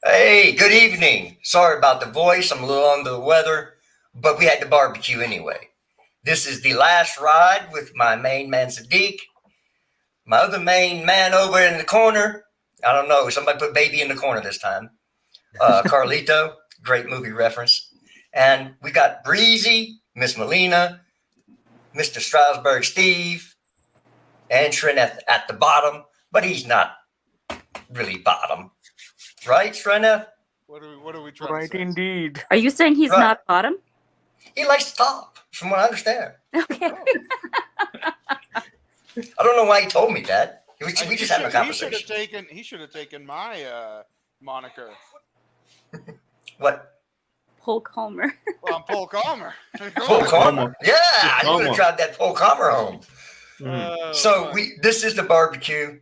Hey, good evening. Sorry about the voice. I'm a little under the weather, but we had the barbecue anyway. This is the last ride with my main man Sadiq. My other main man over in the corner. I don't know. Somebody put baby in the corner this time. Carlito, great movie reference. And we got Breezy, Miss Molina, Mr. Strasburg Steve, and Shrineth at the bottom, but he's not really bottom. Right, Shrineth? What are we trying to Right, say? indeed. Are you saying he's Right. not bottom? He likes to top, from what I understand. Okay. I don't know why he told me that. We just had a conversation. He should have taken my moniker. What? Paul Calmer. Well, I'm Paul Calmer. Paul Calmer. Yeah, you would have tried that Paul Calmer home. So this is the barbecue.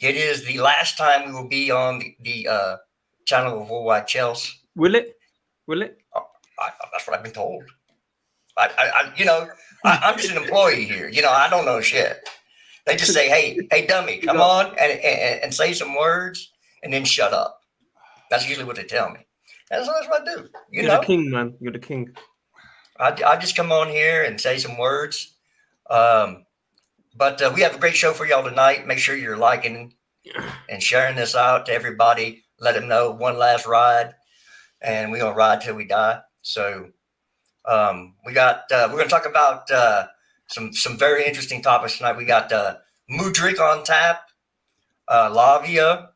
It is the last time we will be on the channel of WorldWideChels. Will it? That's what I've been told. I'm just an employee here. I don't know shit. They just say, hey, dummy, come on and say some words and then shut up. That's usually what they tell me. That's what I do. You're the king, man. You're the king. I just come on here and say some words. But we have a great show for y'all tonight. Make sure you're liking and sharing this out to everybody. Let them know one last ride, and we're gonna ride till we die. So we're gonna talk about some very interesting topics tonight. We got Mudrik on tap, Lavia.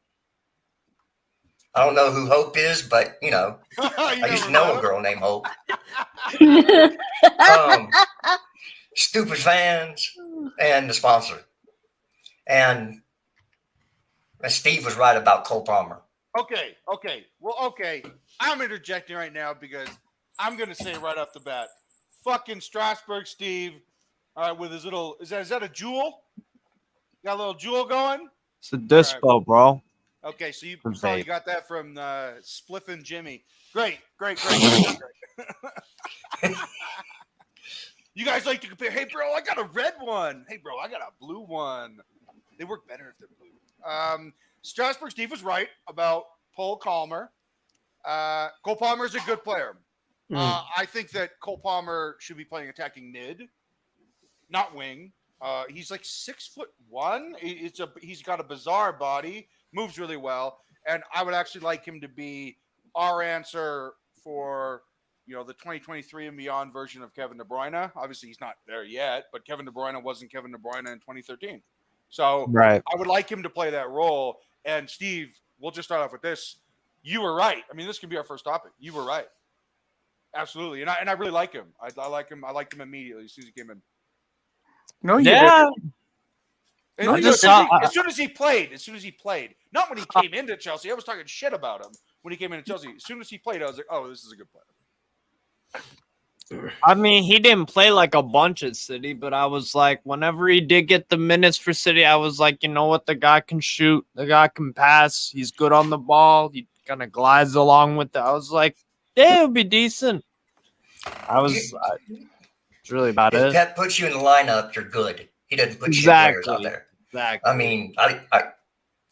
I don't know who Hope is, but I used to know a girl named Hope. Stupid fans and the sponsor. And Steve was right about Cole Palmer. Okay. Well, okay. I'm interjecting right now because I'm going to say right off the bat, fucking Strasburg Steve, all right, with his little, is that a jewel? Got a little jewel going? It's a dispo, bro. Okay, so you From probably vape. got that from Spliffin' Jimmy. Great. You guys like to compare, hey, bro, I got a red one. Hey, bro, I got a blue one. They work better if they're blue. Strasburg Steve was right about Paul Calmer. Cole Palmer is a good player. I think that Cole Palmer should be playing attacking mid, not wing. He's like 6'1". He's got a bizarre body, moves really well, and I would actually like him to be our answer for the 2023 and beyond version of Kevin De Bruyne. Obviously, he's not there yet, but Kevin De Bruyne wasn't Kevin De Bruyne in 2013. So Right. I would like him to play that role. And Steve, we'll just start off with this. You were right. I mean, this could be our first topic. You were right. Absolutely. And I really like him. I like him. I liked him immediately as soon as he came in. No, Yeah. As soon as he played. Not when he came into Chelsea. I was talking shit about him when he came into Chelsea. As soon as he played, I was like, oh, this is a good player. I mean, he didn't play like a bunch at City, but I was like, whenever he did get the minutes for City, I was like, you know what? The guy can shoot. The guy can pass. He's good on the ball. He kind of glides along with it. I was like, yeah, it would be decent. It's really about If it. Pep puts you in the lineup, you're good. He doesn't put shit players out there. Exactly. I mean,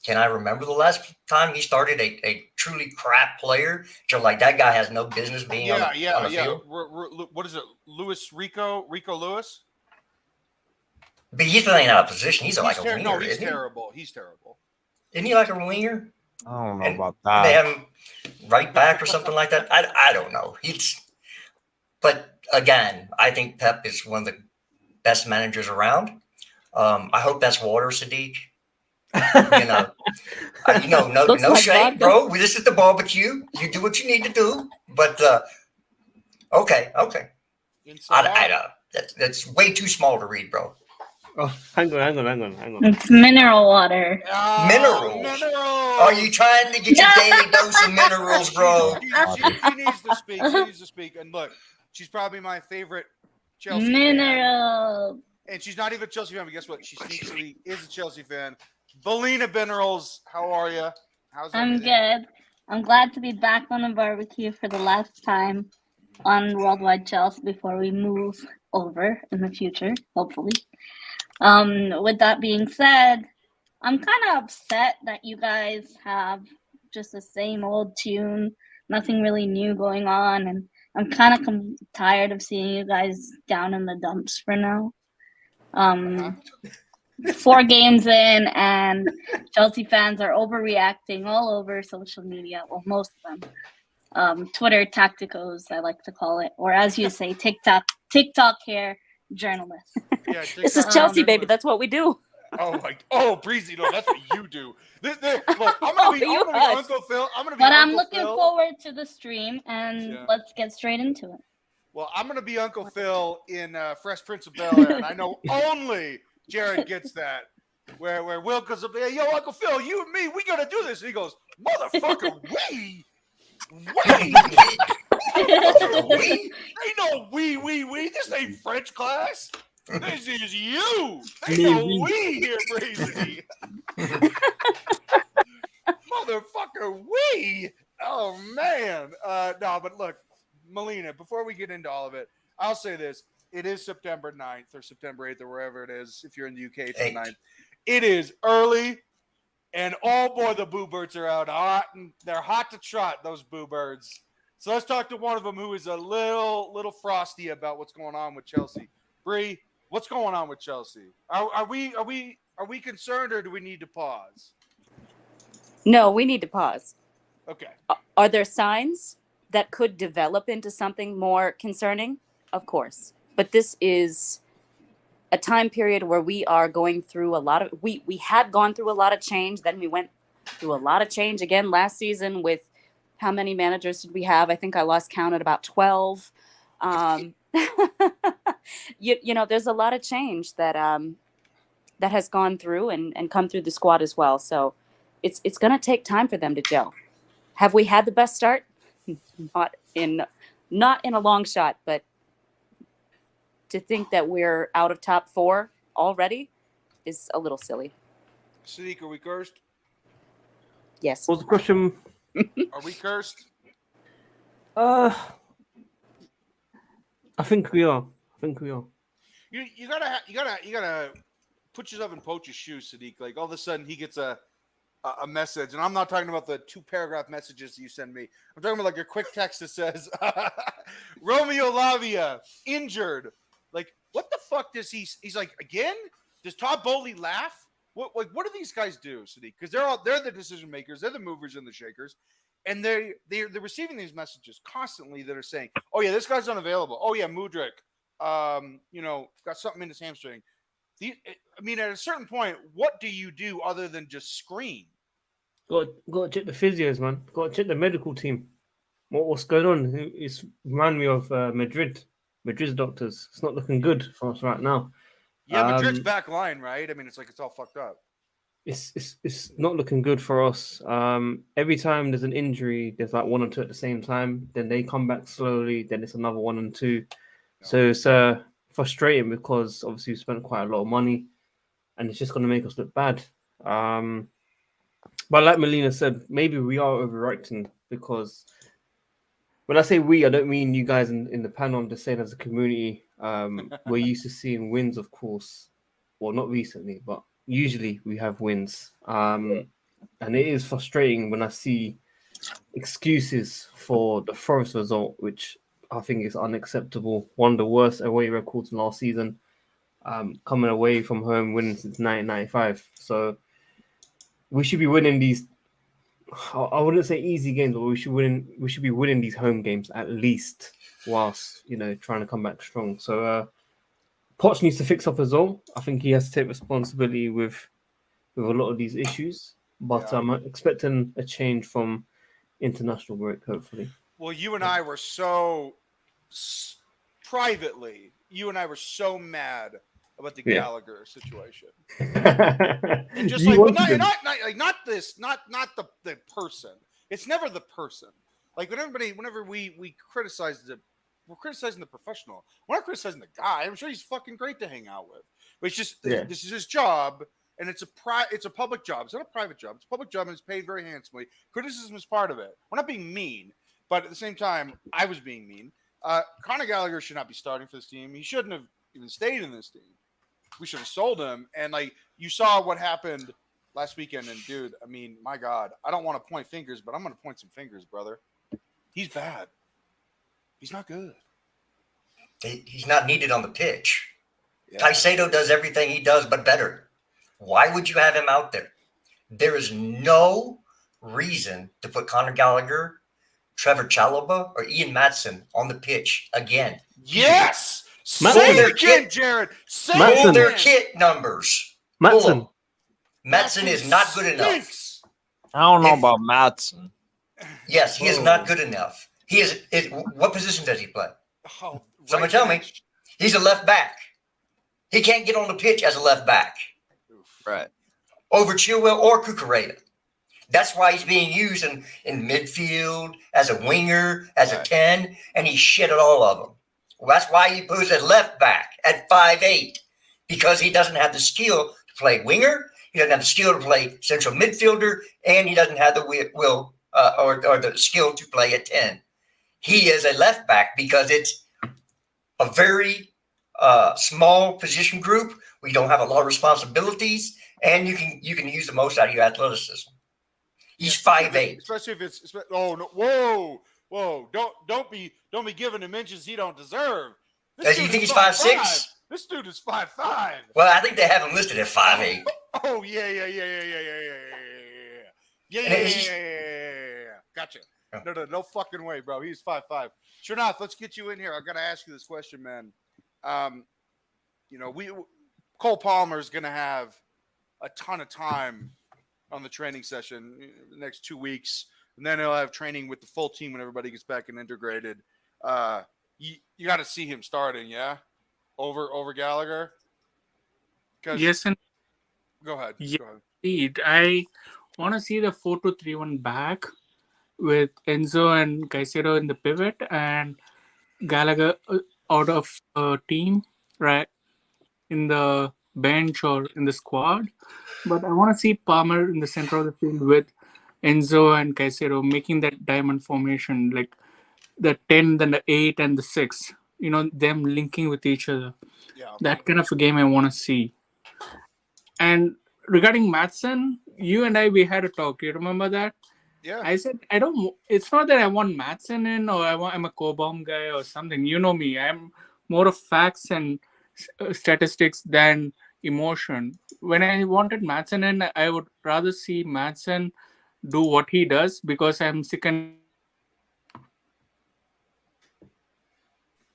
can I remember the last time he started a truly crap player? So like that guy has no business being on the field. What is it? Rico Lewis? But he's playing out of position. He's like a winger. No, he's isn't he? terrible. He's terrible. Isn't he like a winger? I don't know about They that. have him right back or something like that. I don't know. But again, I think Pep is one of the best managers around. I hope that's water, Sadiq. No shame, bro. This is the barbecue. You do what you need to do. But okay. That's way too small to read, bro. Oh, hang on. It's mineral water. Minerals. Are you trying to get your daily dose of minerals, bro? She needs to speak. She needs to speak. And look, she's probably my favorite Chelsea Minerals. fan. And she's not even a Chelsea fan, but guess what? She sneakily is a Chelsea fan. Belina Minerals, how are you? I'm good. I'm glad to be back on the barbecue for the last time on WorldWideChels before we move over in the future, hopefully. With that being said, I'm kind of upset that you guys have just the same old tune. Nothing really new going on, and I'm kind of tired of seeing you guys down in the dumps for now. 4 games in, and Chelsea fans are overreacting all over social media. Well, most of them. Twitter tacticos, I like to call it, or as you say, TikTok hair journalists. Yeah, This is Chelsea, baby. That's what we do. Breezy, no, that's what you do. Look, I'm gonna be Uncle Phil. I'm looking forward to the stream, and let's get straight into it. Well, I'm gonna be Uncle Phil in Fresh Prince of Bel-Air, and I know only Jared gets that. Where Will goes up there, yo, Uncle Phil, you and me, we gotta do this. And he goes, motherfucker, we. Ain't no we. This ain't French class. This is you. Ain't no we here, Breezy. Motherfucker, we. Oh, man. No, but look, Melina, before we get into all of it, I'll say this. It is September 9th or September 8th or wherever it is. If you're in the UK, it's the 9th. It is early. And oh boy, the boo birds are out hot, and they're hot to trot, those boo birds. So let's talk to one of them who is a little frosty about what's going on with Chelsea. Bree, what's going on with Chelsea? Are we concerned, or do we need to pause? No, we need to pause. Okay. Are there signs that could develop into something more concerning? Of course. But this is a time period where we are going through a lot of we had gone through a lot of change. Then we went through a lot of change again last season with how many managers did we have? I think I lost count at about 12. You know, there's a lot of change that has gone through and come through the squad as well. So it's going to take time for them to gel. Have we had the best start? Not in a long shot, but to think that we're out of top 4 already is a little silly. Sadiq, are we cursed? Yes. What's the question? Are we cursed? I think we are. You gotta put yourself in Poach's shoes, Sadiq. Like all of a sudden he gets a message, and I'm not talking about the 2-paragraph messages that you send me. I'm talking about like a quick text that says Romeo Lavia injured. Like, what the fuck does he's like again? Does Todd Bowley laugh? What do these guys do, Sadiq? Because they're the decision makers, they're the movers and the shakers, and they're receiving these messages constantly that are saying, "Oh yeah, this guy's unavailable. Oh yeah, Mudryk, got something in his hamstring." I mean, at a certain point, what do you do other than just scream? Got to check the physios, man. Got to check the medical team. What's going on? It's remind me of Madrid's doctors. It's not looking good for us right now. Yeah, Madrid's back line, right? I mean, it's like it's all fucked up. It's not looking good for us. Every time there's an injury, there's like 1 or 2 at the same time. Then they come back slowly. Then it's another 1 and 2. No. So it's frustrating because obviously we spent quite a lot of money, and it's just going to make us look bad. But like Melina said, maybe we are overreacting because when I say we, I don't mean you guys in the panel. I'm just saying as a community, we're used to seeing wins, of course. Well, not recently, but usually we have wins. And it is frustrating when I see excuses for the Forest result, which I think is unacceptable. One of the worst away records in last season, coming away from home, winning since 1995. So we should be winning these. I wouldn't say easy games, but we should be winning these home games at least, whilst trying to come back strong. So Poch needs to fix up as well. I think he has to take responsibility with a lot of these issues. But I'm expecting a change from international break, hopefully. Well, you and I were so privately. You and I were so mad about the Gallagher situation, and just like not the person. It's never the person. Like whenever we criticize we're criticizing the professional. We're not criticizing the guy. I'm sure he's fucking great to hang out with, but it's just this is his job, and it's a public job. It's not a private job. It's a public job, and it's paid very handsomely. Criticism is part of it. We're not being mean, but at the same time, I was being mean. Conor Gallagher should not be starting for this team. He shouldn't have even stayed in this team. We should have sold him. And like you saw what happened last weekend, and dude, I mean, my God, I don't want to point fingers, but I'm going to point some fingers, brother. He's bad. He's not good. He's not needed on the pitch. Yeah. Caicedo does everything he does, but better. Why would you have him out there? There is no reason to put Conor Gallagher, Trevor Chalobah, or Ian Maatsen on the pitch again. Yes. Maatsen. Say it again, Jared. Say Maatsen. it Pull their again. kit numbers. Matson. Maatsen is not good enough. stinks. I don't know If- about Matson. Yes, he is not good enough. He is. What position does he play? Oh, Someone right tell me. bench. He's a left back. He can't get on the pitch as a left back Oof. Right. over Chilwell or Cucurella. That's why he's being used in midfield, as a winger, as a Right. 10, and he's shit at all of them. Well, that's why he puts a left back at 5'8", because he doesn't have the skill to play winger, he doesn't have the skill to play central midfielder, and he doesn't have the will or the skill to play a 10. He is a left back because it's a very small position group. We don't have a lot of responsibilities, and you can use the most out of your athleticism. He's 5'8". Especially if it's oh no, whoa, don't be giving him inches he don't deserve. Does he dude think is he's 5'6"? This dude is 5'5". Well, I think they have him listed at 5'8". Oh yeah. Gotcha. No fucking way, bro. He's 5'5". Sure enough, let's get you in here. I gotta ask you this question, man. Cole Palmer is gonna have a ton of time on the training session the next 2 weeks, and then he'll have training with the full team when everybody gets back and integrated. You got to see him starting, yeah, over Gallagher. Yes, and Go ahead. Yeah. Go ahead. indeed. I want to see the 4-2-3-1 back with Enzo and Caicedo in the pivot and Gallagher out of team, right, in the bench or in the squad. But I want to see Palmer in the center of the field with Enzo and Caicedo making that diamond formation, like the 10, then the 8, and the 6. Them linking with each other. Yeah. That kind of a game I want to see. And regarding Matson, you and we had a talk. You remember that? Yeah. I said, it's not that I want Matson in or I'm a co-bomb guy or something. You know me. I'm more of facts and statistics than emotion. When I wanted Matson in, I would rather see Matson do what he does because I'm sick and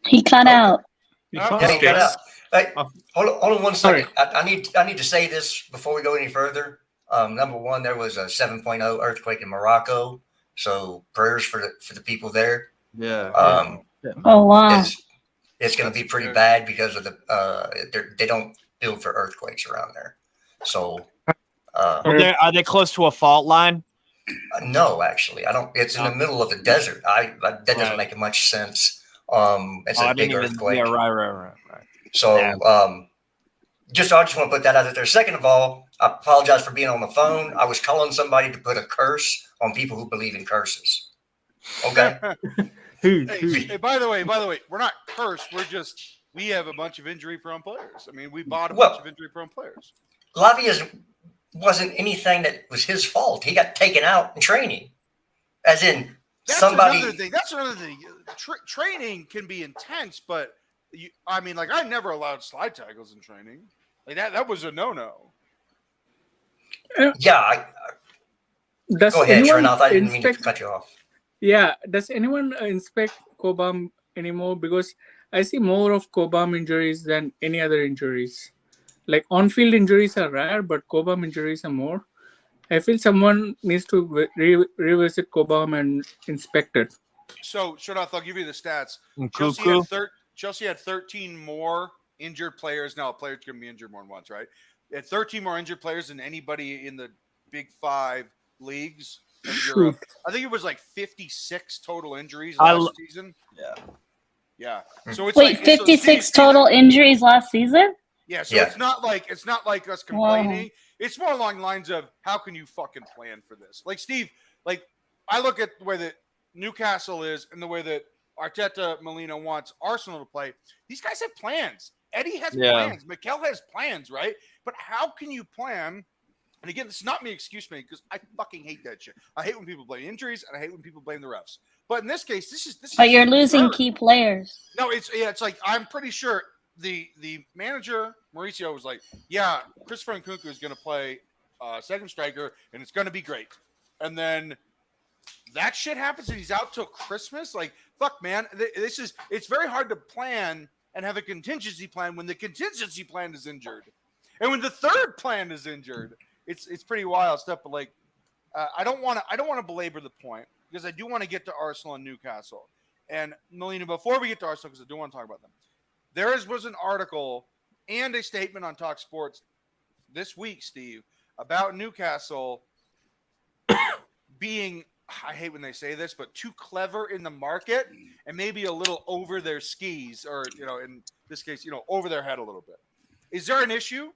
He cut out. Yeah, he cut out. Hey, Oh. hold on one Sorry. second. I need to say this before we go any further. Number one, there was a 7.0 earthquake in Morocco, so prayers for the people there. Yeah. Oh wow. It's going to be pretty bad because of they don't build for earthquakes around there. So Are they close to a fault line? no, actually, I don't. It's in the middle of the desert. That doesn't Right. make much sense. It's I a big didn't even- earthquake. Yeah, right. So, Yeah. I just want to put that out there. Second of all, I apologize for being on the phone. I was calling somebody to put a curse on people who believe in curses. Okay. Hey, by the way, we're not cursed. We have a bunch of injury-prone players. I mean, we bought a bunch of injury-prone players. Lavia wasn't anything that was his fault. He got taken out in training, as in That's another thing. Training can be intense, but I never allowed slide tackles in training. Like that was a no-no. Yeah. Does Go ahead, anyone Srinath. I didn't mean to inspect- cut you off. Yeah, does anyone inspect Cobham anymore? Because I see more of Cobham injuries than any other injuries. Like on-field injuries are rare, but Cobham injuries are more. I feel someone needs to revisit Cobham and inspect it. So, Srinath, I'll give you the stats. Cuckoo. Chelsea had 13 more injured players. Now, a player can be injured more than once, right? They had 13 more injured players than anybody in the Big 5 leagues in Europe. I think it was like 56 total injuries last season. Yeah. So it's Wait, like 56 total injuries last season? Yeah. So Yeah. it's not like us complaining. It's more along the lines of how can you fucking plan for this? Like Steve, I look at the way that Newcastle is and the way that Arteta Molina wants Arsenal to play. These guys have plans. Eddie has plans. Mikel has plans, right? But how can you plan And again, this is not me excuse me because I fucking hate that shit. I hate when people blame injuries and I hate when people blame the refs. But in this case, this is. But you're losing absurd. key players. No, it's like I'm pretty sure the manager Mauricio was like, yeah, Christopher Nkunku is going to play second striker and it's going to be great. And then that shit happens and he's out till Christmas. Like, fuck, man, it's very hard to plan and have a contingency plan when the contingency plan is injured, and when the third plan is injured, it's pretty wild stuff. But like, I don't want to belabor the point because I do want to get to Arsenal and Newcastle. And Melina, before we get to Arsenal, because I do want to talk about them, was an article and a statement on Talk Sports this week, Steve, about Newcastle being, I hate when they say this, but too clever in the market and maybe a little over their skis, or, in this case, over their head a little bit. Is there an issue?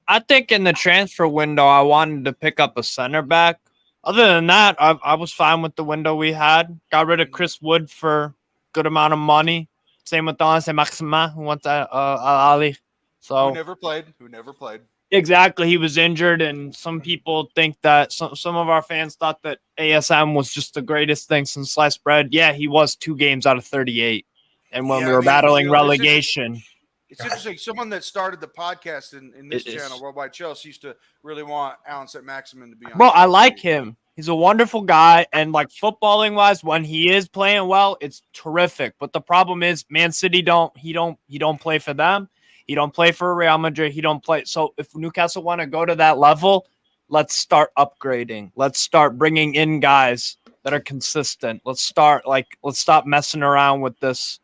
I think in the transfer window, I wanted to pick up a center back. Other than that, I was fine with the window we had. Got rid of Chris Wood for a good amount of money. Same with Don Maximin, who went to Ali. So Who never played. Exactly. He was injured, and some people think that some of our fans thought that ASM was just the greatest thing since sliced bread. Yeah, he was 2 games out of 38. And when we were battling relegation. It's interesting. Someone that started the podcast in this channel, WorldWideChels, used to really want Alan Saint-Maximin to be on. Bro, I like him. He's a wonderful guy, and like footballing wise, when he is playing well, it's terrific. But the problem is, Man City don't play for them. He don't play for Real Madrid. He don't play. So if Newcastle want to go to that level, let's start upgrading. Let's start bringing in guys that are consistent. Let's stop messing around with this,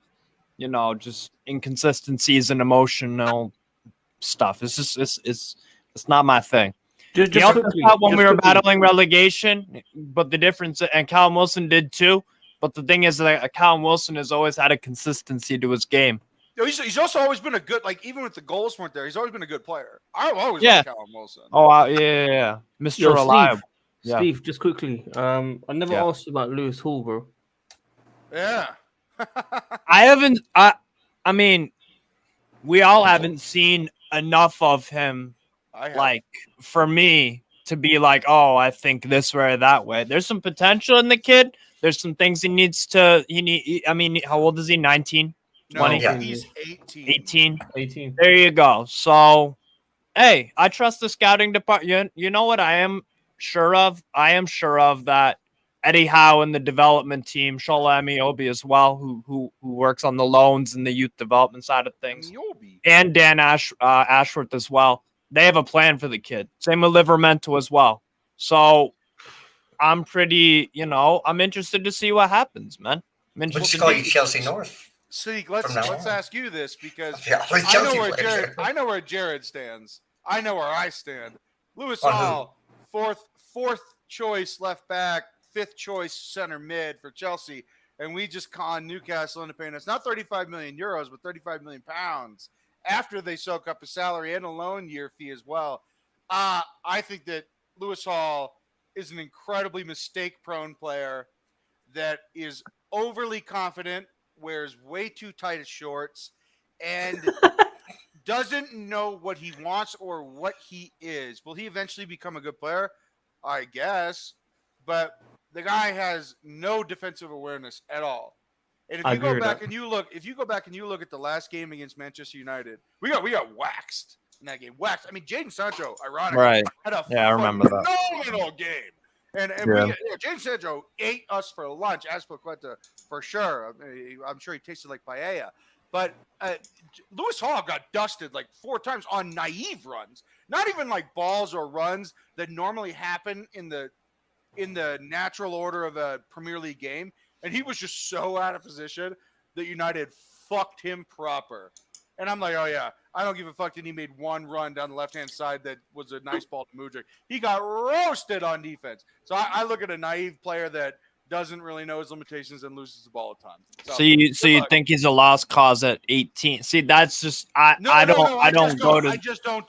just inconsistencies and emotional stuff. It's not my thing. Just when we were battling relegation, but the difference, and Callum Wilson did too. But the thing is that Callum Wilson has always had a consistency to his game. He's also always been a good, like, even with the goals weren't there, he's always been a good player. I've always liked Callum Wilson. Oh, yeah. Mr. Reliable. Steve, just quickly, I never asked you about Lewis Hall, bro. Yeah. I mean, we all haven't seen enough of him, like, for me to be like, oh, I think this way or that way. There's some potential in the kid. There's some things he needs to, how old is he? 19? 20? No, he's 18. 18. There you go. So, hey, I trust the scouting department. You know what I am sure of? I am sure of that Eddie Howe and the development team, Shola Amiobi as well, who works on the loans and the youth development side of things, and Dan Ashworth as well. They have a plan for the kid. Same with Livermento as well. So I'm pretty, I'm interested to see what happens, man. We'll just call you Chelsea North. See, let's ask you this because I know where Jared stands. I know where I stand. Lewis Hall, fourth choice left back, 5th choice center mid for Chelsea, and we just conned Newcastle into paying us not 35 million euros, but 35 million pounds after they soak up a salary and a loan year fee as well. I think that Lewis Hall is an incredibly mistake-prone player that is overly confident, wears way too tight of shorts, and doesn't know what he wants or what he is. Will he eventually become a good player? I guess. But the guy has no defensive awareness at all. And if you go back and you look at the last game against Manchester United, we got waxed in that game. Waxed. I mean, Jadon Sancho, ironically, had a phenomenal game. And Jadon Sancho ate us for lunch, as Plaqueta, for sure. I'm sure he tasted like paella. But Lewis Hall got dusted like 4 times on naive runs. Not even like balls or runs that normally happen in the natural order of a Premier League game. And he was just so out of position that United fucked him proper. And I'm like, oh, yeah, I don't give a fuck that he made one run down the left-hand side that was a nice ball to Mudryk. He got roasted on defense. So I look at a naive player that doesn't really know his limitations and loses the ball a ton. So you think he's a lost cause at 18? See, that's just I just don't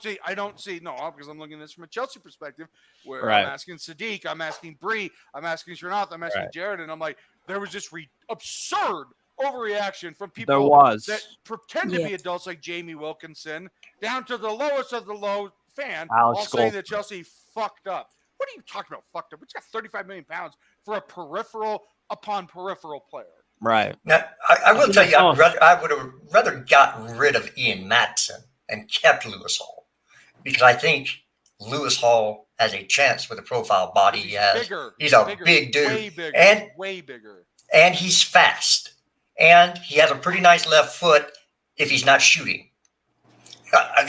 see because I'm looking at this from a Chelsea perspective where I'm asking Sadiq, I'm asking Bree, I'm asking Srinath, I'm asking Jared, and I'm like, there was this absurd overreaction from people that pretend to be adults like Jamie Wilkinson down to the lowest of the low fan, Alex all saying that Goldberg. Chelsea fucked up. What are you talking about? Fucked up? We just got 35 million pounds for a peripheral upon peripheral player. Right. Now, I will tell you, Oh. I would have rather gotten rid of Ian Matson and kept Lewis Hall, because I think Lewis Hall has a chance with the profile body he has. Bigger. He's a bigger, big dude, way bigger, and way bigger. and he's fast, and he has a pretty nice left foot if he's not shooting.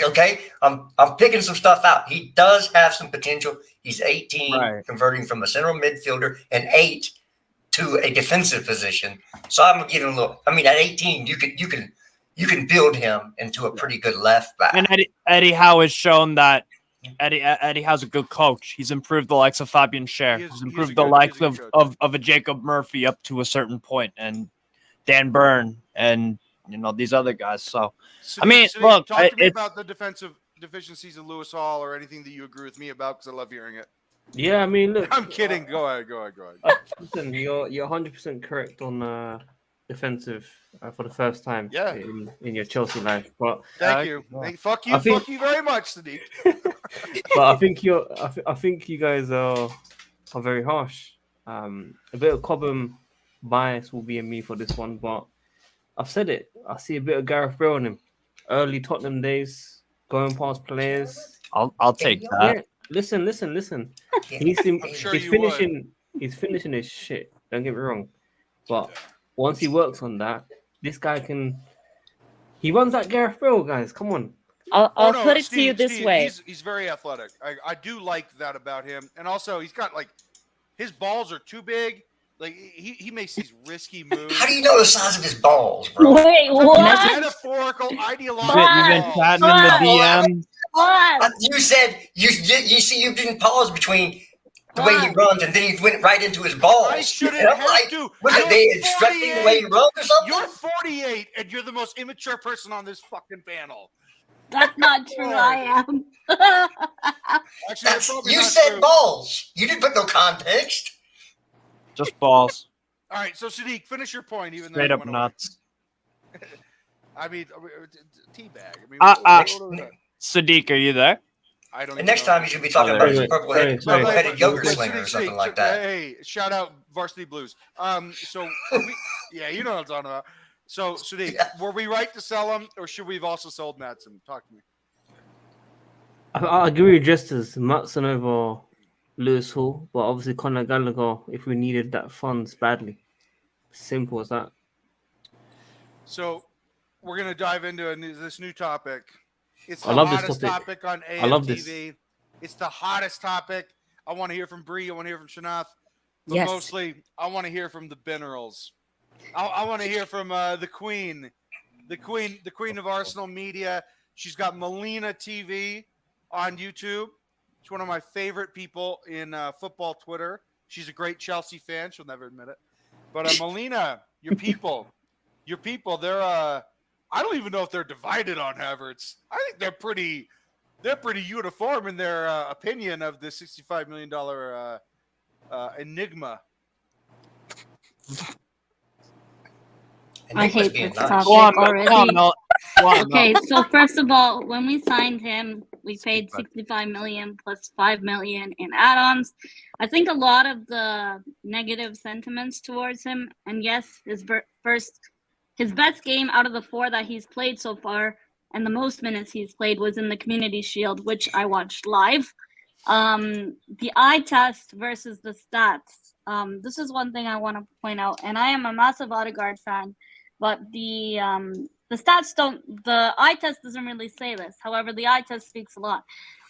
Okay, I'm picking some stuff out. He does have some potential. He's 18, Right. converting from a central midfielder, and 8 to a defensive position. So I'm gonna give him a little. I mean, at 18, you can build him into a pretty good left back. And Eddie Howe has shown that Eddie Howe's a good coach. He's improved the likes of Fabian Scher. He's improved the likes of a Jacob Murphy up to a certain point, and Dan Byrne, and these other guys. So I mean, look, talk to me about the defensive deficiencies of Lewis Hall, or anything that you agree with me about, because I love hearing it. Yeah, I mean, look. I'm kidding. Go ahead. Listen, you're 100% correct on defensive for the first time. Yeah. In your Chelsea life, but Thank you. Fuck you. Fuck you very much, Sadiq. but I think you guys are very harsh. A bit of Cobham bias will be in me for this one, but I've said it. I see a bit of Gareth Bale in him. Early Tottenham days, going past players. I'll take that. Yeah, listen. He's finishing his shit. Don't get me wrong, but once he works on that, this guy can. He runs like Gareth Bale, guys. Come on. I'll put it to you this way. He's very athletic. I do like that about him, and also he's got his balls are too big. Like he makes these risky moves. How do you know the size of his balls, bro? Wait, what? Metaphorical, ideological. You've been chatting in the DM. What? You said you see you didn't pause between the way he runs, and then he went right into his balls. I shouldn't And I'm have like, to. Was it they instructing the way he runs or something? You're 48, and you're the most immature person on this fucking panel. That's not true. I am. Actually, that's probably You not said true. balls. You didn't put no context. Just balls. All right, so Sadiq, finish your point. Even Straight though up nuts. I mean, teabag. I mean, Sadiq, are you there? I don't. And next time you should be talking Oh, about there his you purple-headed yogurt Sadiq, slinger or Sadiq, something like that. Hey, shout out Varsity Blues. So yeah, you know what I'm talking about. So Sadiq, were we right to sell him, or should we have also sold Madsen? Talk to me. I agree with Justice. Matson over Lewis Hall, but obviously Conor Gallagher if we needed that funds badly. Simple as that. So we're gonna dive into this new topic. It's the I love this hottest topic. on AFTV. I love this. It's the hottest topic. I want to hear from Bree. I want to hear from Shanath. But Yes. mostly, I want to hear from the Binnerals. I want to hear from the queen of Arsenal media. She's got Melina TV on YouTube. She's one of my favorite people in football Twitter. She's a great Chelsea fan. She'll never admit it. But Melina, your people, they're I don't even know if they're divided on Havertz. I think they're pretty uniform in their opinion of the $65 million enigma. I hate this nice. topic Go on, already. go on, Mel. Go on, Mel. Okay, so first of all, when we signed him, we paid 65 million plus 5 million in add-ons. I think a lot of the negative sentiments towards him, and yes, his best game out of the 4 that he's played so far, and the most minutes he's played was in the Community Shield, which I watched live. The eye test versus the stats. This is one thing I want to point out, and I am a massive Odegaard fan, but the stats don't. The eye test doesn't really say this. However, the eye test speaks a lot.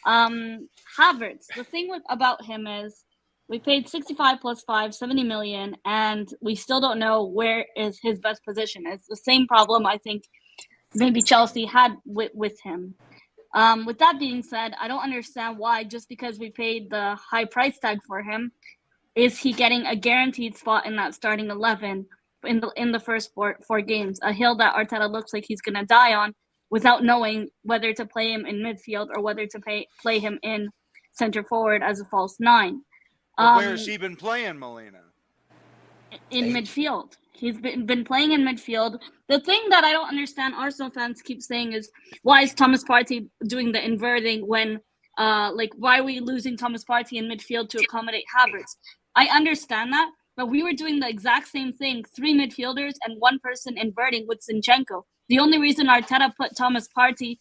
Havertz. The thing about him is we paid 65 plus 5, 70 million, and we still don't know where is his best position. It's the same problem I think maybe Chelsea had with him. With that being said, I don't understand why just because we paid the high price tag for him, is he getting a guaranteed spot in that starting 11 in the first four games, a hill that Arteta looks like he's going to die on without knowing whether to play him in midfield or whether to play him in center forward as a false 9. Where's he been playing, Melina? In midfield. He's been playing in midfield. The thing that I don't understand Arsenal fans keep saying is, why is Thomas Partey doing the inverting when like why are we losing Thomas Partey in midfield to accommodate Havertz? I understand that, but we were doing the exact same thing, 3 midfielders and 1 person inverting with Zinchenko. The only reason Arteta put Thomas Partey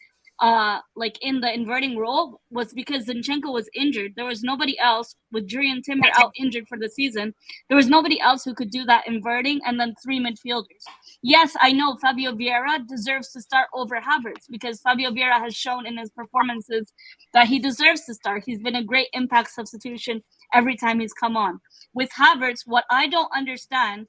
like in the inverting role was because Zinchenko was injured. There was nobody else, with Jurriën Timber out injured for the season. There was nobody else who could do that inverting and then 3 midfielders. Yes, I know Fabio Vieira deserves to start over Havertz because Fabio Vieira has shown in his performances that he deserves to start. He's been a great impact substitution every time he's come on. With Havertz, what I don't understand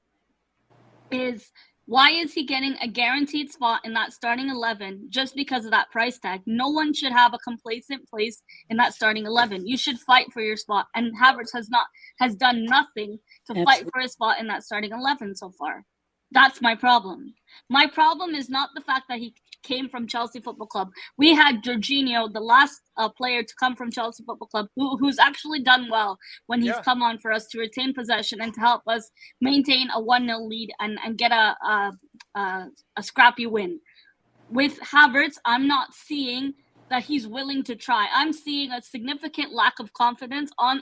is why is he getting a guaranteed spot in that starting 11 just because of that price tag? No one should have a complacent place in that starting 11. You should fight for your spot, and Havertz has done nothing to fight for a spot in that starting 11 so far. That's my problem. My problem is not the fact that he came from Chelsea Football Club. We had Jorginho, the last player to come from Chelsea Football Club, who's actually done well when he's come on for us to retain possession and to help us maintain a 1-0 lead and get a scrappy win. With Havertz, I'm not seeing that he's willing to try. I'm seeing a significant lack of confidence on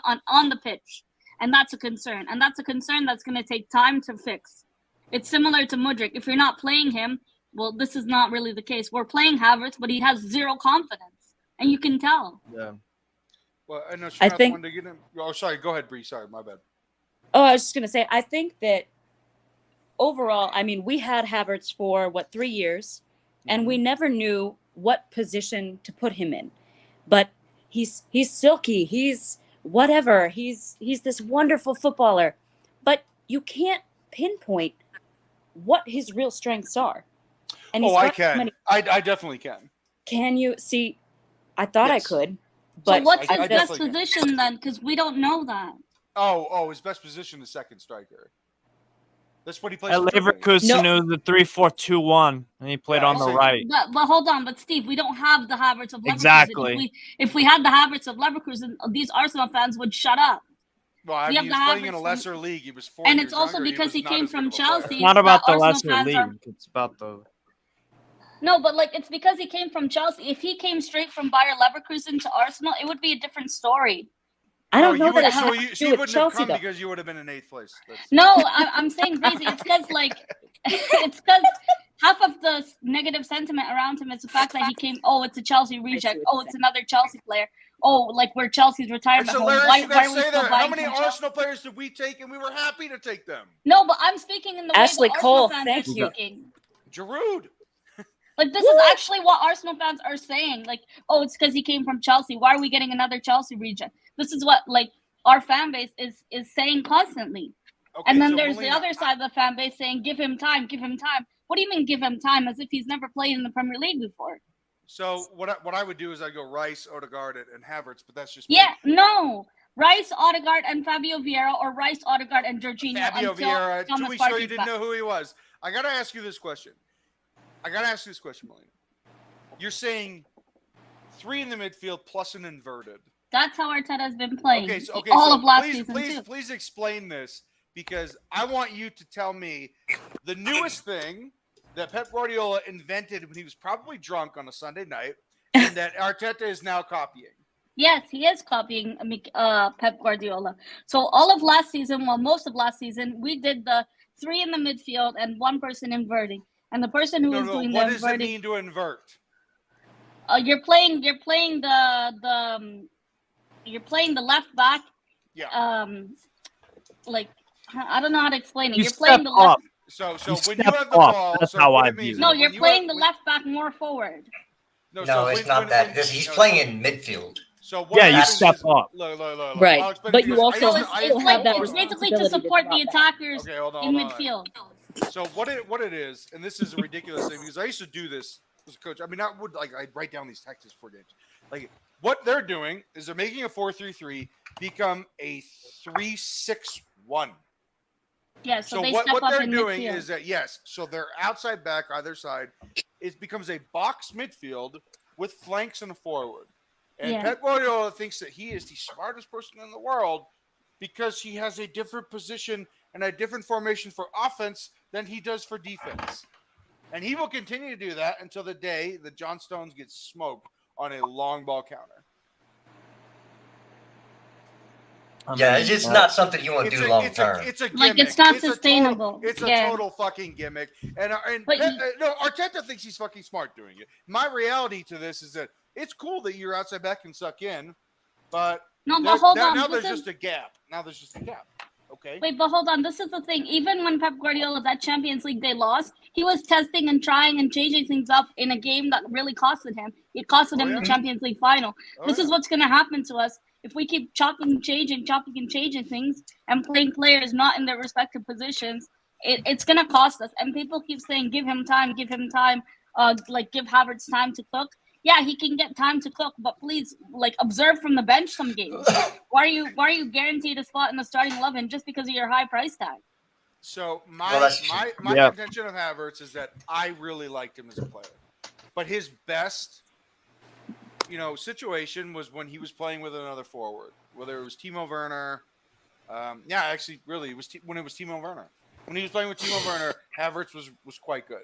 the pitch, and that's a concern. And that's a concern that's going to take time to fix. It's similar to Mudryk. If you're not playing him, well, this is not really the case. We're playing Havertz, but he has 0 confidence, and you can tell. Yeah. Well, I know I think. wanted to get him. Oh, sorry. Go ahead, Bree. Sorry, my bad. Oh, I was just gonna say, I think that overall, I mean, we had Havertz for 3 years, and we never knew what position to put him in. But he's silky. He's whatever. He's this wonderful footballer, but you can't pinpoint what his real strengths are. And I can. I definitely can. Can you see? I thought I could, but so what's his I best definitely position then? Because we don't know that. Oh, his best position is second striker. That's what he plays. At for Germany. Leverkusen, it was the 3-4-2-1, and he played on the right. But hold on, but Steve, we don't have the Havertz of Leverkusen. Exactly. If we had the Havertz of Leverkusen, these Arsenal fans would shut up. Well, I mean, he was playing in a lesser league. He was 4 and years it's also younger. because he came from Chelsea. It's not about the Arsenal lesser fans league. It's about the. No, but like it's because he came from Chelsea. If he came straight from Bayer Leverkusen to Arsenal, it would be a different story. I don't know that. So you wouldn't Chelsea, have come though. because you would have been in 8th place. No, I'm saying basically it's because half of the negative sentiment around him is the fact that he came. Oh, it's a Chelsea reject. Oh, it's another Chelsea player. Oh, like we're Chelsea's retirement So home. Larry, Why you are guys we say still that? buying How many from Arsenal players did we take, and we were happy to take them? No, but I'm speaking in the Ashley way that Cole, Arsenal fans thank are you. speaking. Giroud. Like this is actually what Arsenal fans are saying. Like, oh, it's because he came from Chelsea. Why are we getting another Chelsea reject? This is what like our fan base is saying constantly. Okay, and then so there's Melina, the other side of the fan base saying, give him time, give him time. What do you mean give him time? As if he's never played in the Premier League before. So what I would do is I'd go Rice, Odegaard, and Havertz, but that's just me. Yeah, no. Rice, Odegaard, and Fabio Vieira, or Rice, Odegaard, and Jorginho. Fabio Vieira. 2 weeks ago, you didn't know who he was. I got to ask you this question. Melina. You're saying 3 in the midfield plus an inverted. That's how Arteta has been playing. Okay, so of last season too. Please explain this, because I want you to tell me the newest thing that Pep Guardiola invented when he was probably drunk on a Sunday night, and that Arteta is now copying. Yes, he is copying Pep Guardiola. So all of last season, most of last season, we did the 3 in the midfield and 1 person inverting. And the person who was doing the inverting. What does it mean to invert? You're playing the left back. Yeah. Like I don't know how to explain it. You you're playing the up. left. So when you have the ball, that's how I view it. No, you're playing the left back more forward. No, it's not that. He's playing in midfield. So what you step up. Look, Right, but you also have that It's basically to support the attackers in midfield. So what it is, and this is a ridiculous thing because I used to do this as a coach. I mean, I'd write down these tactics for games. Like what they're doing is they're making a 4-3-3 become a 3-6-1. Yeah, so they what step up they're in doing midfield. is that so their outside back either side, it becomes a box midfield with flanks and a forward. And Pep Guardiola thinks that he is the smartest person in the world because he has a different position and a different formation for offense than he does for defense. And he will continue to do that until the day that John Stones gets smoked on a long ball counter. Yeah, it's just not something you want to do long term. It's a Like, gimmick. it's not a total- sustainable. It's a Yeah. total fucking gimmick. And But no, Arteta thinks he's fucking smart doing it. My reality to this is that it's cool that your outside back can suck in, but No, but hold on. now This there's is- just a gap. Okay. Wait, but hold on. This is the thing. Even when Pep Guardiola, that Champions League they lost, he was testing and trying and changing things up in a game that really costed him. It costed him yeah. the Champions League final. Oh, This yeah. is what's going to happen to us if we keep chopping and changing things and playing players not in their respective positions. It's going to cost us. And people keep saying, give him time. Like, give Havertz time to cook. Yeah, he can get time to cook, but please, like, observe from the bench some games. Why are you guaranteed a spot in the starting 11 just because of your high price tag? So Well, that's my Yeah. contention of Havertz is that I really liked him as a player, but his best, situation was when he was playing with another forward, whether it was Timo Werner. Actually, really, when it was Timo Werner. When he was playing with Timo Werner, Havertz was quite good.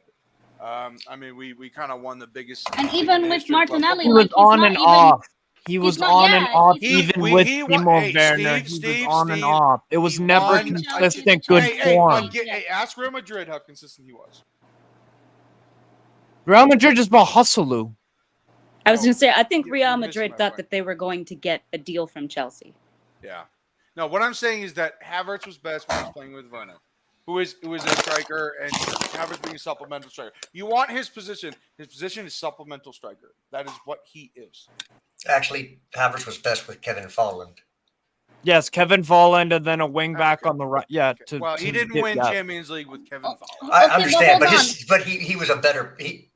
We kind of won the biggest. And league in even the with history of club Martinelli, He football. was like, he's on not and even- off. He was not- on and yeah, off, he- even we- with he wa- Timo hey, Werner. Steve, He was on and Steve, off. It was he never won- consistent good form. Ask Real Madrid how consistent he was. Real Madrid just bought Hustle. I was going to say, I think You're Real missing Madrid my thought point. that they were going to get a deal from Chelsea. Yeah. No, what I'm saying is that Havertz was best when he was playing with Werner, who is a striker, and Havertz being a supplemental striker. You want his position. His position is supplemental striker. That is what he is. Actually, Havertz was best with Kevin Folland. Yes, Kevin Volland and then a wing back Okay. on the right. Yeah. Well, he didn't win Champions League with Kevin Folland. I Okay, understand, but but hold he was a better. He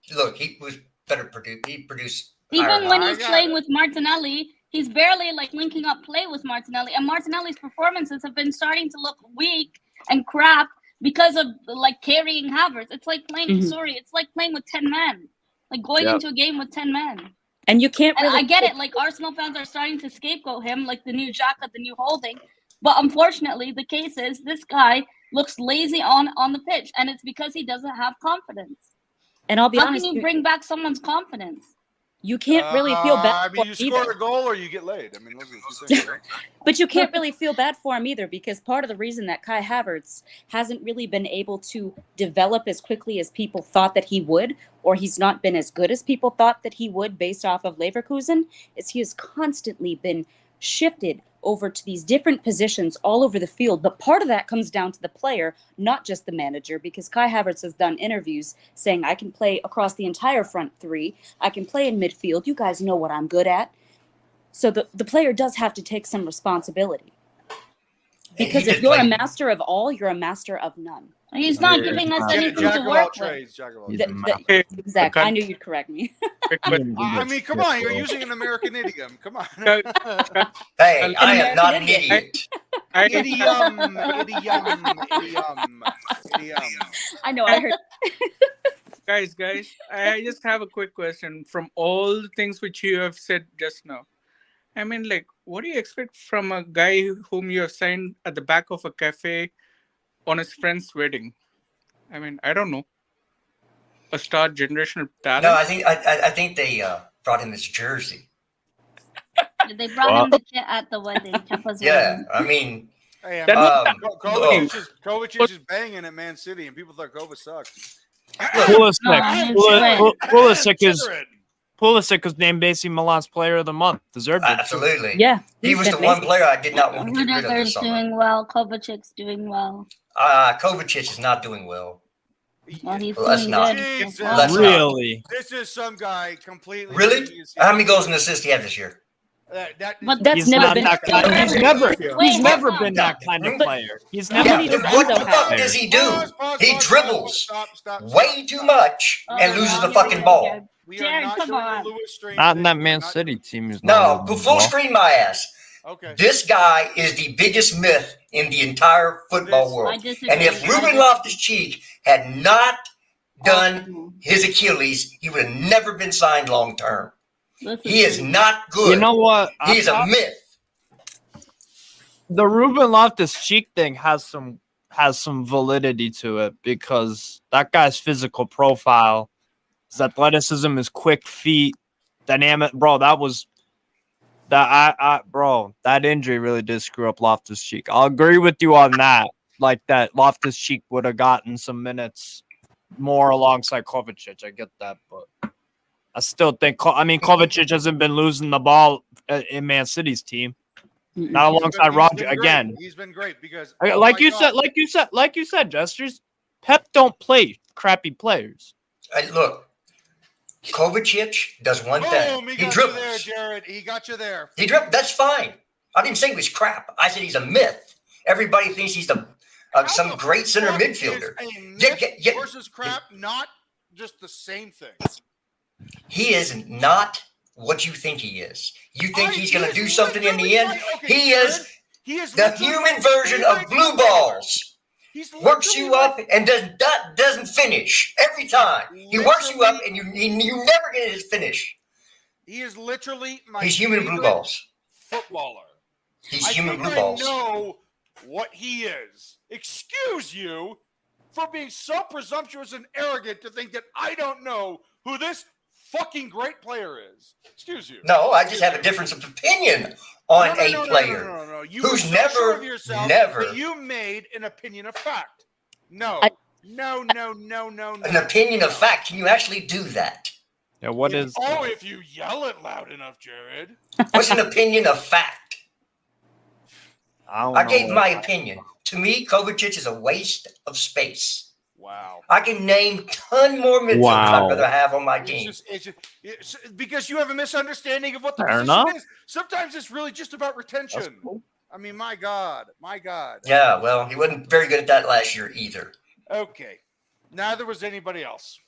was better produced. He produced Even higher when line. he's playing with Martinelli, he's barely like linking up play with Martinelli. And Martinelli's performances have been starting to look weak and crap because of like carrying Havertz. It's like playing it's like playing with 10 men. Like going Yep. into a game with 10 men. And you can't And really. I get it, like Arsenal fans are starting to scapegoat him, like the new Xhaka, the new Holding. But unfortunately, the case is this guy looks lazy on the pitch, and it's because he doesn't have confidence. And I'll be How honest, can you bring back someone's confidence? you can't really feel bad for you him score either. a goal or you get laid. Those are the two things, right? But you can't really feel bad for him either, because part of the reason that Kai Havertz hasn't really been able to develop as quickly as people thought that he would, or he's not been as good as people thought that he would based off of Leverkusen, is he has constantly been shifted over to these different positions all over the field. But part of that comes down to the player, not just the manager, because Kai Havertz has done interviews saying, I can play across the entire front three. I can play in midfield. You guys know what I'm good at. So the player does have to take some responsibility. Because if you're a master of all, you're a master of none. He's not Yeah. giving us Yeah, anything Jack to of all work with. trades. Jack of all He's trades. a Exactly. I knew you'd correct me. I mean, come on, you're using an American idiom. Come on. Uh, Hey, I am not an American idiot. Idiom. I know, I heard. guys, I just have a quick question. From all the things which you have said just now, I mean, like, what do you expect from a guy whom you have signed at the back of a cafe on his friend's wedding? I mean, I don't know. A star generational talent? No, I think they brought him his jersey. They brought him the kit at the wedding. Kepa's Yeah, wedding. I mean, Hey, Kovacic is banging at Man City, and people thought Kovacic sucked. Pulisic was named basically Milan's Player of the Month. Deserved it. absolutely. Yeah. He he's was the been one amazing. player I did not want to get rid of Rudiger's this summer. doing well. Kovacic's doing well. Kovacic is not doing well. Well, he's Well, that's doing not- good. Jesus. That's not- Really? This is some guy completely. Really? How many goals and assists do you have this year? But That's He's never not been. that kind. He's Wait, never hold been on. that kind of player. He's How never many been does What Enzo the have? fuck does he do? He dribbles Stop. way too much and Oh, loses no, the here we fucking go ball. again. We Jared, are not come doing on. a Lewis Stream Not in thing. that We're Man not- City team. Is No, not full screen my ass. Okay. This guy is the biggest myth in the entire football This- I world. disagree. And if Ruben Loftus-Cheek had not done Listen, his Achilles, he would have never been signed long term. He is not good. You know what? He's a myth. The Ruben Loftus-Cheek thing has some validity to it because that guy's physical profile, his athleticism, his quick feet, dynamic. Bro, that was Bro, that injury really did screw up Loftus-Cheek. I'll agree with you on that. Like that, Loftus-Cheek would have gotten some minutes more alongside Kovacic. I get that, but I still think. Kovacic hasn't been losing the ball in Man City's team. Not alongside Roger again. He's been great because, like you said, Jesters. Pep don't play crappy players. Look, Kovacic does one thing. He He got dribbles. you there, Jared. He got you there. He dribbles. That's fine. I didn't say he was crap. I said he's a myth. Everybody thinks he's some great center midfielder. Versus crap, not just the same thing. He is not what you think he is. You think he's going to do something in the end? He is the human version of blue balls. Works you up and doesn't finish every time. He works you up and you never get his finish. He is literally He's human blue balls. Footballer. He's human blue balls. I know what he is. Excuse you for being so presumptuous and arrogant to think that I don't know who this fucking great player is. Excuse you. No, I just have a difference of opinion on a player who's never. That you made an opinion of fact. No. No. An opinion of fact. Can you actually do that? Yeah, what is? Oh, if you yell it loud enough, Jared. What's an opinion of fact? I gave my that. opinion. To me, Kovacic is a waste of space. Wow. I can name a ton more midfielders I'd rather have on my team. It's because you have a misunderstanding of what the Fair position enough. is. Sometimes it's really just about retention. That's cool. I mean, my God. Yeah, well, he wasn't very good at that last year either. Okay. Neither was anybody else.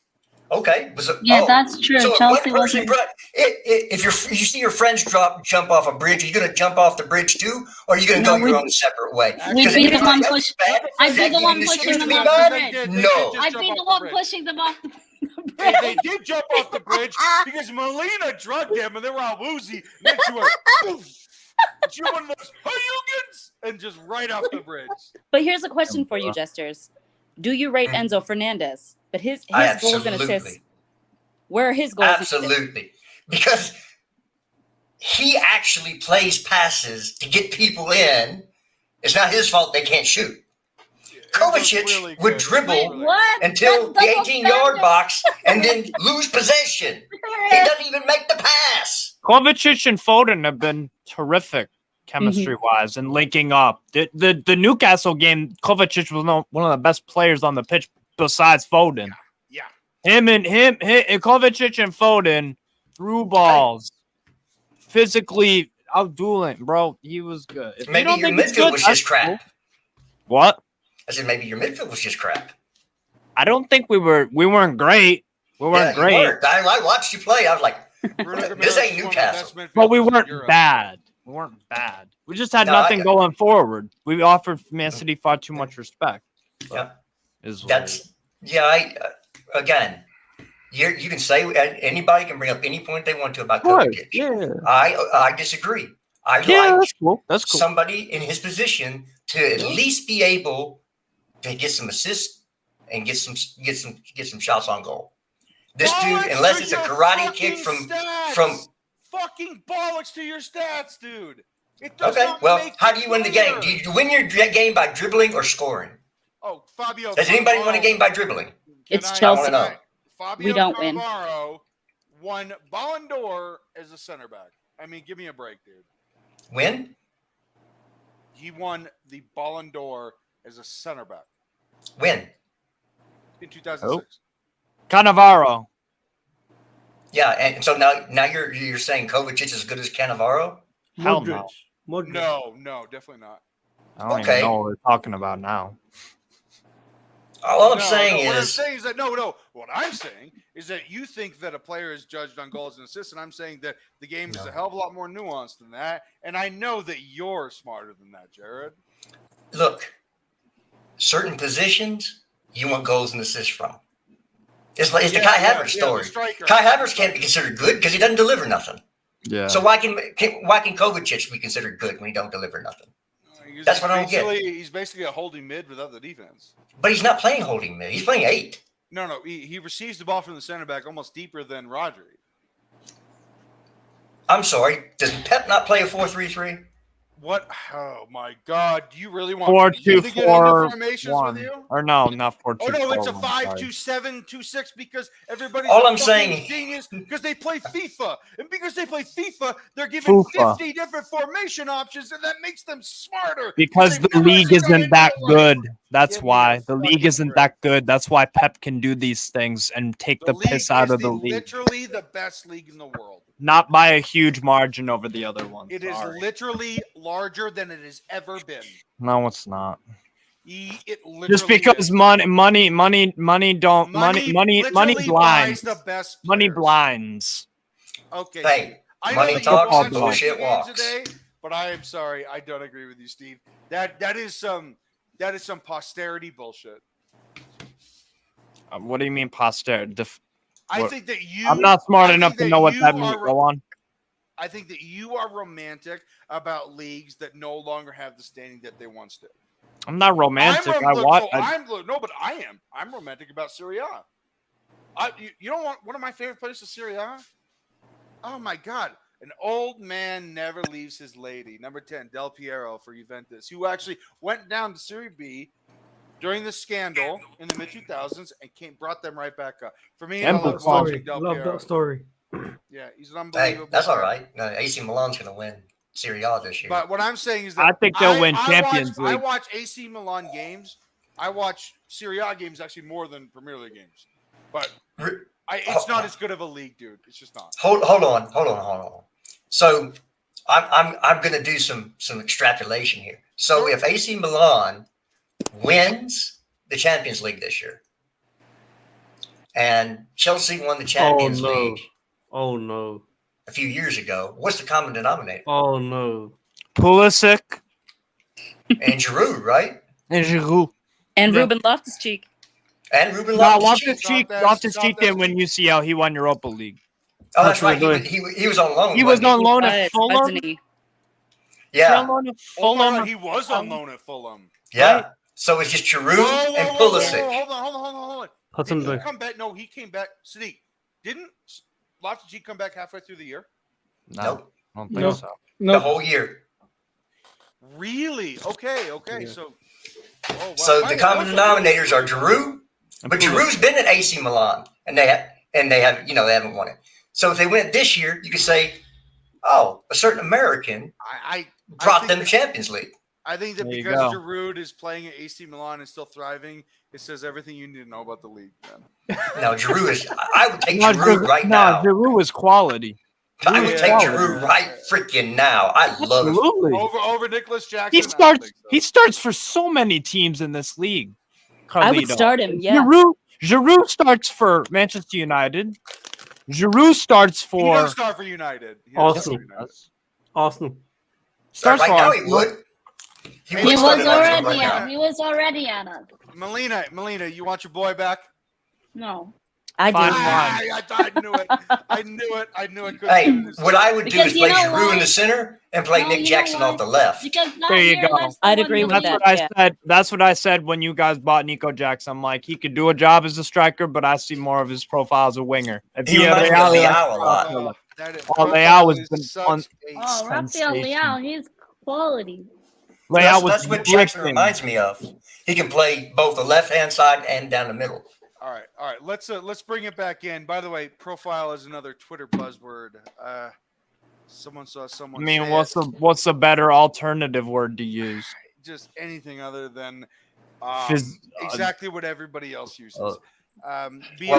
Okay. That's true. So Chelsea wasn't. If you see your friends jump off a bridge, are you going to jump off the bridge too, or are you going to go your own separate way? We'd be the one pushing. I'd be the one pushing them off the bridge. No. I'd be the one pushing them off the bridge. They did jump off the bridge because Melina drugged them and they were all woozy. And then she went, poof. She went those Huygens and just right off the bridge. But here's a question for you, Jesters. Do you rate Enzo Fernandez? But his goals and assists. Where are his goals? Absolutely. Because he actually plays passes to get people in. It's not his fault they can't shoot. Kovacic would dribble until the 18-yard box and then lose possession. He doesn't even make the pass. Kovacic and Foden have been terrific chemistry-wise and linking up. The Newcastle game, Kovacic was one of the best players on the pitch besides Foden. Yeah. Him and Kovacic and Foden threw balls, physically outdueling, bro. He was good. If maybe your midfield was just crap. Cool. What? I said maybe your midfield was just crap. I don't think we weren't great. We weren't great. I watched you play. I was like, this ain't Newcastle. But we weren't bad. We weren't bad. We just had nothing going forward. We offered Man City far too much respect. Yeah. Again, you can say anybody can bring up any point they want to about Kovacic. Yeah. I disagree. That's cool. That's cool. Somebody in his position to at least be able to get some assists and get some shots on goal. This dude, unless it's a karate kick from fucking bollocks to your stats, dude. How do you win the game? Do you win your game by dribbling or scoring? Oh, Fabio. Does anybody win a game by dribbling? It's Chelsea. Fabio we don't win. Won Ballon d'Or as a center back. I mean, give me a break, dude. When? He won the Ballon d'Or as a center back. When? In 2006. Cannavaro. Yeah, and so now you're saying Kovacic is as good as Cannavaro? Hell no. No, definitely not. I don't even know what we're talking about now. All I'm saying What I'm saying is that you think that a player is judged on goals and assists, and I'm saying that the game is a hell of a lot more nuanced than that. And I know that you're smarter than that, Jared. Look, certain positions you want goals and assists from. It's the Kai Havertz story. Kai Havertz can't be considered good because he doesn't deliver nothing. Yeah. So why can Kovacic be considered good when he don't deliver nothing? That's what I don't get. He's basically a holding mid without the defense. But he's not playing holding mid. He's playing 8. No. He receives the ball from the center back almost deeper than Rodri. I'm sorry. Does Pep not play a 4-3-3? What? Oh my God! Do you really want me to get into 4-2-4-1 formations with you? or no, not 4-2-4-1. Oh no, it's a sorry. 5-2-7-2-6 because everybody's All a I'm fucking saying- genius because they play FIFA, and because they play FIFA, they're given FIFA. 50 different formation options, and that makes them smarter. Because they've the never league actually done it isn't in that real life. good. That's Give me why a the league fucking isn't break. that good. That's why Pep can do these things and take the league piss out is of the league. literally the best league in the world. Not by a huge margin over the other ones. It is Sorry. literally larger than it has ever been. No, it's not. It literally Just because is. money literally blinds. buys the best Money players. blinds. Okay. Hey, I know money that you talks, watched bullshit 50 games walks. a day, but I am sorry, I don't agree with you, Steve. That is some posterity bullshit. What do you mean posterity? I What? think that you. I'm not smart I enough think to that know what you that means. are- Go on. I think that you are romantic about leagues that no longer have the standing that they once did. I'm not romantic. I'm, I look, watch. so I'm no, but I am. I'm romantic about Serie A. You don't want one of my favorite players to Serie A? Oh my God. An old man never leaves his lady. Number 10, Del Piero for Juventus, who actually went down to Serie B during the scandal in the mid-2000s and brought them right back up. For me, I And love Buffon. watching Del Love Piero. that story. Yeah, he's an Hey, unbelievable that's all player. right. AC Milan's going to win Serie A this year. But what I'm saying is that I think they'll win Champions I League. watch AC Milan games. I watch Serie A games actually more than Premier League games. But it's not as good of a league, dude. It's just not. Hold on. So I'm going to do some extrapolation here. So if AC Milan wins the Champions League this year, and Chelsea won the Champions League Oh no. a few years ago, what's the common denominator? Oh no. Pulisic And Giroud, right? and Giroud. And Yeah. Ruben Loftus-Cheek. And Ruben No, Loftus-Cheek. Loftus-Cheek didn't win UCL. He won Europa League. Oh, that's That's right. really He was on loan. He was wasn't on loan at Was, Fulham. wasn't he? Yeah, On loan at Oh my Fulham. God, he was on loan at Fulham. yeah. So it's just Giroud and Pulisic. Hold on. Put Didn't him he there. come back? No, he came back. Sadiq, didn't Loftus-Cheek come back halfway through the year? No, Nope. I don't think Nope. so. The whole year. Really? Okay. Yeah. So, oh, wow. So Mine the common was denominators are really good. Giroud, but Giroud's been at AC Milan, and they haven't won it. So if they win it this year, you could say, oh, a certain American I brought think them the that- Champions League. I think that There you because go. Giroud is playing at AC Milan and still thriving, it says everything you need to know about the league. Man. No, Giroud is. I would take No, Giroud right now. Giroud is quality. I would Yeah. take Giroud right freaking now. I love it. Absolutely. Over Nicholas Jackson. He I don't starts. think so. He starts for so many teams in this league. I would Carlito. start him, yeah. Giroud starts for Manchester United. Giroud starts He for doesn't start for United. He doesn't Awesome. start for United. Arsenal. starts Right for now he Arsenal. would. He would was start at Arsenal already right now. at. He was already at us. Melina, you want your boy back? No. I Fine. do. I knew it. I knew it. Hey, what I would do Because is you play know Giroud in why? the center and play No, Nick you know Jackson why? off the left. Because that There you year, go. that's the I'd one agree you with That's need. that. what I yeah. said. That's what I said when you guys bought Nico Jackson. I'm like, he could do a job as a striker, but I see more of his profile as a winger. If He reminds me of Leao a lot. Leao has been such on- a Oh, Rafael Sensation. Leao, he's quality. That's what Jackson dripping. reminds me of. He can play both the left-hand side and down the middle. All right. Let's bring it back in. By the way, profile is another Twitter buzzword. Someone saw I someone. mean, say what's a better alternative word to use? just anything other than Phys- exactly what everybody else uses. What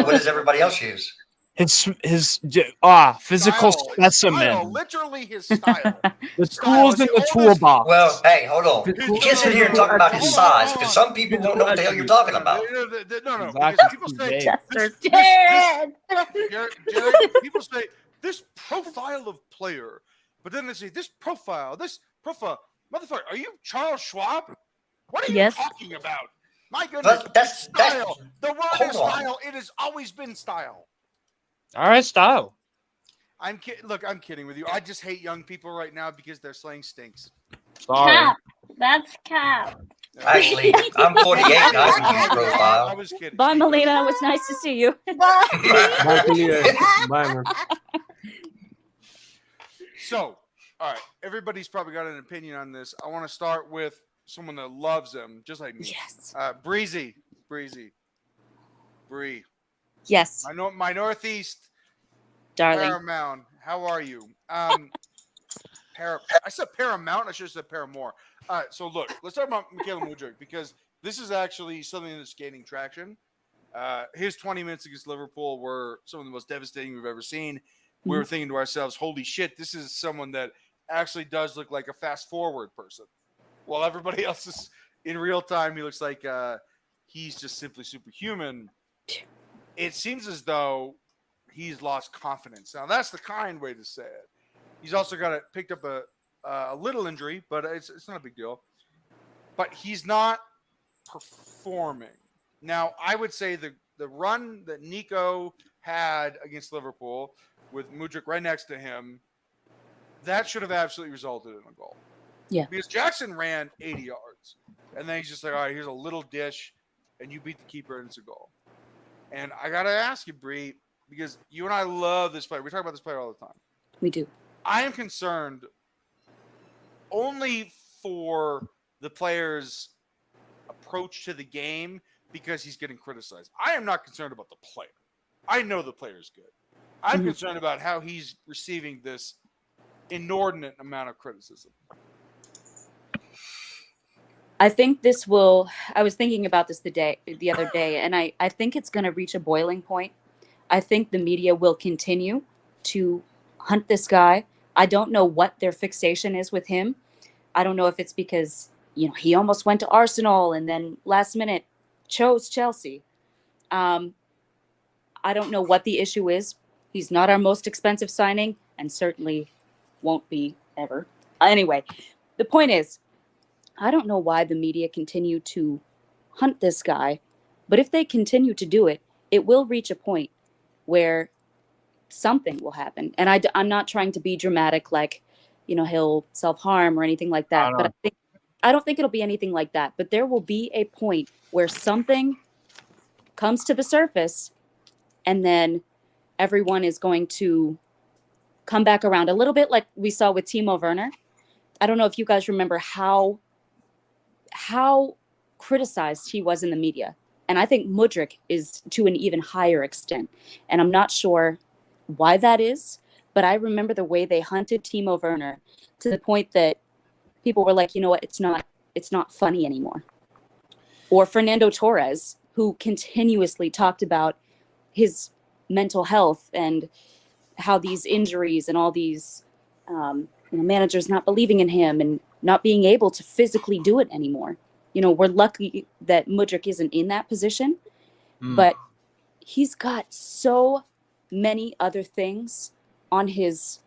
does everybody else use? Physical Style, specimen. literally his style. The Style tools is in the the oldest- toolbox. Well, hey, hold on. Physical- You can't sit here and talk about his Hold size because some people won't know what the hell you're talking about. No, Exactly. because people say Jared. Jared, people say this profile of player, but then they say this profile, motherfucker. Are you Charles Schwab? What are you Yes. talking about? My goodness, That's style. The word hold is on. style. It has always been style. All right, style. I'm kidding. Look, I'm kidding with you. I just hate young people right now because their slang stinks. Sorry. Cap. That's cap. actually. I'm 48. And I can use I profile. was kidding. Bye, Melina. It was nice to see you. Bye, Kalia. Bye, man. So, all right, everybody's probably got an opinion on this. I want to start with someone that loves him, just like me. Yes. Bree. Yes, I know my Northeast darling. Paramount. How are you? I said Paramount. I should have said Paramore. So look, let's talk about Michaela Mudryk because this is actually something that's gaining traction. His 20 minutes against Liverpool were some of the most devastating we've ever seen. We were thinking to ourselves, holy shit, this is someone that actually does look like a fast forward person. While everybody else is in real time, he looks like he's just simply superhuman. It seems as though he's lost confidence. Now, that's the kind way to say it. He's also picked up a little injury, but it's not a big deal. But he's not performing. Now, I would say the run that Nico had against Liverpool with Mudryk right next to him, that should have absolutely resulted in a goal. Yeah. Because Jackson ran 80 yards, and then he's just like, all right, here's a little dish, and you beat the keeper, and it's a goal. And I got to ask you, Bree, because you and I love this player. We talk about this player all the time. We do. I am concerned only for the player's approach to the game because he's getting criticized. I am not concerned about the player. I know the player's good. I'm concerned about how he's receiving this inordinate amount of criticism. I think this will. I was thinking about this the other day, and I think it's going to reach a boiling point. I think the media will continue to hunt this guy. I don't know what their fixation is with him. I don't know if it's because he almost went to Arsenal and then last minute chose Chelsea. I don't know what the issue is. He's not our most expensive signing and certainly won't be ever. Anyway, the point is, I don't know why the media continue to hunt this guy, but if they continue to do it, it will reach a point where something will happen. And I'm not trying to be dramatic, like, he'll self-harm or anything like that. But I don't think it'll be anything like that. But there will be a point where something comes to the surface, and then everyone is going to come back around a little bit, like we saw with Timo Werner. I don't know if you guys remember how criticized he was in the media. And I think Mudryk is to an even higher extent. And I'm not sure why that is, but I remember the way they hunted Timo Werner to the point that people were like, you know what, it's not funny anymore. Or Fernando Torres, who continuously talked about his mental health and how these injuries and all these managers not believing in him and not being able to physically do it anymore. We're lucky that Mudryk isn't in that position, but he's got so many other things on his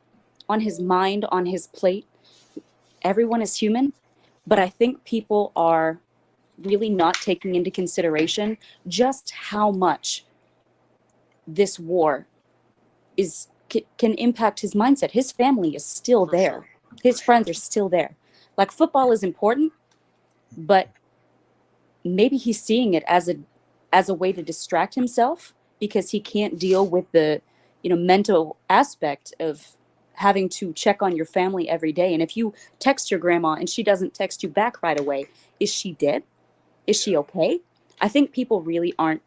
mind, on his plate. Everyone is human, but I think people are really not taking into consideration just how much this war can impact his mindset. His family is still there. His friends are still there. Like, football is important, but maybe he's seeing it as a way to distract himself because he can't deal with the mental aspect of having to check on your family every day. And if you text your grandma and she doesn't text you back right away, is she dead? Is she okay? I think people really aren't.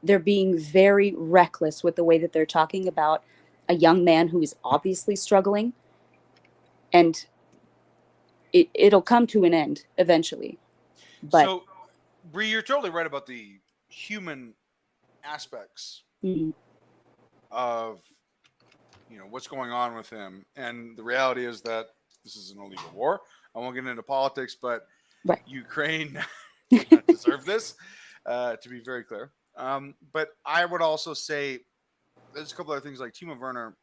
They're being very reckless with the way that they're talking about a young man who is obviously struggling, and it'll come to an end eventually. But so, Bree, you're totally right about the human aspects of what's going on with him, and the reality is that this is an illegal war. I won't get into politics, but Ukraine does not deserve this, to be very clear. But I would also say there's a couple other things like Timo Werner.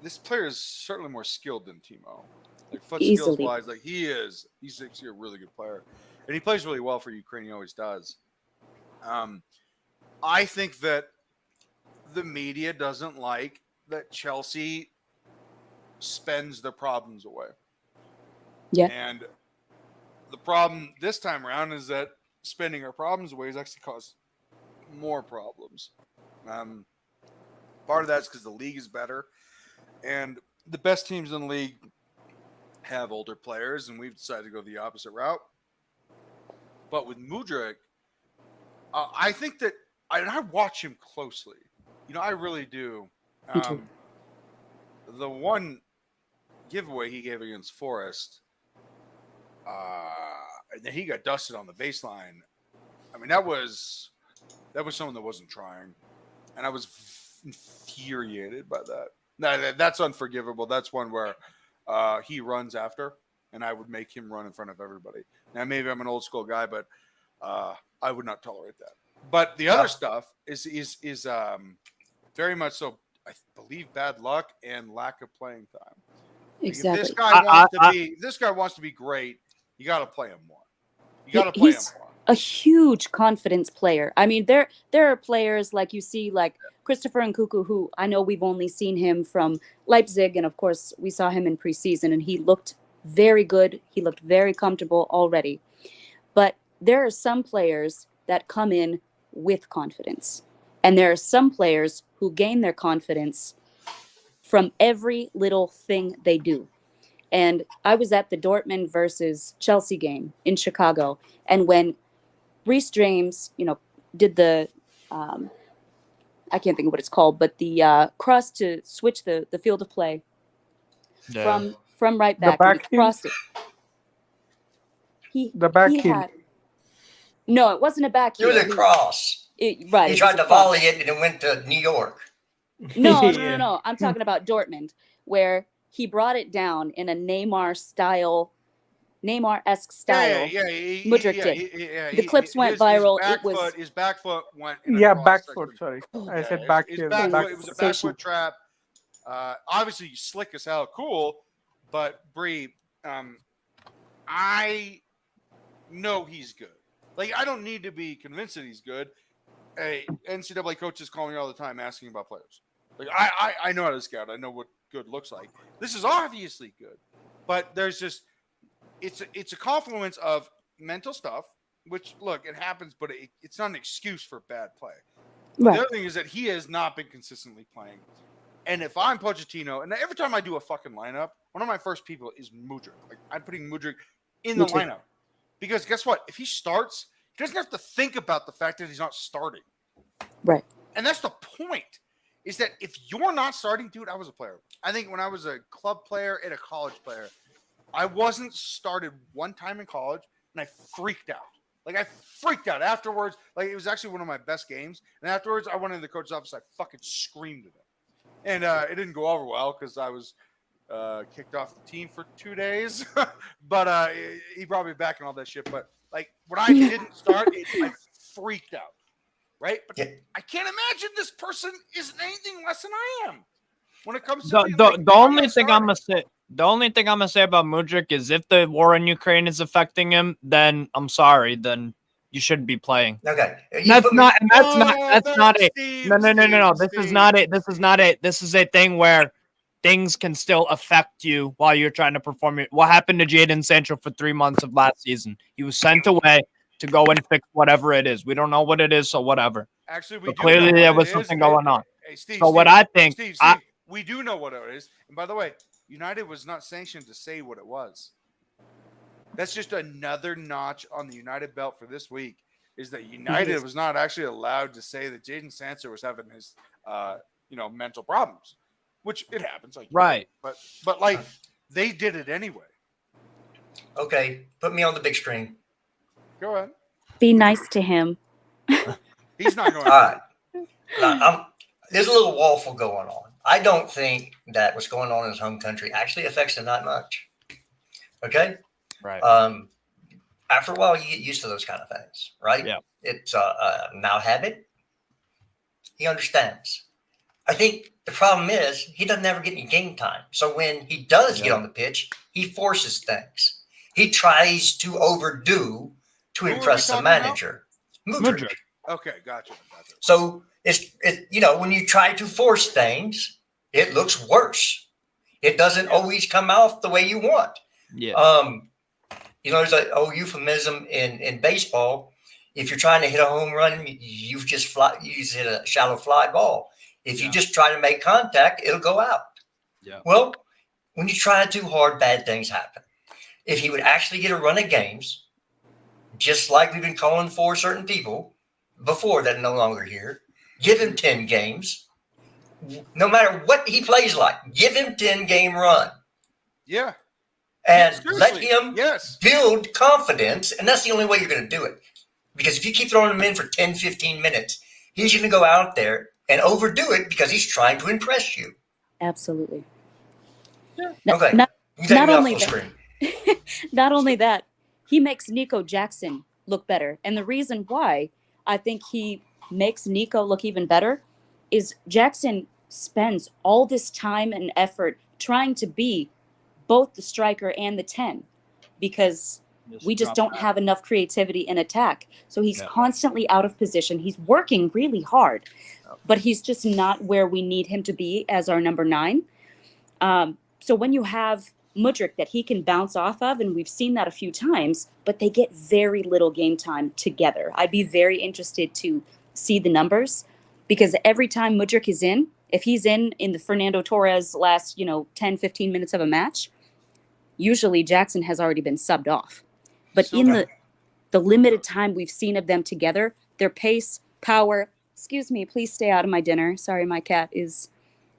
This player is certainly more skilled than Timo. Like, foot skills wise, like he's actually a really good player, and he plays really well for Ukraine. He always does. I think that the media doesn't like that Chelsea spends their problems away. Yeah. And the problem this time around is that spending our problems away has actually caused more problems. Part of that's because the league is better. And the best teams in the league have older players, and we've decided to go the opposite route. But with Mudryk, I think that I watch him closely. I really do. Me too. The one giveaway he gave against Forest, and then he got dusted on the baseline. I mean, that was someone that wasn't trying, and I was infuriated by that. That's unforgivable. That's one where he runs after, and I would make him run in front of everybody. Now, maybe I'm an old school guy, but I would not tolerate that. But the other stuff is very much so, I believe, bad luck and lack of playing time. Exactly. If this guy wants to be great, you got to play him more. You got to play him more. A huge confidence player. I mean, there are players like you see, like Christopher Nkunku, who I know we've only seen him from Leipzig, and of course we saw him in preseason, and he looked very good. He looked very comfortable already. But there are some players that come in with confidence, and there are some players who gain their confidence from every little thing they do. And I was at the Dortmund versus Chelsea game in Chicago, and when Reece James, did the, I can't think of what it's called, but the cross to switch the field of play from right back. The And back he crossed it. The back he heel. had, no, it wasn't a back It was heel. a cross. Right. He it tried was a to cross. volley it and it went to New York. No. I'm talking about Dortmund, where he brought it down in a Neymar-esque style. Mudryk did. The clips went viral. His back foot went. Back foot. Sorry, I said back heel. It was a back foot trap. Obviously, slick as hell, cool. But Bree, I know he's good. Like, I don't need to be convinced that he's good. Hey, NCAA coaches call me all the time asking about players. Like, I know how to scout. I know what good looks like. This is obviously good, but there's just it's a confluence of mental stuff, which, look, it happens, but it's not an excuse for bad play. Right. The other thing is that he has not been consistently playing. And if I'm Pochettino, and every time I do a fucking lineup, one of my first people is Mudryk. Like, I'm putting Mudryk in the lineup. Because guess what? If he starts, he doesn't have to think about the fact that he's not starting. Right. And that's the point, is that if you're not starting, dude, I was a player. I think when I was a club player and a college player, I wasn't started one time in college, and I freaked out. Like, I freaked out afterwards. Like, it was actually one of my best games. And afterwards, I went into the coach's office. I fucking screamed at him. And it didn't go over well because I was kicked off the team for 2 days. But he brought me back and all that shit. But, like, when I didn't start, I freaked out. Right? But I can't imagine this person isn't anything less than I am when it comes to the only thing I'm gonna say. The only thing I'm gonna say about Mudryk is if the war in Ukraine is affecting him, then I'm sorry, then you shouldn't be playing. Okay. That's not it. No. This is not it. This is a thing where things can still affect you while you're trying to perform it. What happened to Jadon Sancho for 3 months of last season? He was sent away to go and fix whatever it is. We don't know what it is, so whatever. Actually, clearly there was something going on. Hey, Steve, what I think, Steve, we do know what it is. And by the way, United was not sanctioned to say what it was. That's just another notch on the United belt for this week, is that United was not actually allowed to say that Jadon Sancho was having his, mental problems, which it happens. Like, right. But like, they did it anyway. Okay. Put me on the big screen. Go ahead. Be nice to him. He's not going. All right. There's a little waffle going on. I don't think that what's going on in his home country actually affects him that much. Okay? Right. After a while, you get used to those kind of things, right? Yeah. It's now habit. He understands. I think the problem is he doesn't ever get any game time. So when he does get on the pitch, he forces things. He tries to overdo to impress the manager. Mudryk. Okay, gotcha. So it's when you try to force things, it looks worse. It doesn't always come out the way you want. Yeah. There's an old euphemism in baseball. If you're trying to hit a home run, you just hit a shallow fly ball. If you just try to make contact, it'll go out. Yeah. Well, When you try too hard, bad things happen. If he would actually get a run of games, just like we've been calling for certain people before that are no longer here, give him 10 games. No matter what he plays like, give him 10-game run. Yeah. And let Seriously, him yes. build confidence. And that's the only way you're going to do it. Because if you keep throwing him in for 10, 15 minutes, he's going to go out there and overdo it because he's trying to impress you. Absolutely. Okay. Not, You take not me off only full that, screen. not only that, he makes Nico Jackson look better. And the reason why I think he makes Nico look even better is Jackson spends all this time and effort trying to be both the striker and the 10 because we just don't have enough creativity in attack. So he's constantly out of position. He's working really hard, but he's just not where we need him to be as our number 9. So when you have Mudryk that he can bounce off of, and we've seen that a few times, but they get very little game time together. I'd be very interested to see the numbers because every time Mudryk is in, if he's in the Fernando Torres last, 10, 15 minutes of a match, usually Jackson has already been subbed off. But So- in the limited time we've seen of them together, their pace, power, excuse me, please stay out of my dinner. Sorry, my cat is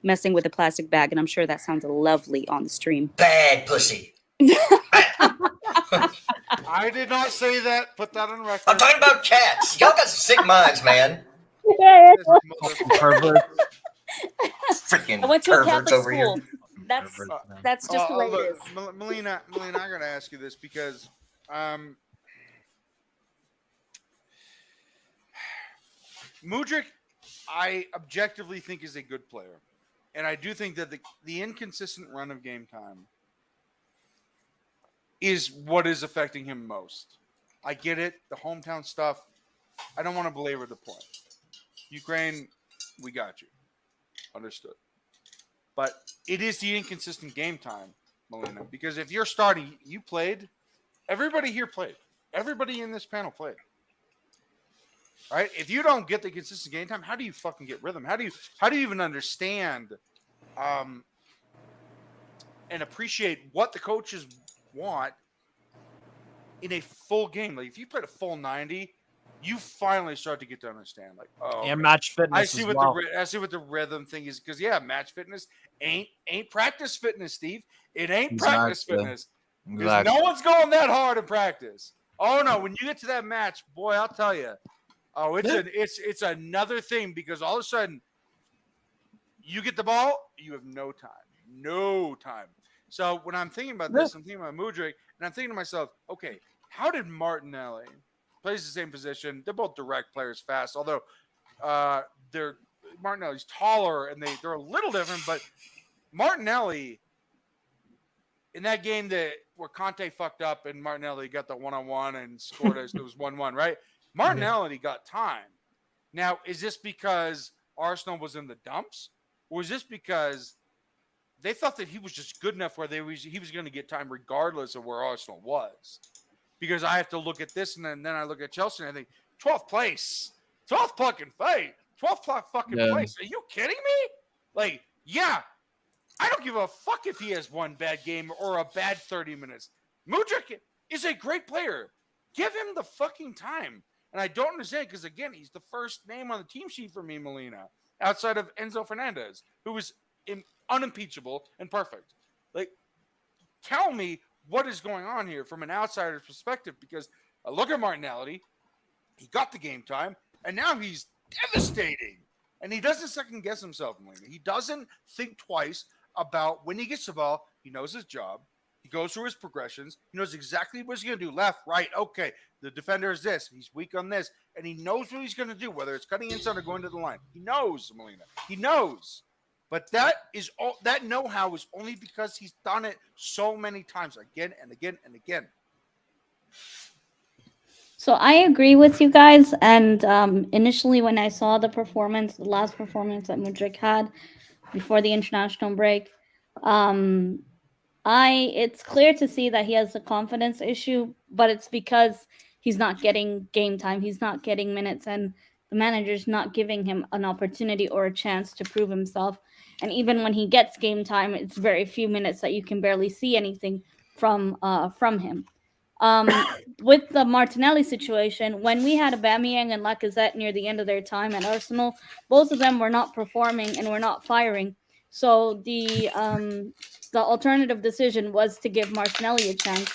messing with a plastic bag, and I'm sure that sounds lovely on the stream. Bad pussy. I did not say that. Put that on record. I'm talking about cats. Y'all got some sick minds, man. This motherfucker. Pervert. Freaking I went to a perverts Catholic over school. here. That's just the way it is. Melina, I gotta ask you this because Mudryk, I objectively think is a good player. And I do think that the inconsistent run of game time is what is affecting him most. I get it, the hometown stuff. I don't want to belabor the point. Ukraine, we got you. Understood. But it is the inconsistent game time, Melina, because if you're starting, you played, everybody here played. Everybody in this panel played. Right? If you don't get the consistent game time, how do you fucking get rhythm? How do you even understand and appreciate what the coaches want in a full game? Like if you played a full 90, you finally start to get to understand. Like, oh, And okay. match fitness. I see what the rhythm thing is because match fitness ain't practice fitness, Steve. It ain't practice fitness. Because no one's going that hard in practice. Oh no, when you get to that match, boy, I'll tell you. Oh, it's another thing because all of a sudden you get the ball, you have no time. So when I'm thinking about this, I'm thinking about Mudryk, and I'm thinking to myself, okay, how did Martinelli plays the same position? They're both direct players, fast, although Martinelli's taller and they're a little different, but Martinelli in that game where Conte fucked up and Martinelli got the 1-on-1 and scored it was 1-1, right? Martinelli got time. Now, is this because Arsenal was in the dumps? Or is this because they thought that he was just good enough where he was going to get time regardless of where Arsenal was? Because I have to look at this and then I look at Chelsea and I think, 12th place. 12th fucking fight. 12th fucking place. Are you kidding me? Like, yeah. I don't give a fuck if he has one bad game or a bad 30 minutes. Mudryk is a great player. Give him the fucking time. And I don't understand because, again, he's the first name on the team sheet for me, Melina, outside of Enzo Fernandez, who was unimpeachable and perfect. Like, tell me what is going on here from an outsider's perspective because I look at Martinelli, he got the game time, and now he's devastating. And he doesn't second guess himself, Melina. He doesn't think twice about when he gets the ball. He knows his job. He goes through his progressions. He knows exactly what he's going to do. Left, right, okay. The defender is this. He's weak on this. And he knows what he's going to do, whether it's cutting inside or going to the line. He knows, Melina. He knows. But that know-how is only because he's done it so many times, again and again and again. So I agree with you guys. And initially when I saw the last performance that Mudryk had before the international break, it's clear to see that he has a confidence issue, but it's because he's not getting game time. He's not getting minutes. And the manager's not giving him an opportunity or a chance to prove himself. And even when he gets game time, it's very few minutes that you can barely see anything from him. With the Martinelli situation, when we had Aubameyang and Lacazette near the end of their time at Arsenal, both of them were not performing and were not firing. So the alternative decision was to give Martinelli a chance.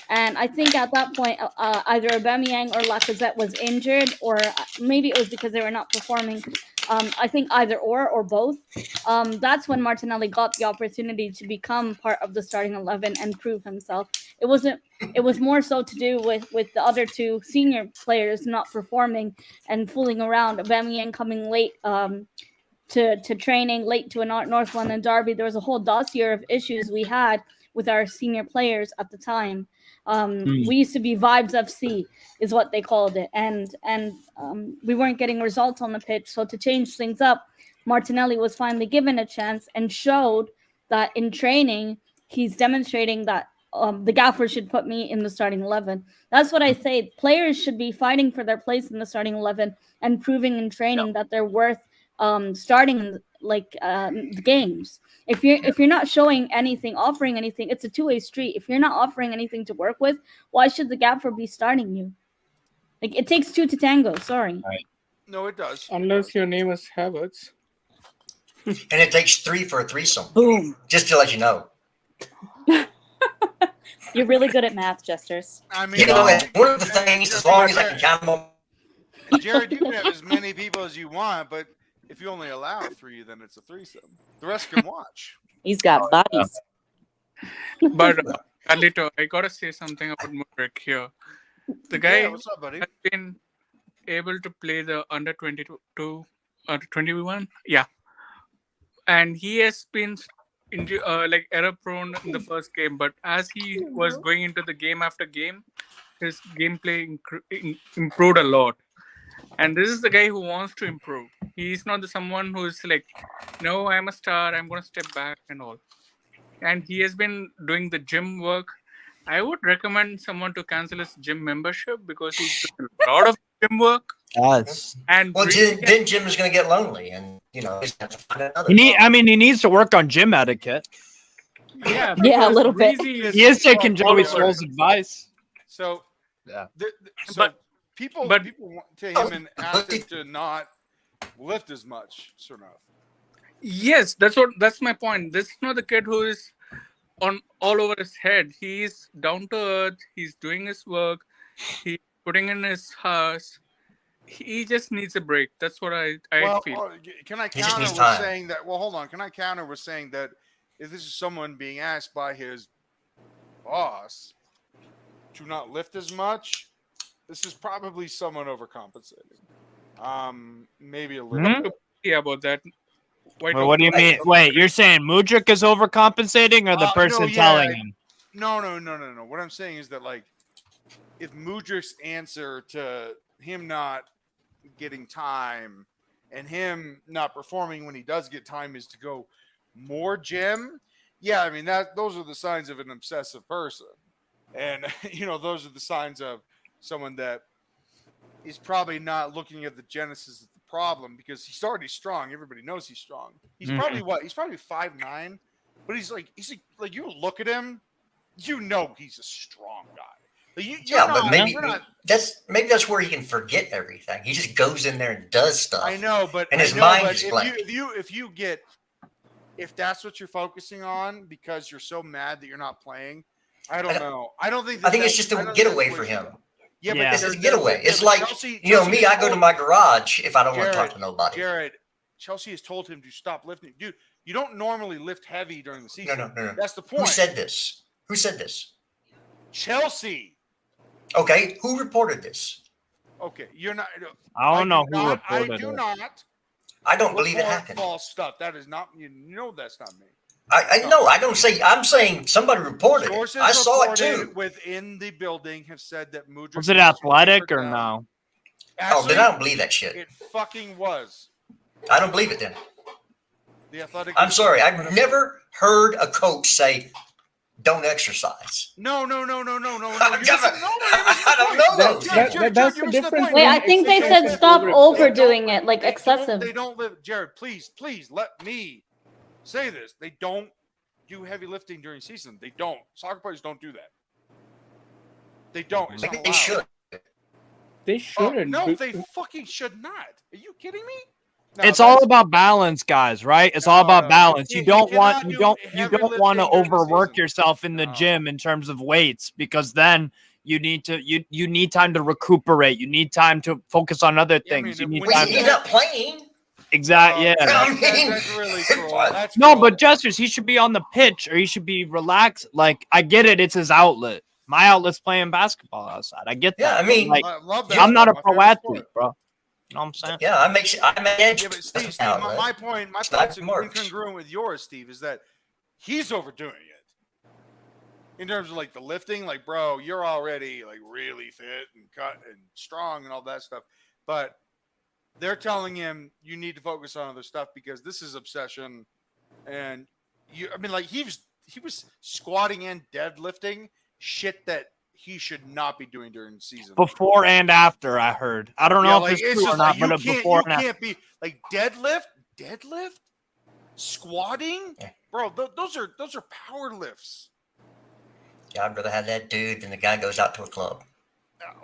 And I think at that point, either Aubameyang or Lacazette was injured, or maybe it was because they were not performing. I think either or both. That's when Martinelli got the opportunity to become part of the starting 11 and prove himself. It was more so to do with the other two senior players not performing and fooling around. Aubameyang coming late to training, late to a North London derby. There was a whole dossier of issues we had with our senior players at the time. We used to be Vibes FC is what they called it, and we weren't getting results on the pitch. So to change things up, Martinelli was finally given a chance and showed that in training he's demonstrating that the gaffer should put me in the starting 11. That's what I say. Players should be fighting for their place in the starting 11 and proving in training that they're worth starting the games. If you're not showing anything, offering anything, it's a two-way street. If you're not offering anything to work with, why should the gaffer be starting you? Like, it takes two to tango. Sorry. Right. No, it does. Unless your name is Havertz. And it takes 3 for a threesome. Boom. Just to let you know. You're really good at math, Jesters. I mean, You know, and one of the things, as long as I can count them on. Jared, you can have as many people as you want, but if you only allow 3, then it's a threesome. The rest can watch. He's got bodies. But Carlito, I gotta say something about Mudryk here. The guy Yeah, what's up, buddy? has been able to play the under 22, under 21, yeah, and he has been error prone in the first game. But as he was going into the game after game, his gameplay improved a lot. And this is the guy who wants to improve. He's not someone who's like, no, I'm a star, I'm going to step back and all. And he has been doing the gym work. I would recommend someone to cancel his gym membership because he's doing a lot of gym work. Yes. And Well, breathing- then Jim is going to get lonely, and he's going to have to find another. He needs to work on gym etiquette. yeah, Yeah, a because little bit. Breezy is He is taking all Joey over. Swole's advice. So, Yeah. people but- want to him and ask him to not lift as much, sort of. Yes, that's my point. This is not the kid who is on all over his head. He's down to earth. He's doing his work. He's putting in his house. He just needs a break. That's what I feel. Can I He just counter needs with time. saying that? Well, hold on. Can I counter with saying that if this is someone being asked by his boss to not lift as much, this is probably someone overcompensating. Maybe a little. Yeah, about that. Wait, what do you mean? Wait, you're saying Mudryk is overcompensating, or the No, person yeah. telling him? No. What I'm saying is that, like, if Mudryk's answer to him not getting time and him not performing when he does get time is to go more gym, yeah, I mean those are the signs of an obsessive person, and those are the signs of someone that is probably not looking at the genesis of the problem, because he's already strong. Everybody knows he's strong. He's probably He's probably 5'9", but he's like you look at him, he's a strong guy. But maybe that's where he can forget everything. He just goes in there and does stuff. I know, but his mind is blank. If that's what you're focusing on because you're so mad that you're not playing, I don't know. I think it's just a getaway for him. Yeah, Yeah. but It's a getaway. It's like, Chelsea me, I go to my garage if I don't want to talk to nobody. Jared, Chelsea has told him to stop lifting. Dude, you don't normally lift heavy during the season. No. That's the point. Who said this? Chelsea. Okay, who reported this? Okay, you're not. I don't know who I reported do it. not. I don't believe it report happened. False stuff. That is not. That's not me. I know. I don't say. I'm saying somebody reported it. Sources I saw it reported too. within the building have said that Mudryk Was it athletic or no? Actually, Then I don't believe that shit. It fucking was. I don't believe it then. The athletic. I'm sorry. I've never heard a coach say don't exercise. No. You I missed don't the point. know. That's Jared, the you missed the difference. point. Wait, when I think they exercise said is stop over- overdoing it, like They excessive. don't live. Jared, please let me say this. They don't do heavy lifting during season. They don't. Soccer players don't do that. They don't. It's Maybe not they allowed. should. They shouldn't. No, they fucking should not. Are you kidding me? No, It's all that's- about balance, guys, right? It's No, all about no, balance. you You can't- don't you want cannot you do don't heavy want to lifting during the overwork season. yourself in the No. gym in terms of weights, because then you need to you need time to recuperate. You need time to focus on other Yeah, I things. mean, You need when time He's to not playing. exactly. Yeah. That's really cruel. That's No, cruel. but Jesters, he should be on the pitch or he should be relaxed. Like, I get it, it's his outlet. My outlet's playing basketball outside. I get that. Yeah, I mean, like, I love I'm not a My pro favorite athlete, sport. bro. You know what I'm saying? Yeah, I make Yeah, but Steve, my point It's not is marks. incongruent with yours, Steve, is that he's overdoing it. In terms of like the lifting, like, bro, you're already like really fit and cut and strong and all that stuff. But they're telling him you need to focus on other stuff because this is obsession. And he was squatting and deadlifting shit that he should not be doing during the season. Before and after, I heard. I don't know if it's true or not, but before and after. You can't be like deadlift, squatting, Yeah. bro. Those are power lifts. Yeah, I'd rather have that dude than the guy goes out to a club.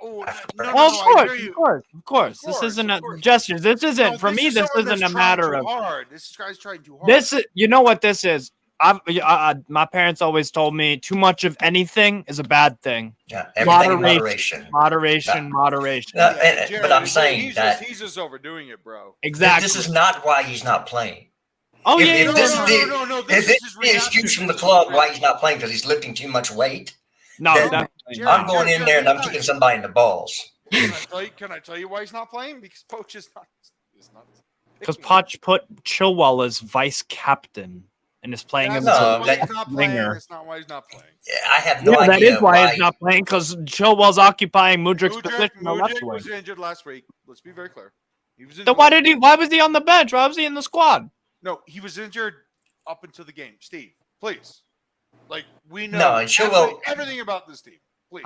Oh, Well, Well, I hear you. of course. This isn't a gestures. This isn't No, for me. is This someone isn't that's a trying matter too of hard. This guy's trying too hard. this. You know what this is? My parents always told me too much of anything is a bad thing. Yeah, everything in moderation. Moderation. Jared, But I'm saying that he's just overdoing it, bro. Exactly. this is not why he's not playing. Oh If- yeah, if yeah, this yeah. is the- No. If This it's is the excuse from the club why he's not playing because he's lifting too much weight, No, then definitely. Jared, I'm going in there and I'm Jared, kicking somebody in the balls. Can I tell you why he's not playing? Because Poach is not. Because Poch put Chilwell as vice captain and is playing him That's as No, not a why that- he's not playing. winger. That's not why he's not playing. Yeah, I have no Yeah, that idea is why he's not playing, because Chilwell's occupying Mudrik's position on the left Mudryk wing. was injured last week. Let's be very clear. He was injured. Then why was he on the bench? Why was he in the squad? No, he was injured up until the game. Steve, please. Like, we know No, and Chilwell- everything about this team. Please.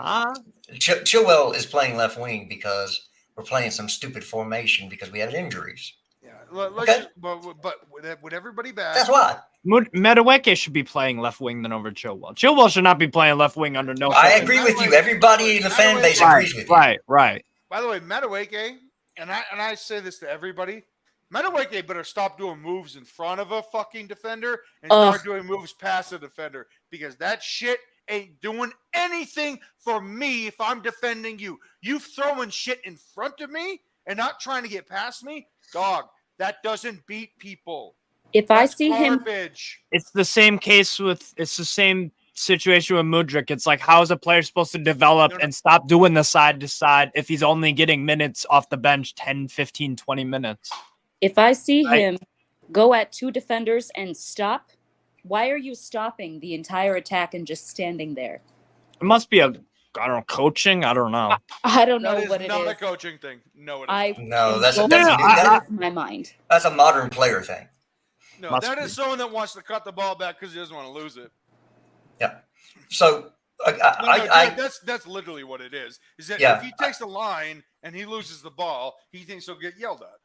Chilwell is playing left wing because we're playing some stupid formation because we had injuries. Yeah, let's Okay. just, but with everybody back. That's why. Medaweke should be playing left wing than over Chilwell. Chilwell should not be playing left wing under no. I circumstance. agree with you. Everybody in the fan base Right, agrees with you. right. By the way, Madueke, and I say this to everybody, Madueke better stop doing moves in front of a fucking defender and start doing moves past a defender, because that shit ain't doing anything for me if I'm defending you. You throwing shit in front of me and not trying to get past me, dog, that doesn't beat people. If I That's see him, garbage. It's the same case with. It's the same situation with Mudryk. It's like, how is a player supposed to develop and stop doing the side to side if he's only getting minutes off the bench, 10, 15, 20 minutes? if I see Right. him go at two defenders and stop, why are you stopping the entire attack and just standing there? It must be coaching. I don't know. I don't know That is what it not a is. coaching thing. No, it is I No, that's don't Yeah, that's my mind. a modern player thing. no, must that be. is someone that wants to cut the ball back because he doesn't want to lose it. So That's literally what it is. Is that Yeah. if he takes the line and he loses the ball, he thinks he'll get yelled at.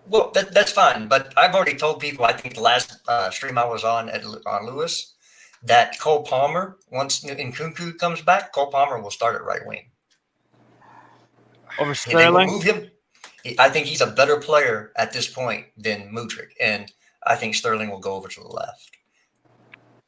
well, that's fine. But I've already told people. I think the last stream I was on on Lewis that Cole Palmer, once Nkunku comes back, Cole Palmer will start at right wing. Over And they will Sterling. move him. I think he's a better player at this point than Mudryk, and I think Sterling will go over to the left.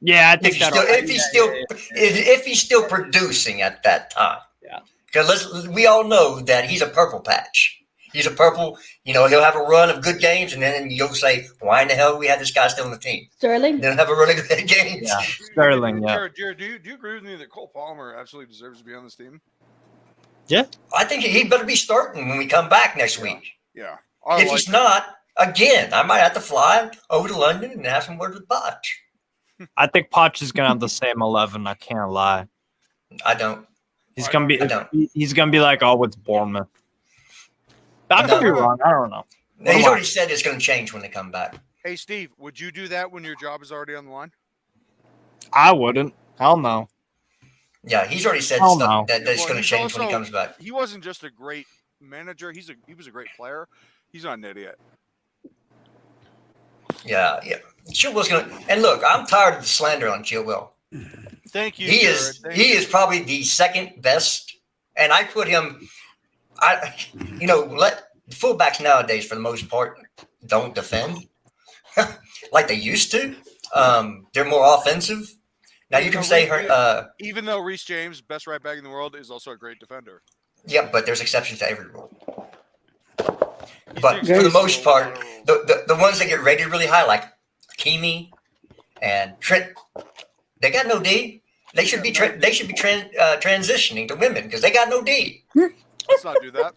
Yeah, I think If he's still producing at that time. Yeah. Because we all know that he's a purple patch. He's a purple. He'll have a run of good games, and then you'll say, "Why in the hell we had this guy still on the team?" Sterling? They'll have a really good games. Yeah, Sterling. Yeah, Jared, do you agree with me that Cole Palmer absolutely deserves to be on this team? I think he better be starting when we come back next week. Yeah. If he's not, again, I might have to fly over to London and have some words with Botch. I think Poch is gonna have the same 11. I can't lie. I don't. He's gonna be. I don't. He's gonna be like, "Oh, it's Bournemouth." I could be wrong. I don't know. He's already said it's going to change when they come back. Hey, Steve, would you do that when your job is already on the line? I wouldn't. Hell no. Yeah, he's already said Hell stuff no. that it's Well, going to he's change when he also- comes back. He wasn't just a great manager. He was a great player. He's not an idiot. Yeah. Chilwell's going to. And look, I'm tired of the slander on Chilwell. Thank you. He Jared. is Thank he you. is probably the second best, and I put him. Let fullbacks nowadays for the most part don't defend like they used to. They're more offensive. Now you can say even though Reece James, best right back in the world, is also a great defender. yeah, but there's exceptions to every rule. He's But the for the exception most to a lot part, of rules. the ones that get rated really high, like Kimi and Trent, they got no D. They should be transitioning to women because they got no D. Let's not do that.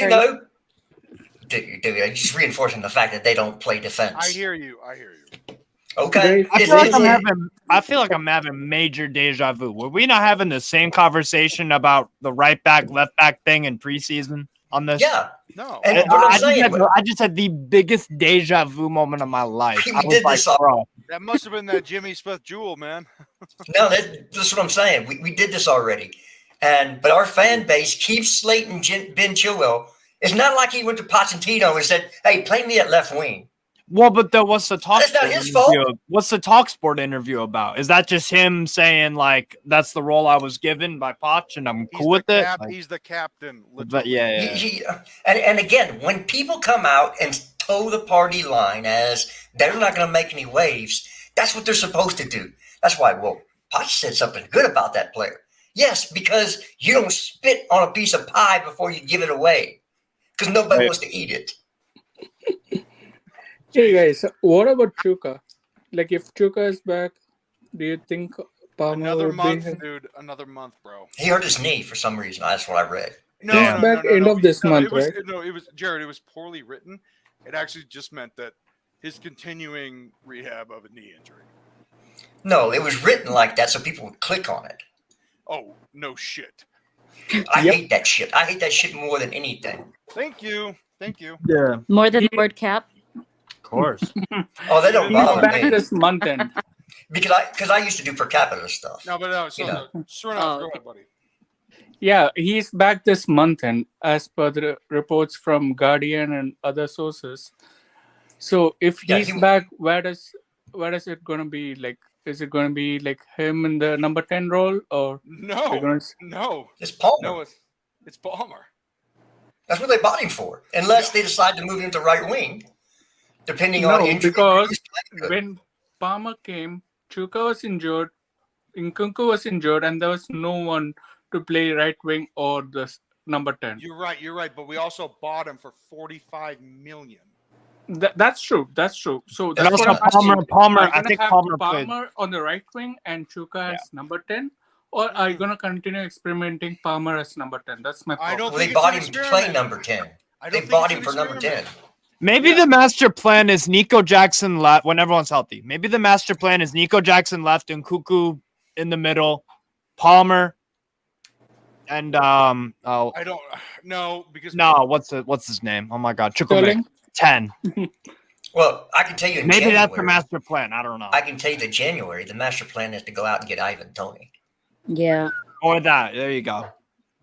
You know, dude, just reinforcing the fact that they don't play defense. I hear you. Okay, I It's- feel like I'm having major deja vu. Were we not having the same conversation about the right back, left back thing in preseason on this? yeah. No. And what I'm saying, I just had the biggest deja vu moment of my life. We I was did like, this all- bro, That must have been that Jimmy Smith jewel, man. no, that's what I'm saying. We did this already, but our fan base keeps slating Ben Chilwell. It's not like he went to Pochettino and said, "Hey, play me at left wing." well, but what's the talk? That's not his fault. What's the TalkSport interview about? Is that just him saying like that's the role I was given by Poch and I'm cool with it? Like, He's the captain. but yeah. And again, when people come out and toe the party line as they're not going to make any waves, that's what they're supposed to do. That's why, Poch said something good about that player. Yes, because you don't spit on a piece of pie before you give it away, because nobody wants to eat it. Hey guys, what about Chuka? Like, if Chuka is back, do you think Palmer Another would month, be? dude. Another month, bro. He hurt his knee for some reason. That's what I read. No, He's no, back no, no, end no. of this month, it was, right? No, it was Jared. It was poorly written. It actually just meant that his continuing rehab of a knee injury. No, it was written like that so people would click on it. Oh, no shit. I hate that shit. I hate that shit more than anything. Thank you. Yeah, More than the word cap. of course. Oh, they don't He's bother back me this month end. because I used to do per capita stuff. No, but no. So, You know. sure enough, go okay. ahead, buddy. Yeah, he's back this month end, as per the reports from Guardian and other sources. So if Yeah, he's back, where does it gonna be? Like, is it gonna be like him in the number 10 role, or we're No, gonna no, It's Palmer. no. It's Palmer. That's what they bought him for, unless they decide to move him to right wing, depending on No, injury. because He's playing good. when Palmer came, Chuka was injured, Nkunku was injured, and there was no one to play right wing or the number 10. You're right. But we also bought him for $45 million. That's true. So And that's also what I'm asking. Palmer. Are you I gonna think have Palmer played. Palmer on the right wing and Chuka as number 10? Or are you gonna continue experimenting Palmer as number 10? That's my problem. I don't Well, they think bought it's him an to play experiment. number 10. I don't They think bought it's him an for number 10. experiment. Maybe the master plan is Nico Jackson left when everyone's healthy. Maybe the master plan is Nico Jackson left and Cuckoo in the middle, Palmer, and I don't know because what's his name? Oh my God, Sterling? 10. Well, I can tell you in Maybe January, that's the master plan. I don't know. I can tell you that January, the master plan is to go out and get Ivan Toney. Yeah. Or that. There you go.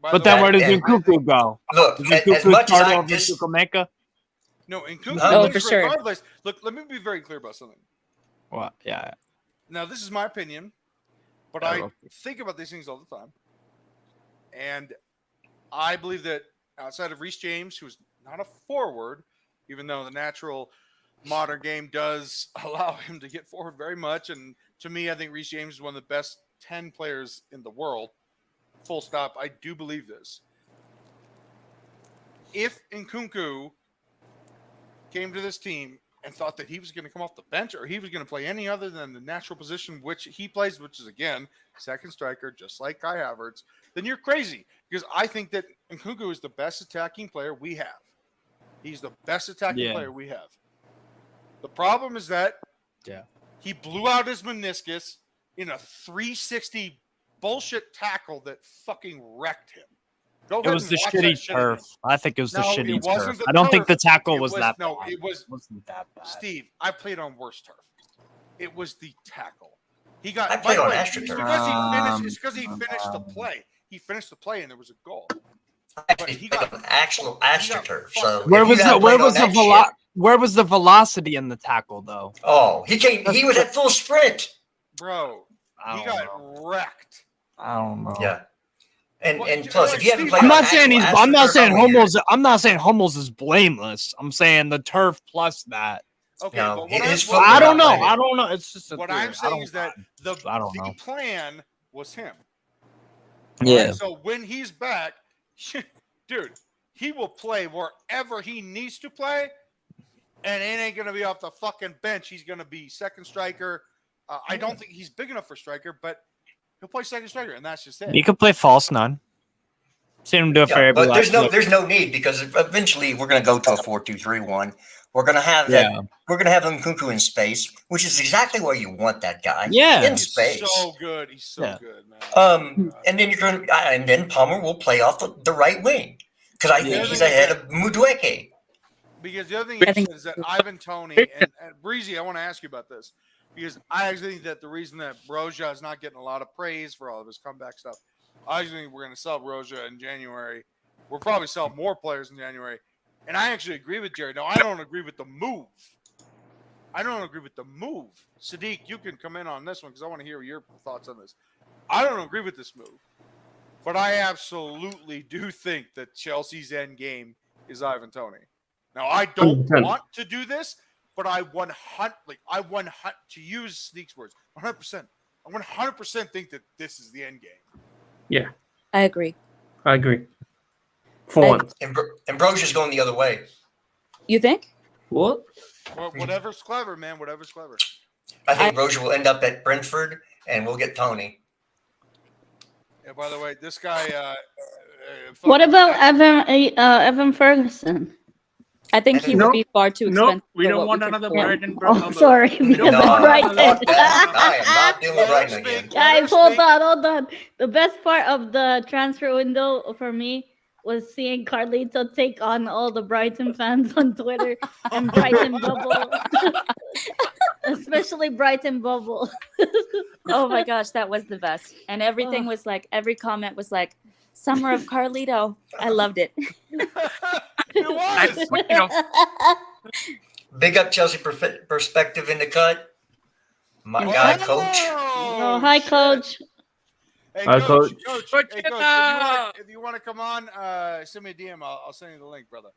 by But the then way, where does and- Nkunku go? Look, Does as Nkunku much as start I over Chukwuemeka? no, Nkunku Oh, plays for sure. regardless. Look, let me be very clear about something. What? Yeah. Now, this is my opinion, but Yeah, I well- think about these things all the time. And I believe that outside of Reece James, who's not a forward, even though the natural modern game does allow him to get forward very much. And to me, I think Reece James is one of the best 10 players in the world. Full stop. I do believe this. If Nkunku came to this team and thought that he was going to come off the bench or he was going to play any other than the natural position which he plays, which is, again, second striker, just like Kai Havertz, then you're crazy. Because I think that Nkunku is the best attacking player we have. He's the best attacking player we have. The problem is that he blew out his meniscus in a 360 bullshit tackle that fucking wrecked him. Go It ahead was and the watch that shitty shit turf. again. I think it was the No, shitty it wasn't turf. the I don't think the turf. tackle It was that no, bad. it was Wasn't that bad. Steve, I played on worse turf. It was the tackle. He got. I by played the on way, AstroTurf. It's because he finished the play. He finished the play, and there was a goal. I actually he played got- on actual AstroTurf. So Where if was you the haven't where played was on the that shit- where was the velocity in the tackle though? Oh, he was at full sprint. Bro, he got wrecked. I don't know. Yeah. And Well, plus, if you haven't Steve, played I'm on not saying actual I'm not AstroTurf, saying I'm with you. Hummels is blameless. I'm saying the turf plus that. Okay, No, but his what foot I was don't not know. playing. I don't know. It's just a what theory. I'm I saying don't- is that the I don't know. plan was him. Yeah. Right? So when he's back, dude, he will play wherever he needs to play, and it ain't gonna be off the fucking bench. He's gonna be second striker. I don't think he's big enough for striker, but he'll play second striker, and that's just it. You could play false nine. Seen him do it for Yeah, every but last there's no need because eventually we're going to go to a 4-2-3-1. We're going to have Yeah. that. We're going to have Nkunku in space, which is exactly where you want that guy. Yeah. in He's space. so good. He's so Yeah. good, man. And then you're going to, and then Palmer will play off the right wing because I think he's ahead of Mudueke. Because the other thing I think- is that Ivan Toney and Breezy, I want to ask you about this because I actually think that the reason that Broja is not getting a lot of praise for all of his comeback stuff, I actually think we're going to sell Broja in January. We'll probably sell more players in January. And I actually agree with Jerry. No, I don't agree with the move. Sadiq, you can come in on this one because I want to hear your thoughts on this. I don't agree with this move. But I absolutely do think that Chelsea's end game is Ivan Toney. Now, I don't 100%. want to do this, but I 100 to use Sneak's words, 100%. I 100% think that this is the end game. I agree. I agree. For I- once. And Ambrosia's going the other way. You think? What? Well, whatever's clever, man. Whatever's clever. I think Ambrosia will end up at Brentford, and we'll get Tony. Yeah. By the way, this guy. What about Evan Ferguson? I think he No. would be far too No, expensive. we for don't what want we could another afford. Brighton. Oh, sorry. We don't No, Evan want Brighton. fuck that. I am not doing Brighton again. Guys, hold on. The best part of the transfer window for me was seeing Carlito take on all the Brighton fans on Twitter and Brighton Bubble. Especially Brighton Bubble. Oh my gosh, that was the best. And everything Oh. was like, every comment was like, Summer of Carlito. I loved it. It was. You know, Big up Chelsea perspective in the cut. My guy, Coach. Oh, hi, Coach. Hey, Hi, Coach. Coach. Coach. Hey, Coach. If you want to come on, send me a DM. I'll send you the link, brother.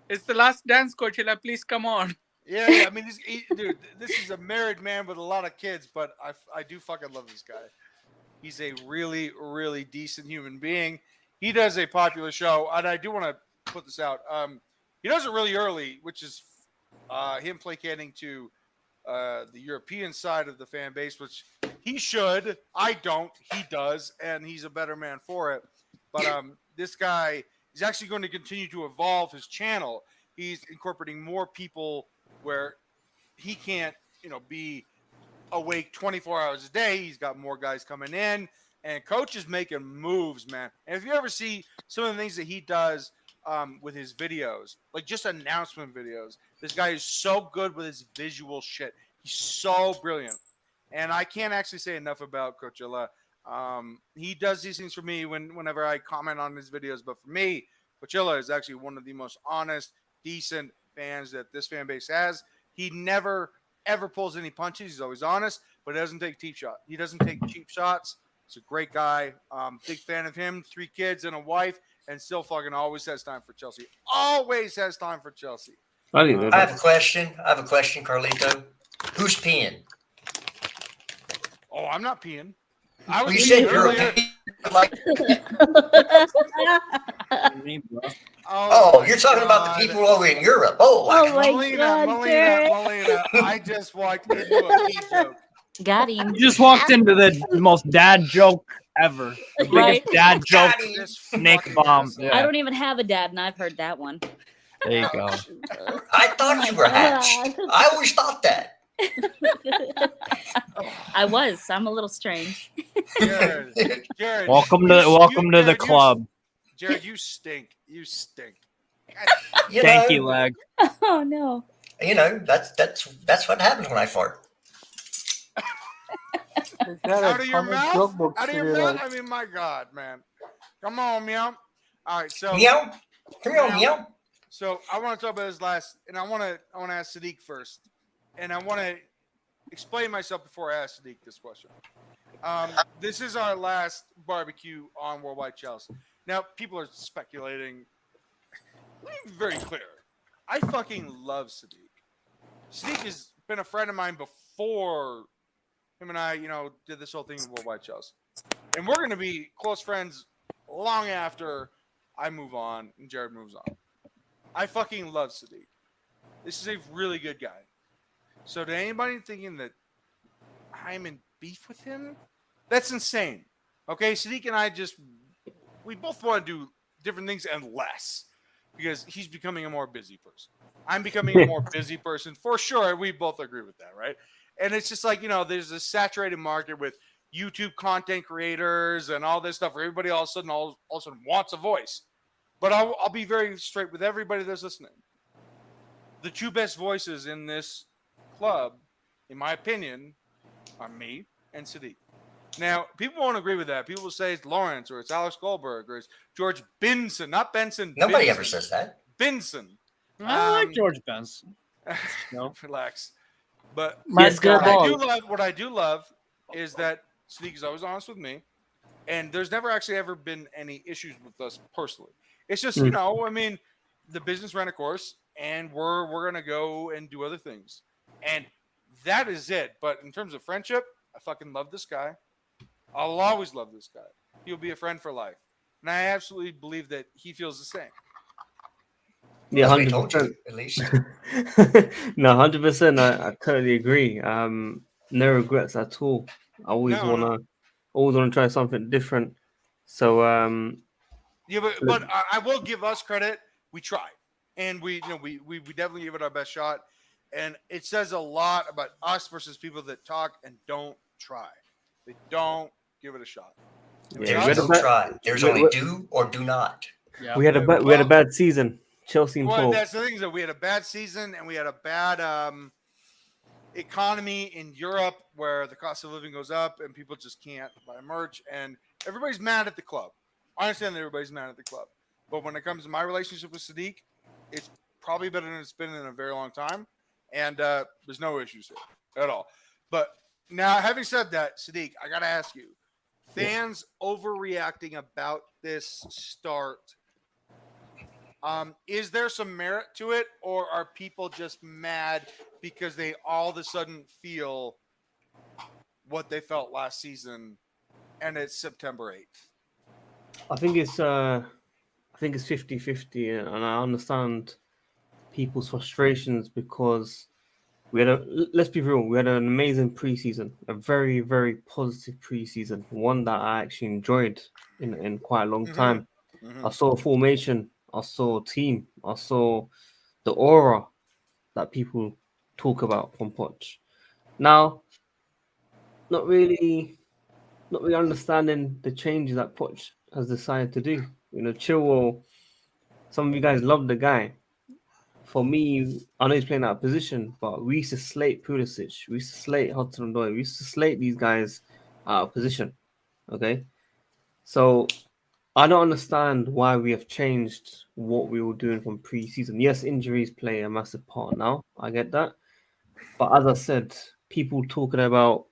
it's the last dance, Coachella. Please come on. Yeah. I mean, dude, this is a married man with a lot of kids, but I do fucking love this guy. He's a really, really decent human being. He does a popular show, and I do want to put this out. He does it really early, which is him placating to the European side of the fan base, which he should. I don't. He does, and he's a better man for it. But this guy is actually going to continue to evolve his channel. He's incorporating more people where he can't, be awake 24 hours a day. He's got more guys coming in, and Coach is making moves, man. And if you ever see some of the things that he does with his videos, like just announcement videos, this guy is so good with his visual shit. He's so brilliant. And I can't actually say enough about Coachella. He does these things for me whenever I comment on his videos. But for me, Coachella is actually one of the most honest, decent fans that this fan base has. He never, ever pulls any punches. He's always honest, but he doesn't take cheap shots. He doesn't take cheap shots. He's a great guy. Big fan of him. 3 kids and a wife, and still fucking always has time for Chelsea. Always has time for Chelsea. I didn't know I have that. a question. Carlito. Who's peeing? Oh, I'm not peeing. I was You peeing said you're earlier. like, oh, you're talking about the people over in Europe. Oh, Oh my God, Jared. Melina, I just walked into a pee joke. Got him. You just walked into the most dad joke ever. The Right? biggest dad joke. This Snake fucking bomb. asshole. Yeah. I don't even have a dad, and I've heard that one. There you go. I thought you were hatched. I always thought that. I was. I'm a little strange. Jared, Welcome you- to Jared, the you- club. Jared, you stink. You stink. Thank you, leg. Oh no. That's what happens when I fart. Is that Out a of your comic mouth? joke book Out of your studio, mouth? right? I mean, my God, man. Come on, meow. All right, so Meow. Come here, Meow. meow. So I want to talk about this last, and I want to ask Sadiq first, and I want to explain myself before I ask Sadiq this question. This is our last barbecue on WorldWideChels. Now, people are speculating. Let me be very clear. I fucking love Sadiq. Sadiq has been a friend of mine before him and I, did this whole thing with WorldWideChels. And we're going to be close friends long after I move on and Jared moves on. I fucking love Sadiq. This is a really good guy. So to anybody thinking that I'm in beef with him, that's insane. Okay, Sadiq and I we both want to do different things and less because he's becoming a more busy person. I'm becoming a more busy person for sure. We both agree with that, right? And it's just like, there's a saturated market with YouTube content creators and all this stuff where everybody all of a sudden wants a voice. But I'll be very straight with everybody that's listening. The two best voices in this club, in my opinion, are me and Sadiq. Now, people won't agree with that. People will say it's Lawrence or it's Alex Goldberg or it's George Benson, not Benson. Nobody Benson. ever says that. Benson. I like George Benson. No. Relax. But Yes, Go guy. ball. what I do love is that Sadiq is always honest with me, and there's never actually ever been any issues with us personally. It's just I mean, the business ran a course, and we're gonna go and do other things, and that is it. But in terms of friendship, I fucking love this guy. I'll always love this guy. He'll be a friend for life, and I absolutely believe that he feels the same. Yeah, That's what I told 100%. you, at least. No, 100%. I totally agree. No regrets at all. I always No. wanna try something different. So Yeah, but I will give us credit. We tried, and we definitely give it our best shot. And it says a lot about us versus people that talk and don't try. They don't give it a shot. And Yeah, with There's we had us, a no try. There's we- only we- do or do not. Yeah. we had a bad season. Chelsea in well, 12. that's the thing is that we had a bad season and we had a bad economy in Europe where the cost of living goes up and people just can't buy merch and everybody's mad at the club. I understand that everybody's mad at the club, but when it comes to my relationship with Sadiq, it's probably better than it's been in a very long time, and there's no issues here at all. But now, having said that, Sadiq, I gotta ask you: fans overreacting about this start. Is there some merit to it, or are people just mad because they all of a sudden feel what they felt last season, and it's September 8th? I think it's 50-50, and I understand people's frustrations because let's be real, we had an amazing preseason, a very, very positive preseason, one that I actually enjoyed in quite a long time. I saw a formation, I saw a team, I saw the aura that people talk about from Poch. Now, not really understanding the changes that Poch has decided to do. Chilwell, some of you guys love the guy. For me, I know he's playing out of position, but we used to slate Pulisic, we used to slate Hudson-Odoi, we used to slate these guys out of position. Okay, so I don't understand why we have changed what we were doing from pre-season. Yes, injuries play a massive part now. I get that, but as I said, people talking about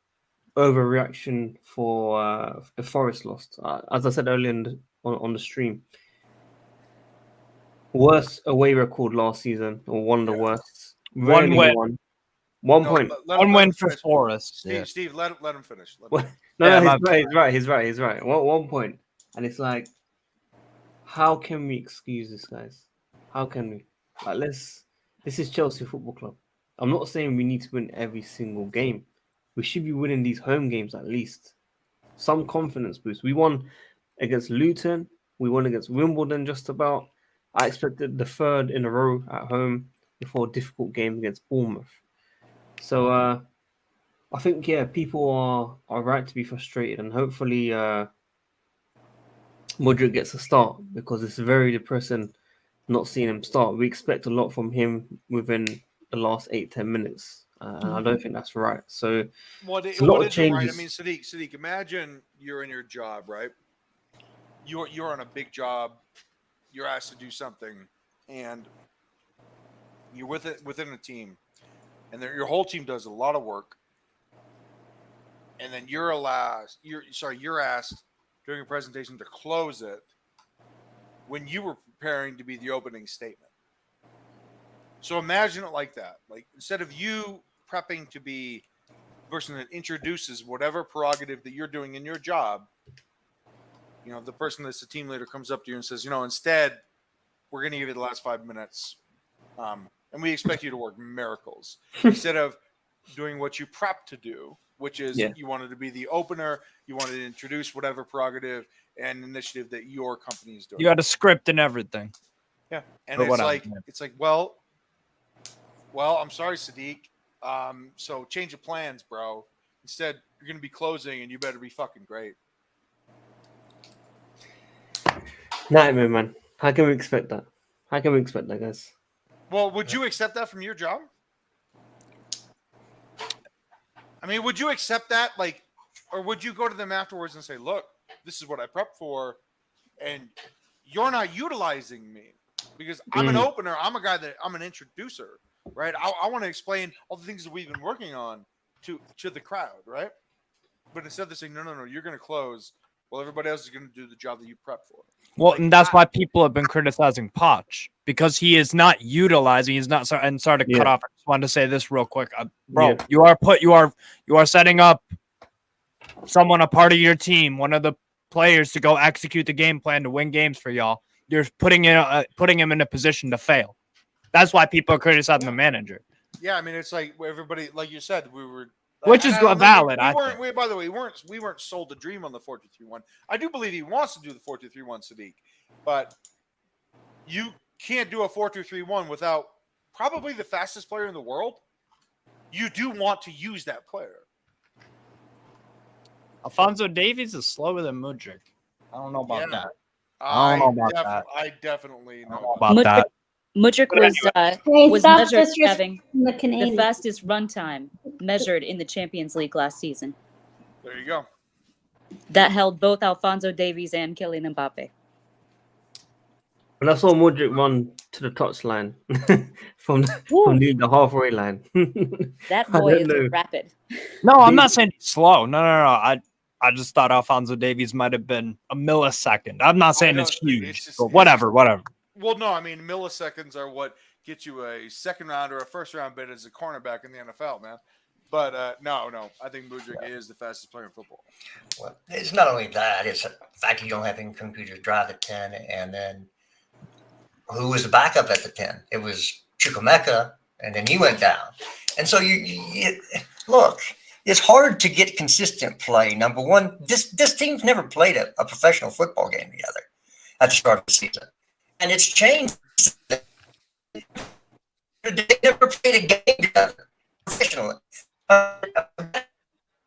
overreaction for the Forest lost. As I said earlier on the stream, worst away record last season, or one of the worst. One Rarely win. won. 1 point. One win for Forest. Steve, let him finish. He's right. 1 point. And it's like, how can we excuse this, guys? How can we? This is Chelsea Football Club. I'm not saying we need to win every single game. We should be winning these home games at least. Some confidence boost. We won against Luton. We won against Wimbledon just about. I expected the third in a row at home before a difficult game against Bournemouth. So I think, people are right to be frustrated, and hopefully Modric gets a start because it's very depressing not seeing him start. We expect a lot from him within the last 8-10 minutes. and I don't think that's right. So What it's a lot of isn't right? I changes. mean, Sadiq, imagine you're in your job, right? You're on a big job. You're asked to do something, and you're within a team, and your whole team does a lot of work, and then you're asked during a presentation to close it when you were preparing to be the opening statement. So imagine it like that. Like, instead of you prepping to be the person that introduces whatever prerogative that you're doing in your job, the person that's the team leader comes up to you and says, instead, we're going to give you the last 5 minutes, and we expect you to work miracles instead of doing what you prep to do, which is you wanted to be the opener, you wanted to introduce whatever prerogative and initiative that your company is doing. You got a script and everything. Yeah, and it's like, well, I'm sorry, Sadiq. So change of plans, bro. Instead, you're going to be closing, and you better be fucking great. Nightmare, man. How can we expect that? How can we expect that, guys? Well, would you accept that from your job? I mean, would you accept that? Like, or would you go to them afterwards and say, look, this is what I prepped for, and you're not utilizing me because I'm an opener. I'm an introducer, right? I want to explain all the things that we've been working on to the crowd, right? But instead they're saying, no, you're going to close. Well, everybody else is going to do the job that you prepped for. Well, and that's why people have been criticizing Poch, because he is not utilizing. He's not. And sorry to cut off. I just wanted to say this real quick, bro. You are setting up someone, a part of your team, one of the players, to go execute the game plan to win games for y'all. You're putting him in a position to fail. That's why people are criticizing the manager. Yeah, I mean, it's like everybody, like you said, we were. Which is valid. By the way, we weren't sold the dream on the 4-2-3-1. I do believe he wants to do the 4-2-3-1, Sadiq, but you can't do a 4-2-3-1 without probably the fastest player in the world. You do want to use that player. Alphonso Davies is slower than Mudryk. I don't know about that. I definitely know about that. Mudryk was measured having the fastest run time measured in the Champions League last season. There you go. That held both Alphonso Davies and Kylian Mbappe. When I saw Mudryk run to the touchline from the halfway line, that boy is rapid. No, I'm not saying he's slow. No. I just thought Alphonso Davies might have been a millisecond. I'm not saying it's huge, but whatever. Well, no, I mean, milliseconds are what get you a second round or a first round bid as a cornerback in the NFL, man. But no, I think Mudryk is the fastest player in football. Well, it's not only that; it's the fact you don't have any computers drive at 10, and then who was the backup at the 10? It was Chukwuemeka, and then he went down. And so you look. It's hard to get consistent play. Number one, this team's never played a professional football game together at the start of the season. And it's changed. They never played a game together professionally.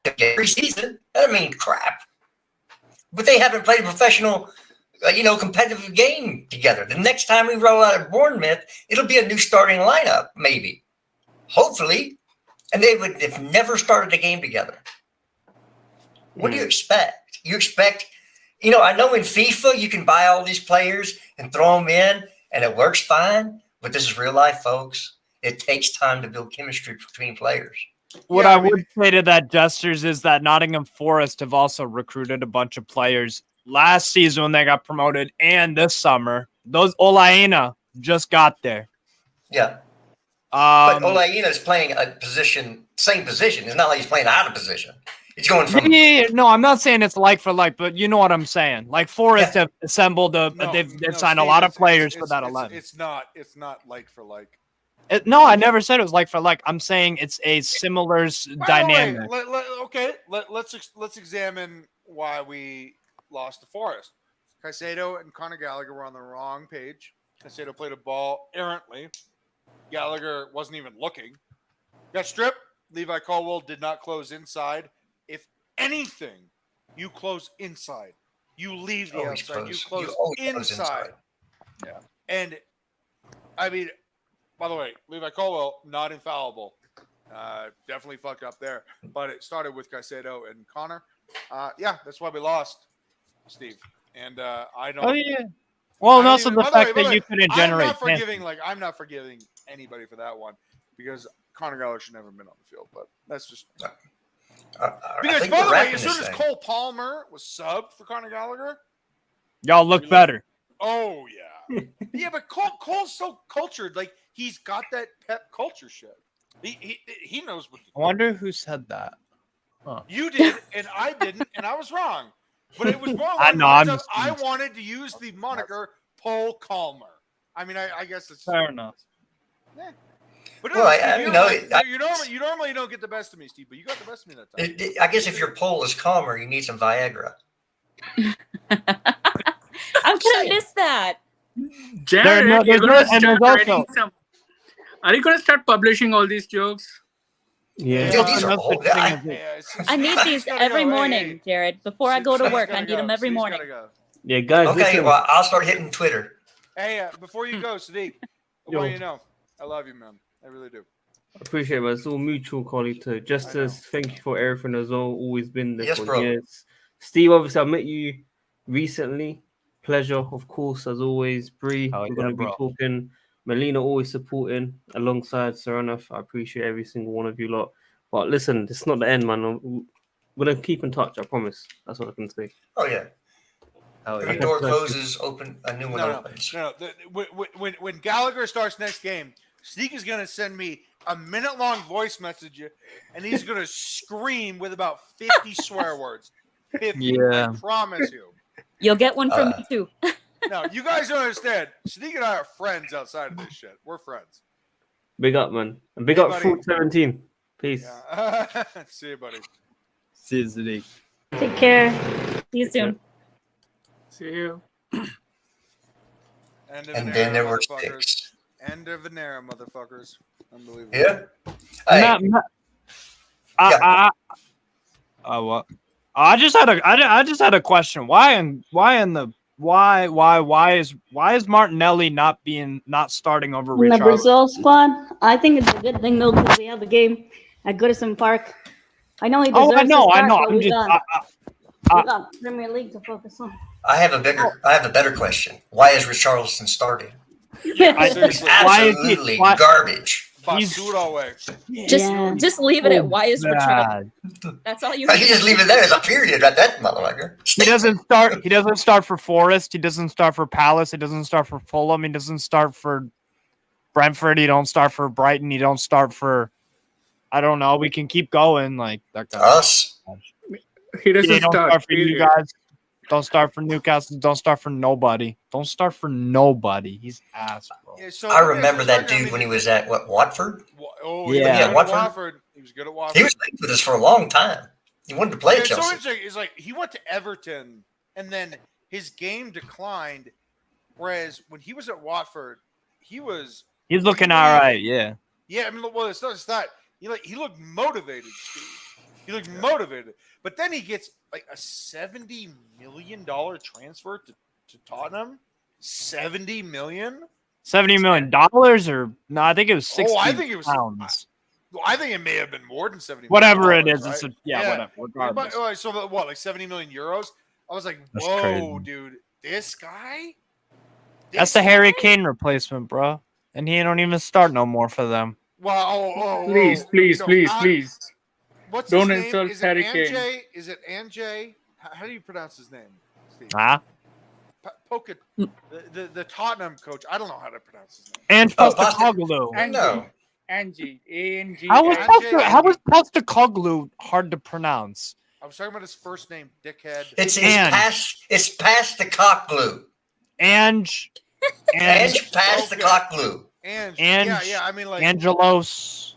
Preseason, that means crap. But they haven't played a professional, competitive game together. The next time we roll out of Bournemouth, it'll be a new starting lineup, maybe. Hopefully. And they would have never started a game together. What do you expect? You expect, I know in FIFA you can buy all these players and throw them in and it works fine, but this is real life, folks. It takes time to build chemistry between players. What I would say to that, Jesters, is that Nottingham Forest have also recruited a bunch of players last season when they got promoted and this summer. Those Olaina just got there. Yeah. But Olaina is playing same position. It's not like he's playing out of position. It's going from. Yeah. No, I'm not saying it's like for like, but you know what I'm saying. Like Forest have assembled they've signed a lot of players for that 11. It's not like for like. No, I never said it was like for like. I'm saying it's a similar dynamic. Let's examine why we lost to Forest. Caicedo and Conor Gallagher were on the wrong page. Caicedo played a ball errantly. Gallagher wasn't even looking. Got stripped. Levi Colwill did not close inside. If anything, you close inside. You leave the outside. You close inside. Yeah. And, I mean, by the way, Levi Colwill, not infallible. Definitely fucked up there. But it started with Caicedo and Connor. Yeah, that's why we lost, Steve. And I don't. Oh yeah. Well, and I also don't the even- fact by the that way, you couldn't I'm generate. not forgiving. chances. I'm not forgiving anybody for that one because Connor Gallagher should never have been on the field. But that's just I because. think By we're the way, wrapping as soon this as thing. Cole Palmer was subbed for Connor Gallagher, Y'all look better. oh yeah, yeah. But Cole's so cultured. Like he's got that pep culture shit. He knows what. I wonder who said that. You did, and I didn't, and I was wrong. But it was more I along the know, lines I'm of just- I wanted to use the moniker Paul Calmer. I mean, I guess it's Fair enough. Yeah. But Well, Steve, you normally don't get the best of me, Steve, but you got the best of me that time. I guess if your pole is calmer, you need some Viagra. I'm gonna miss that. Jared, no- you're there's gonna no- and start there's writing also- some. Are you gonna start publishing all these jokes? Yeah. Dude, these are no old. such thing I- as it. Yeah, I need these every morning, Jared. Before I go to work, I need them every morning. Yeah, guys. Okay, listen. well, I'll start hitting Twitter. Hey, before you go, Sadiq, I Yo. want you to know, I love you, man. I really do. Appreciate it, man. It's all mutual, Carlito. Justice, thank you for everything as well. Always been there Yes, for bro. years. Steve, obviously, I met you recently. Pleasure, of course, as always. Bree, Hell we're yeah, going to be bro. talking. Melina always supporting alongside Serena. I appreciate every single one of you lot. But listen, it's not the end, man. We're going to keep in touch, I promise. That's what I can say. Oh yeah. Hell Every yeah. door closes, a new one No, opens. no. When Gallagher starts next game, Sneak is going to send me a minute-long voice message, and he's going to scream with about 50 swear words. 50, Yeah. I promise you. You'll get one from me too. No, you guys don't understand. Sneak and I are friends outside of this shit. We're friends. Big up, man. And big Hey, up buddy. Fruit 17. Peace. Yeah. See you, buddy. See you, Sadiq. Take care. See you soon. See you. End of And an then era, there were motherfuckers. 6. End of an era, motherfuckers. Unbelievable. Yeah. Hey, Matt, what? I just had a question. Why is Martinelli not starting over In the Richarlison? Brazil squad, I think it's a good thing though because we have the game at Goodison Park. I know he deserves Oh, I know. to start, but I'm we just. got Premier League to focus on. I have a better question. Why is Richarlison starting? I- Seriously. Why is he- Absolutely why- garbage. He's- Basura away. Yeah. Just leave it at why is Richard? bad. That's all you You just leave it there as a period at that motherfucker. He doesn't start. He doesn't start for Forest. He doesn't start for Palace. He doesn't start for Fulham. He doesn't start for Brentford. He don't start for Brighton. He don't start for. I don't know. We can keep going like that guy. Us. He doesn't They don't start. start for you period. guys. Don't start for Newcastle. Don't start for nobody. Don't start for nobody. He's ass, bro. Yeah, so I let me remember ask you a that question. dude when he was at Watford. Oh, Yeah. yeah, Watford. Watford. He was good at Watford. He was with us for a long time. He wanted to play Yeah, at so Chelsea. interesting is like he went to Everton and then his game declined. Whereas when he was at Watford, he was He's looking all right. Yeah. I mean, well, it's not just that he looked motivated. Steve. He looked motivated, but then he gets like a $70 million transfer to Tottenham. $70 million. $70 million or no? I think it was 60 I think it was. pounds. Well, I think it may have been more than $70 Whatever it million, is, it's right? whatever. Regardless. But, so what, like 70 million euros? I was like, That's whoa, crazy. dude, this guy? That's the Harry Kane replacement, bro. And he don't even start no more for them. Well, Please, please. What's Don't his name? insult Is Harry it Kane. Anjay? Is it Anjay? How do you pronounce his name? Steve? Huh? Poca, the Tottenham coach. I don't know how to pronounce his name. And Oh, Postecoglou. No. Angie. A-N-G. How was Angie. how was Postecoglou hard to pronounce? I was talking about his first name, dickhead. It's Ange. past the cock glue. Ange. Ange past the Okay. cock glue. Ange. Ange. Yeah. I mean, like, Angelos.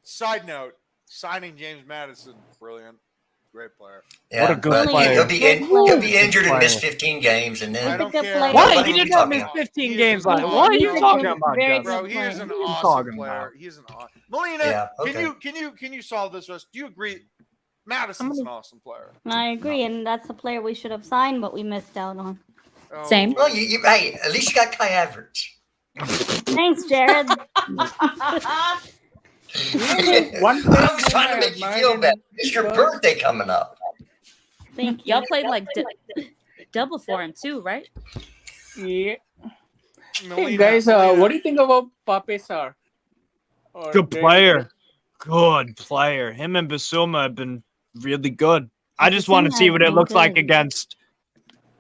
side note, signing James Madison, brilliant, great player. Yeah, What a good but player. He'll be injured and miss Player. 15 games, and I then don't Good care. player. What? What He are did you not talking miss about? 15 He games. is Like, an what are you awesome talking player. about, Very Justin? Bro, he is an What are you awesome talking player. about? He's an awesome. Melina, Yeah, okay. can you solve this for us? Do you agree? Madison's an awesome player. I agree, and that's the player we should have signed, but we missed out on. Oh, Same. well, hey, at least you got Kai Havertz. Thanks, Jared. One I was player trying to whom I make you admired feel in better. It's your first- birthday coming up. Thank you. Y'all played like double for him too, right? Yeah. Hey, Melina, guys, Melina. what do you think about Pape Sarr? Or Good David player. Good player. Him and Basuma have been really good. I just want to Basuma see has what it been looks like good. against,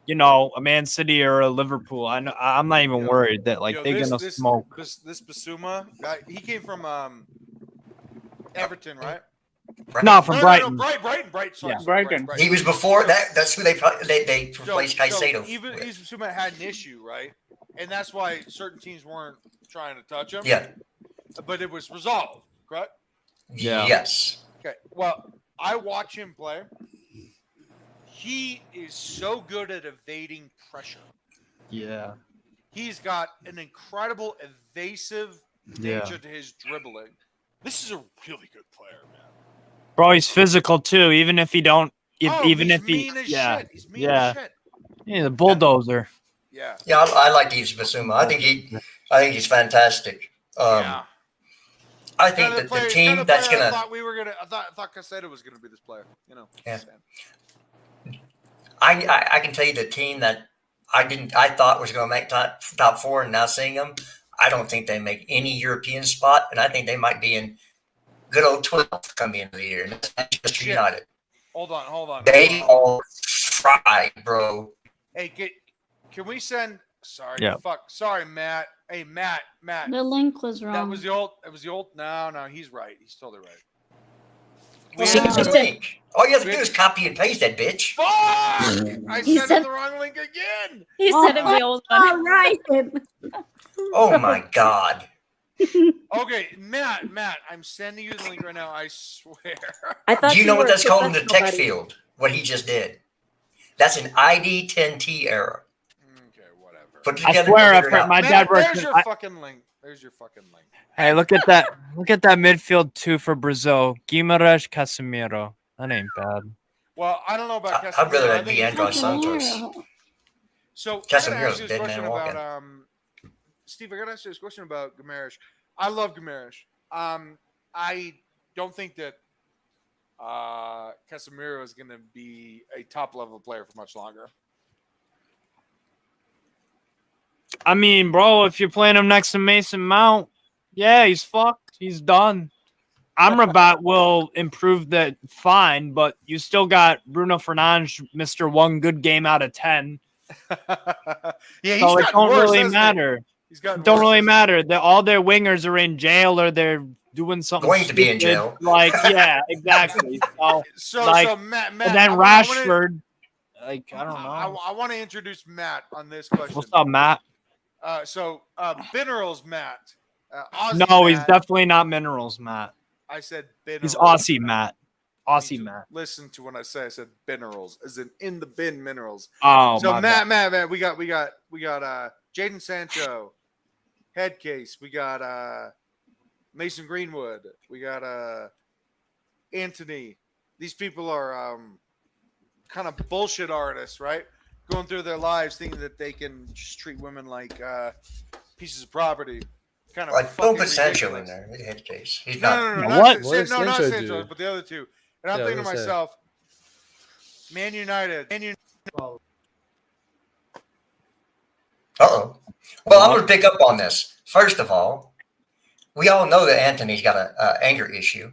you know, a Man City or a Liverpool. I'm not even Yo, worried that like Yo, they're gonna this smoke. this Basuma guy, he came from Everton, right? No, from No, Brighton. Brighton. Sorry, Yeah. sorry, Brighton. He was before that. That's who they So, replaced Caicedo. even with. Basuma had an issue, right? And that's why certain teams weren't trying to touch him. Yeah. But it was resolved, correct? Yeah. Yes. Okay. Well, I watch him play. He is so good at evading pressure. Yeah. He's got an incredible evasive Yeah. nature to his dribbling. This is a really good player, man. Bro, he's physical too. Even if he don't, even he's if he, mean as yeah, shit. He's mean yeah. as shit. Yeah, the bulldozer. Yeah. Yeah, I like Yves Basuma. I think he's fantastic. Yeah. I think that the team that's gonna. I thought we were gonna. I thought Caicedo was gonna be this player. You know. Yeah. Just saying. I can tell you the team that I thought was going to make top four, and now seeing them, I don't think they make any European spot, and I think they might be in good old 12th come the end of the year. And that's Manchester Shit. United. Hold on. They are fried, bro. Hey, can we send? Sorry. Yeah. Fuck. Sorry, Matt. Hey, Matt. The link was wrong. That was the old. It was the old. No. He's right. He's totally right. We Send had the to- link. All you have to do is copy and paste that bitch. Fuck! I He sent said- him the wrong link again. He sent him the old one. All right. Oh my god. Okay, Matt, I'm sending you the link right now. I swear. I thought Do you know were what a that's called in the professional, tech buddy. field? What he just did. That's an ID 10T error. Okay, whatever. Put it I together. swear, and I've figure it heard out. my Matt, dad works. there's your fucking link. There's your fucking link. Hey, look at that! Look at that midfield too for Brazil. Guimarães, Casemiro. That ain't bad. Well, I don't know about I'd Casemiro. rather I have think- Leandro Santos. So I gotta Casemiro's ask you a this dead question man walking. about Steve. I gotta ask you this question about Guimaraes. I love Guimaraes. I don't think that Casemiro is going to be a top level player for much longer. I mean, bro, if you're playing him next to Mason Mount, yeah, he's fucked. He's done. Amrabat will improve that fine, but you still got Bruno Fernandes, Mr. One good game out of 10. Yeah, So it don't really hasn't he? matter. He's gotten Don't worse, really hasn't he? matter. All their wingers are in jail or they're doing something. Going to be in stupid. jail. Like, yeah, exactly. So, So, like, Matt, and then I wanna- Rashford, like, I don't know. I want to introduce Matt on this question. What's up, Matt? Minerals Matt. Aussie No, he's Matt. definitely not Minerals, Matt. I said Minerals. He's Aussie, Matt. Aussie, Matt. Listen to when I said minerals, as in the bin minerals. Oh, So my bad. Matt, we got Jaden Sancho, head case. We got Mason Greenwood. We got Anthony. These people are kind of bullshit artists, right? Going through their lives thinking that they can just treat women like pieces of property. Kind of Like, don't fucking put Sancho in ridiculous. there. It's a head case. He's No, not. no, no, No, not what? San- What does no, not Sancho Sancho, do? but the other two. And I'm Yeah, thinking to what does that? myself, Man United. Uh-oh. Well, I'm going to pick up on this. First of all, we all know that Anthony's got an anger issue.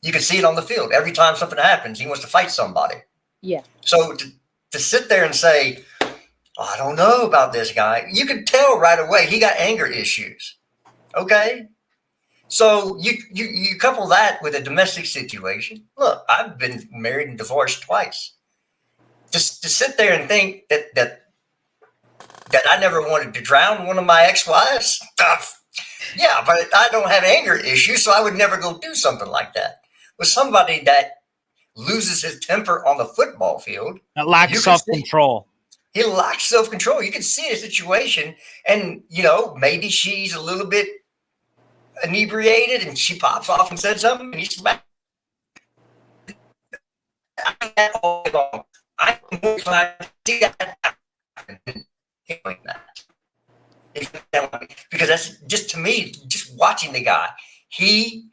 You can see it on the field. Every time something happens, he wants to fight somebody. Yeah. So to sit there and say, oh, I don't know about this guy, you can tell right away he got anger issues. Okay? So you couple that with a domestic situation. Look, I've been married and divorced twice. Just to sit there and think that I never wanted to drown one of my ex-wives, yeah, but I don't have anger issues, so I would never go do something like that. With somebody that loses his temper on the football field, That You lacks can self-control. he lacks self-control. You can see a situation, and maybe she's a little bit inebriated, and she pops off and said something, and he's back. All day long. I'm more glad to see that happen than hearing that. Because that's just, to me, just watching the guy, he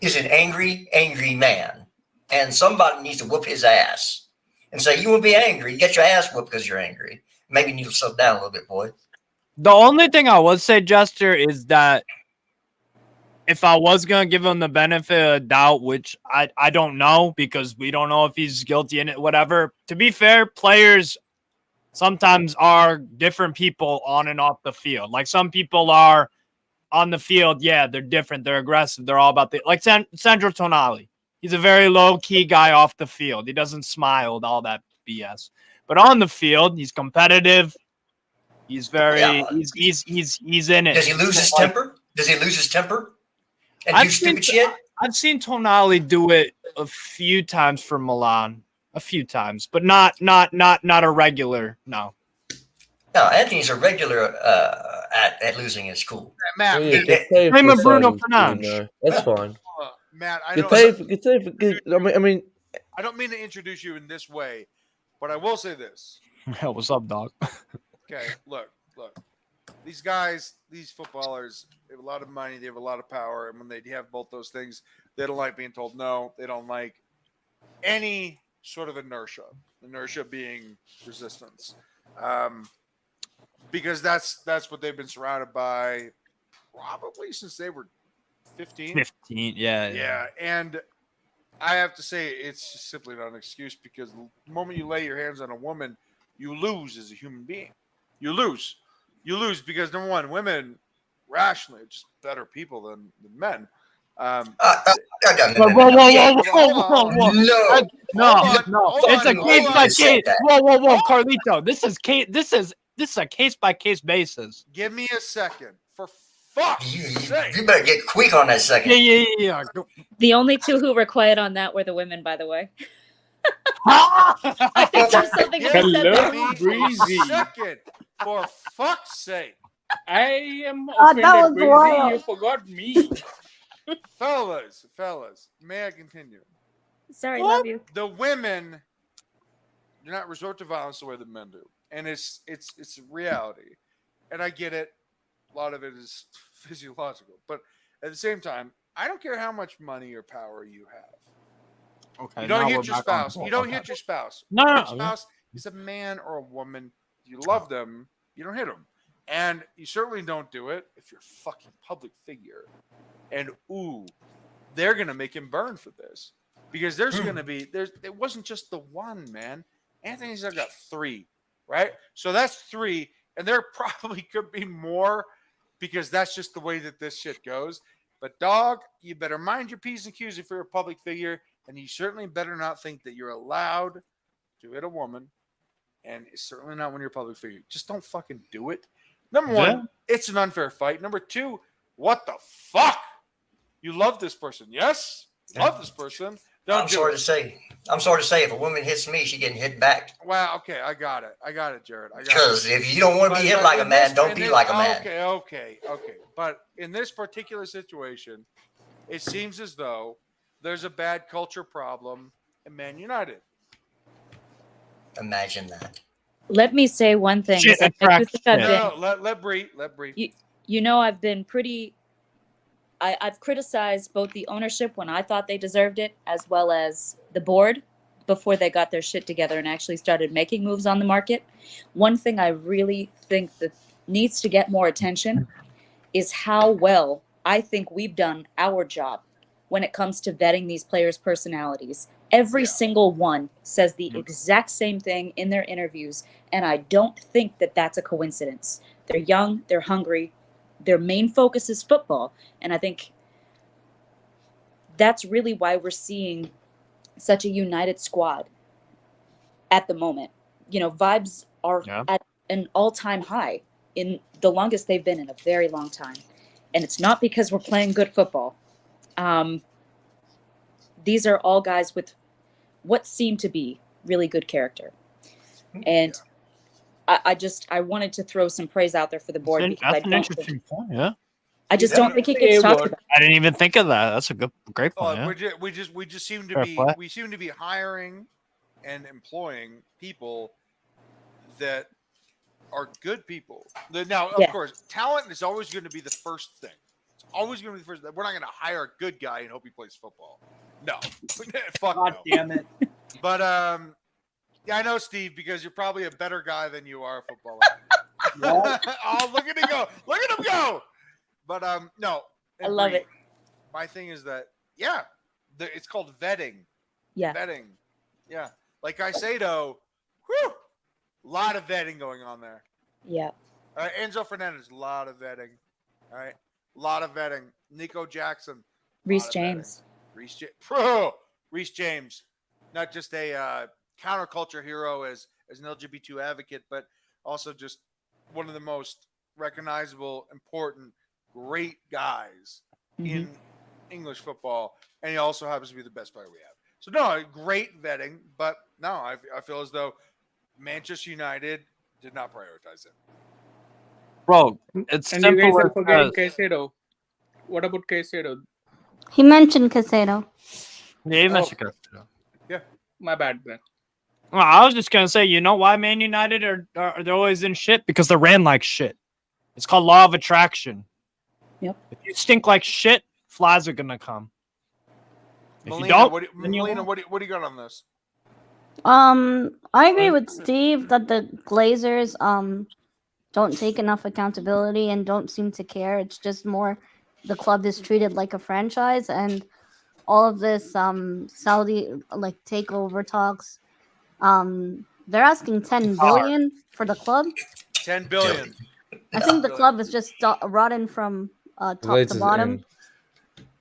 is an angry, angry man. And somebody needs to whoop his ass and say, you want to be angry, you get your ass whooped because you're angry. Maybe you need to slow down a little bit, boy. The only thing I would say, Jester, is that if I was going to give him the benefit of the doubt, which I don't know because we don't know if he's guilty in it, whatever. To be fair, players sometimes are different people on and off the field. Like some people are on the field, yeah, they're different. They're aggressive. They're all about the like Sandro Tonali. He's a very low key guy off the field. He doesn't smile with all that BS. But on the field, he's competitive. He's very he's in it. Does he lose his temper? Does he lose his temper and do stupid shit? I've seen Tonali do it a few times for Milan, a few times, but not a regular. No. No, Anthony's a regular at losing his cool. Matt, Well, yeah, get paid Same for with Bruno signing, Fernandes. you know. That's fine. Matt, I Get don't, paid for. I mean, I don't mean to introduce you in this way, but I will say this. What's up, dog? Okay, look. These guys, these footballers, they have a lot of money, they have a lot of power, and when they have both those things, they don't like being told no. They don't like any sort of inertia. Inertia being resistance, because that's what they've been surrounded by, probably since they were 15. 15, yeah. Yeah, and I have to say it's just simply not an excuse because the moment you lay your hands on a woman, you lose as a human being. You lose. You lose because, number one, women rationally are just better people than men. Whoa. No. No. It's a case by case. Whoa, Carlito. This is a case by case basis. Give me a second. For fuck's sake. You better get quick on that second. Yeah. The only two who were quiet on that were the women, by the way. I think there's something to be said Give there. me Breezy. a second. For fuck's sake. I am that offended. was Breezy, wild. you forgot me. Fellas, may I continue? Sorry, love you. The women do not resort to violence the way the men do. And it's reality. And I get it. A lot of it is physiological. But at the same time, I don't care how much money or power you have. Okay. You don't now hit we're your back on spouse. board. You don't Okay. hit your spouse. No. Your spouse is a man or a woman. You love them. You don't hit them. And you certainly don't do it if you're a fucking public figure. And they're going to make him burn for this. Because there's going to be, it wasn't just the one, man. Anthony's got 3, right? So that's 3. And there probably could be more because that's just the way that this shit goes. But dog, you better mind your P's and Q's if you're a public figure. And you certainly better not think that you're allowed to hit a woman. And it's certainly not when you're a public figure. Just don't fucking do it. Number one, it's an unfair fight. Number 2, what the fuck? You love this person. Yes? Love this person. I'm sorry to say, if a woman hits me, she getting hit back. Wow, okay, I got it, Jared. Because if you don't want to be hit like a man, don't be like a man. Okay. But in this particular situation, it seems as though there's a bad culture problem in Man United. Imagine that. Let me say one thing. I do think I've been, Let Bree. you know, I've been pretty. I've criticized both the ownership when I thought they deserved it, as well as the board before they got their shit together and actually started making moves on the market. One thing I really think that needs to get more attention is how well I think we've done our job when it comes to vetting these players' personalities. Every single one says the exact same thing in their interviews, and I don't think that that's a coincidence. They're young, they're hungry, their main focus is football, and I think that's really why we're seeing such a united squad at the moment. You know, vibes are at an all-time high in the longest they've been in a very long time, and it's not because we're playing good football. These are all guys with what seem to be really good character. And I wanted to throw some praise out there for the board. That's an interesting point, yeah. I just don't think it gets talked about. I didn't even think of that. That's a great point. Yeah. We just seem to Fair be play. we seem to be hiring and employing people that are good people. Now, of course, talent is always going to be the first thing. It's always going to be the first. We're not going to hire a good guy and hope he plays football. No, fuck God no. damn it. But yeah, I know, Steve, because you're probably a better guy than you are a footballer. Oh, look at him go! Look at him go! But no, I love it. My thing is that it's called vetting. Yeah. Vetting. Yeah, like Caicedo, a lot of vetting going on there. Yeah. Enzo Fernandez, a lot of vetting. All right, a lot of vetting. Nico Jackson, Reece James. Reece James, not just a counterculture hero as an LGBT advocate, but also just one of the most recognizable, important, great guys in English football, and he also happens to be the best player we have. So no, great vetting, but no, I feel as though Manchester United did not prioritize it. Bro, it's And you guys simple are as forgetting Caicedo. What about Caicedo? He mentioned Caicedo. Yeah, you mentioned Caicedo. My bad then. Well, I was just gonna say, you know why Man United are they're always in shit? Because they're ran like shit. It's called law of attraction. Yep. If you stink like shit, flies are gonna come. If Melina, you don't, what do you got on this? I agree with Steve that the Glazers don't take enough accountability and don't seem to care. It's just more the club is treated like a franchise, and all of this Saudi like takeover talks. They're asking 10 billion for the club. 10 billion. I think the club is just rotten from top to bottom.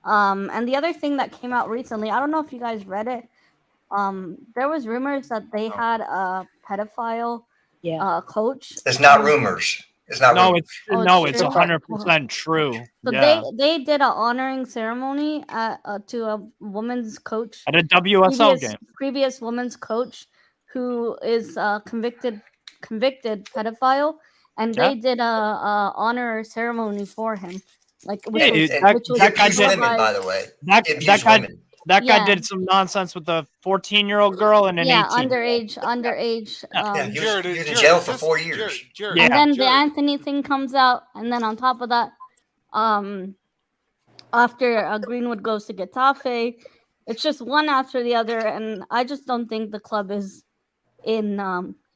And the other thing that came out recently, I don't know if you guys read it. There was rumors that they had a pedophile coach. It's not rumors. It's not. No, rumors. it's 100% true. So they did an honoring ceremony to a women's coach at a WSL game. Previous women's coach who is convicted pedophile, and they did a honor ceremony for him. Like that guy did, women, by the way. That guy did some nonsense with a 14-year-old girl and an 18. Underage. He was in jail for 4 years. And then the Anthony thing comes out, and then on top of that, after Greenwood goes to Getafe, it's just one after the other, and I just don't think the club is in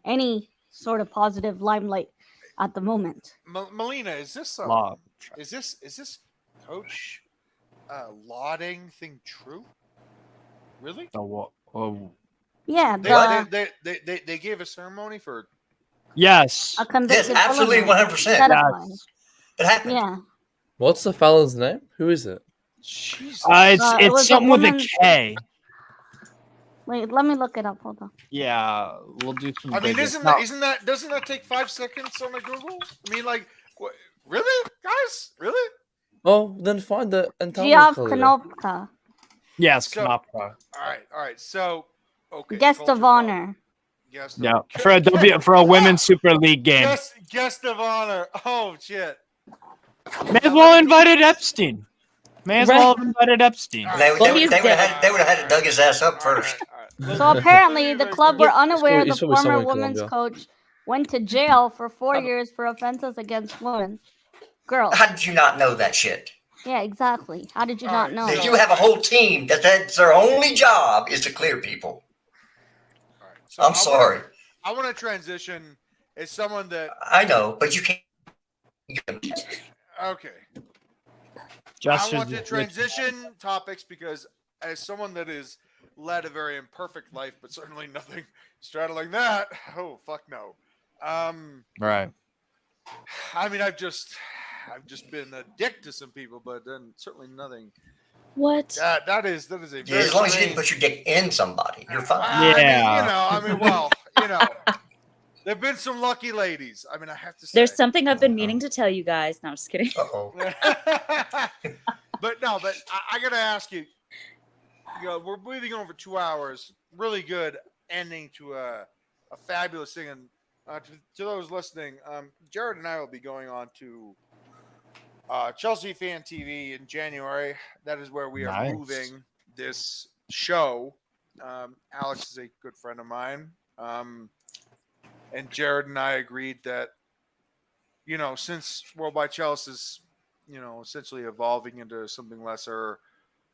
any sort of positive limelight at the moment. Melina, is this coach lauding thing true? Really? Yeah. They gave a ceremony for. Yes. Yes, absolutely, 100%. It happened. Yeah. What's the fella's name? Who is it? It's something with a K. Wait, let me look it up. Hold on. Yeah, we'll do some. I mean, doesn't that take 5 seconds on the Google? I mean, like, what, really, guys, really? Oh, then find it and tell me. Konopka. Yes, Konopka. All right. So, okay. Guest of honor. For a women's Super League game. Guest of honor. Oh shit. May as well invited Epstein. They would have had to dug his ass up first. So apparently, the club were unaware the former women's coach went to jail for 4 years for offenses against women. Girls. How did you not know that shit? Yeah, exactly. How did you not know? If you have a whole team that's their only job is to clear people. All right. So I'm sorry. I want to transition as someone that I know, but you can't. Okay. I want to transition topics because as someone that has led a very imperfect life, but certainly nothing straddling that. Oh, fuck no. Right. I mean, I've just been a dick to some people, but then certainly nothing. What? That is a very as long as you didn't put your dick in somebody, you're fine. I mean, there've been some lucky ladies. I mean, I have to say. There's something I've been meaning to tell you guys. No, I'm just kidding. Uh-oh. But I got to ask you, we're moving over 2 hours. Really good ending to a fabulous thing. And to those listening, Jared and I will be going on to Chelsea Fan TV in January. That is where we are moving this show. Alex is a good friend of mine. And Jared and I agreed that, since WorldWideChels is essentially evolving into something lesser.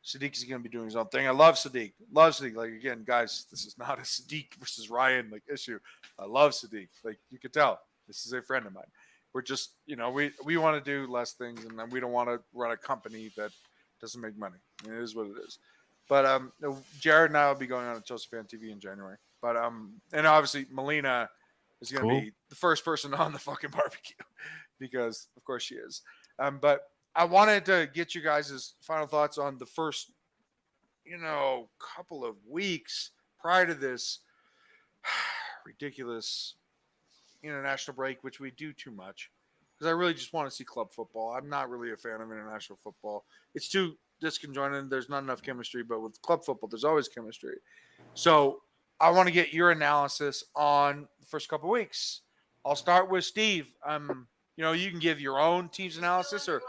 Sadiq is going to be doing his own thing. I love Sadiq. Love Sadiq. Like, again, guys, this is not a Sadiq versus Ryan issue. I love Sadiq. Like, you could tell this is a friend of mine. We're just, we want to do less things, and we don't want to run a company that doesn't make money. I mean, it is what it is. But Jared and I will be going on to Chelsea Fan TV in January. But and obviously Melina is going to be the first person on the fucking barbecue because, of course, she is. But I wanted to get you guys' final thoughts on the first, couple of weeks prior to this ridiculous international break, which we do too much because I really just want to see club football. I'm not really a fan of international football. It's too disconjointed. There's not enough chemistry, but with club football, there's always chemistry. So I want to get your analysis on the first couple of weeks. I'll start with Steve. You can give your own team's analysis or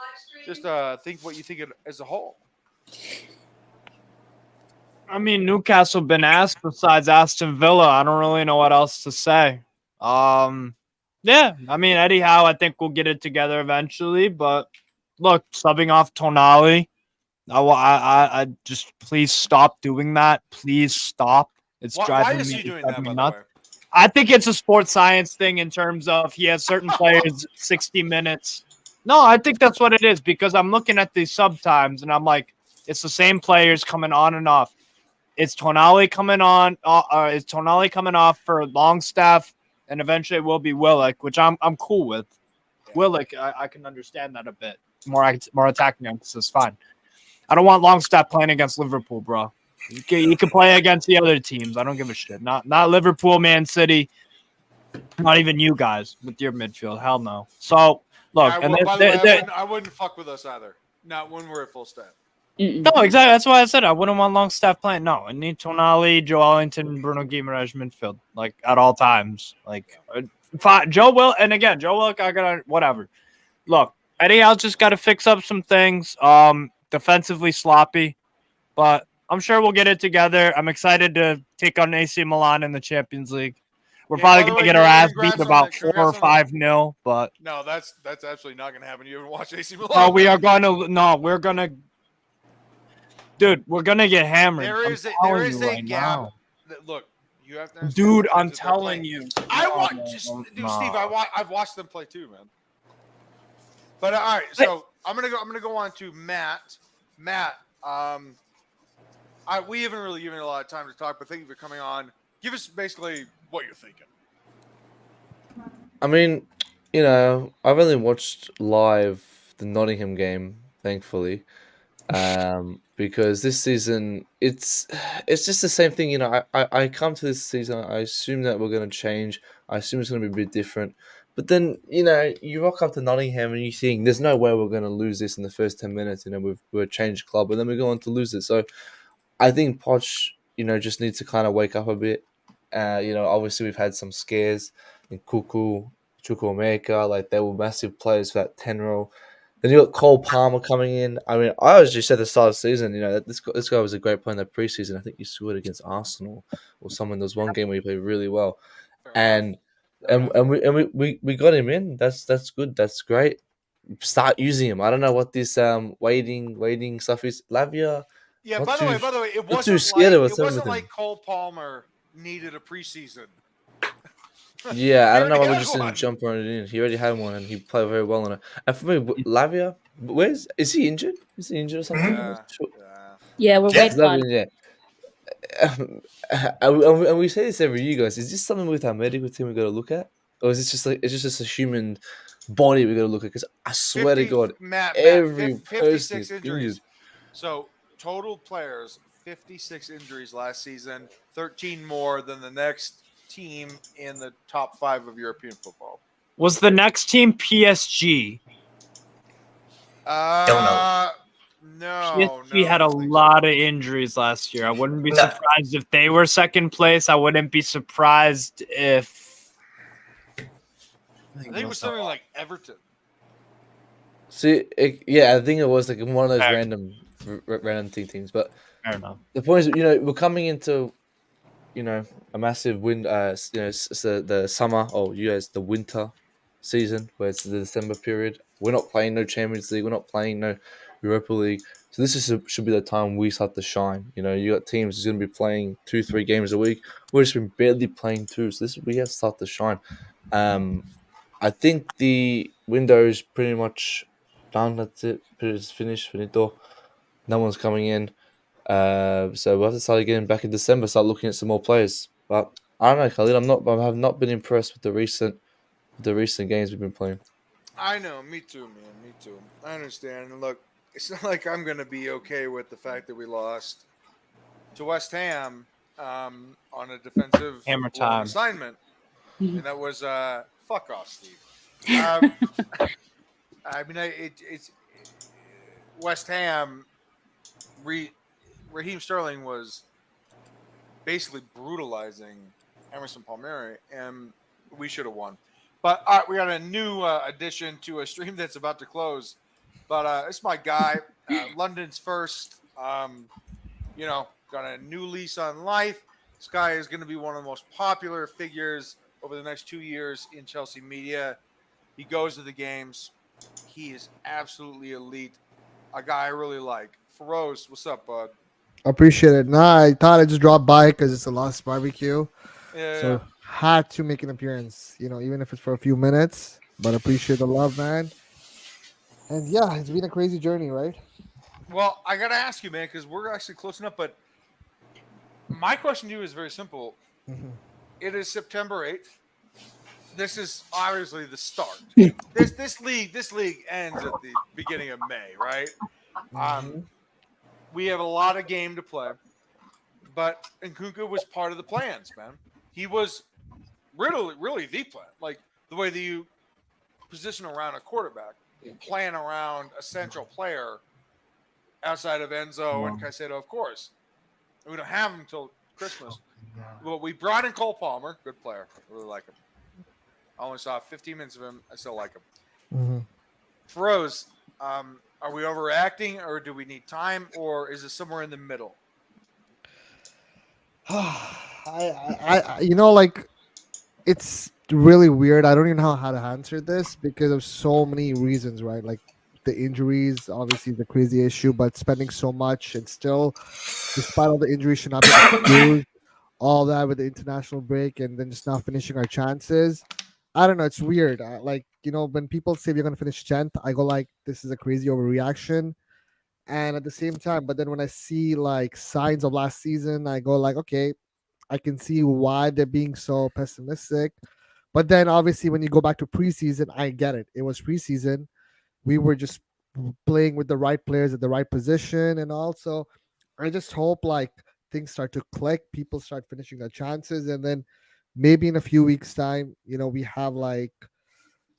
just think what you think as a whole. I mean, Newcastle been asked besides Aston Villa. I don't really know what else to say. Yeah, I mean, Eddie Howe, I think we'll get it together eventually. But look, subbing off Tonali, I just please stop doing that. Please stop. It's driving why is me, he doing that, by the nuts. way? I think it's a sports science thing in terms of he has certain players 60 minutes. No, I think that's what it is because I'm looking at these sub times and I'm like, it's the same players coming on and off. It's Tonali coming on. Is Tonali coming off for Longstaff, and eventually it will be Willock, which I'm cool with. Willock, I can understand that a bit more attacking emphasis. Fine. I don't want Longstaff playing against Liverpool, bro. You can play against the other teams. I don't give a shit. Not Liverpool, Man City. Not even you guys with your midfield. Hell no. So look, I wouldn't fuck with us either. Not when we're at full stat. No, exactly. That's why I said I wouldn't want Longstaff playing. No, I need Tonali, Joe Ellington, Bruno Guimaraes midfield, like at all times. Like Joe Willock, I gotta whatever. Look, Eddie Howe's just got to fix up some things. Defensively sloppy, but I'm sure we'll get it together. I'm excited to take on AC Milan in the Champions League. We're probably going to get our ass beat about 4 or 5-0, but no, that's absolutely not going to happen. You haven't watched AC Milan. No, we're going to dude, we're going to get hammered. There is a gap. Look, you have to dude, I'm telling you. Steve, I've watched them play too, man. But all right, so I'm going to go on to Matt. Matt, we haven't really given a lot of time to talk, but thank you for coming on. Give us basically what you're thinking. I mean, I've only watched live the Nottingham game, thankfully, because this season it's just the same thing. I come to this season, I assume that we're going to change. I assume it's going to be a bit different. But then, you rock up to Nottingham and you think there's no way we're going to lose this in the first 10 minutes. We're a changed club, and then we go on to lose it. So I think Poch, just needs to kind of wake up a bit. Obviously we've had some scares in Cucurella, like they were massive players for that 10 role. Then you got Cole Palmer coming in. I mean, I was just at the start of the season, that this guy was a great player in the preseason. I think he scored against Arsenal or someone. There was one game where he played really well, and we got him in. That's good. That's great. Start using him. I don't know what this waiting stuff is. Lavia. Yeah. By the way, it wasn't like Cole Palmer needed a preseason. Yeah, I don't know why we just didn't jump on it in. He already had one and he played very well on it. And for me, Lavia, is he injured? Is he injured or something? Yeah, we're waiting on. Yeah. And we say this every year, guys. Is this something with our medical team we got to look at, or is it just a human body we got to look at? Because I swear to God, every 56 injuries. So total players, 56 injuries last season, 13 more than the next team in the top 5 of European football. Was the next team PSG? Don't know. No. PSG had a lot of injuries last year. I wouldn't be surprised if they were second place. I wouldn't be surprised if I think it was something like Everton. See, I think it was like one of those random things. But I don't know. The point is, we're coming into, a massive wind. It's the summer, the winter season, where it's the December period, We're not playing no Champions League. We're not playing no Europa League. So this should be the time we start to shine. You know, you got teams who's going to be playing 2-3 games a week. We're just been barely playing 2. So we have to start to shine. I think the window is pretty much done. That's it. It's finished. Finito. No one's coming in. So we'll have to start getting back in December. Start looking at some more players. But I don't know, Khalid. I have not been impressed with the recent games we've been playing. I know, me too, man. Me too. I understand. And look, it's not like I'm going to be okay with the fact that we lost to West Ham on a defensive Hammer loan time. assignment, and that was fuck off, Steve. I mean, it's West Ham. Raheem Sterling was basically brutalizing Emerson Palmieri, and we should have won. But we got a new addition to a stream that's about to close. But it's my guy, London's first. Got a new lease on life. This guy is going to be one of the most popular figures over the next 2 years in Chelsea media. He goes to the games. He is absolutely elite. A guy I really like. Feroz, what's up, bud? Appreciate it. Nah, I thought I'd just drop by because it's the last barbecue. Yeah. So had to make an appearance, even if it's for a few minutes. But appreciate the love, man. And yeah, it's been a crazy journey, right? Well, I got to ask you, man, because we're actually close enough. But my question to you is very simple. Mhm. It is September 8th. This is obviously the start. This league ends at the beginning of May, right? We have a lot of game to play, but Nkunku was part of the plans, man. He was really the plan. Like the way that you position around a quarterback, plan around a central player outside of Enzo and Caicedo, of course. We don't have him until Christmas. Well, we brought in Cole Palmer, good player. I really like him. I only saw 15 minutes of him. I still like him. Mm-hmm. Feroz, are we overreacting, or do we need time, or is it somewhere in the middle? It's really weird. I don't even know how to answer this because of so many reasons, right? Like the injuries, obviously the crazy issue, but spending so much and still, despite all the injuries, should not be excused. All that with the international break and then just not finishing our chances. I don't know. It's weird. When people say we're going to finish 10th, I go like, this is a crazy overreaction. And at the same time, but then when I see like signs of last season, I go like, okay, I can see why they're being so pessimistic. But then obviously when you go back to preseason, I get it. It was preseason. We were just playing with the right players at the right position. And also I just hope like things start to click, people start finishing their chances, and then maybe in a few weeks time, we have like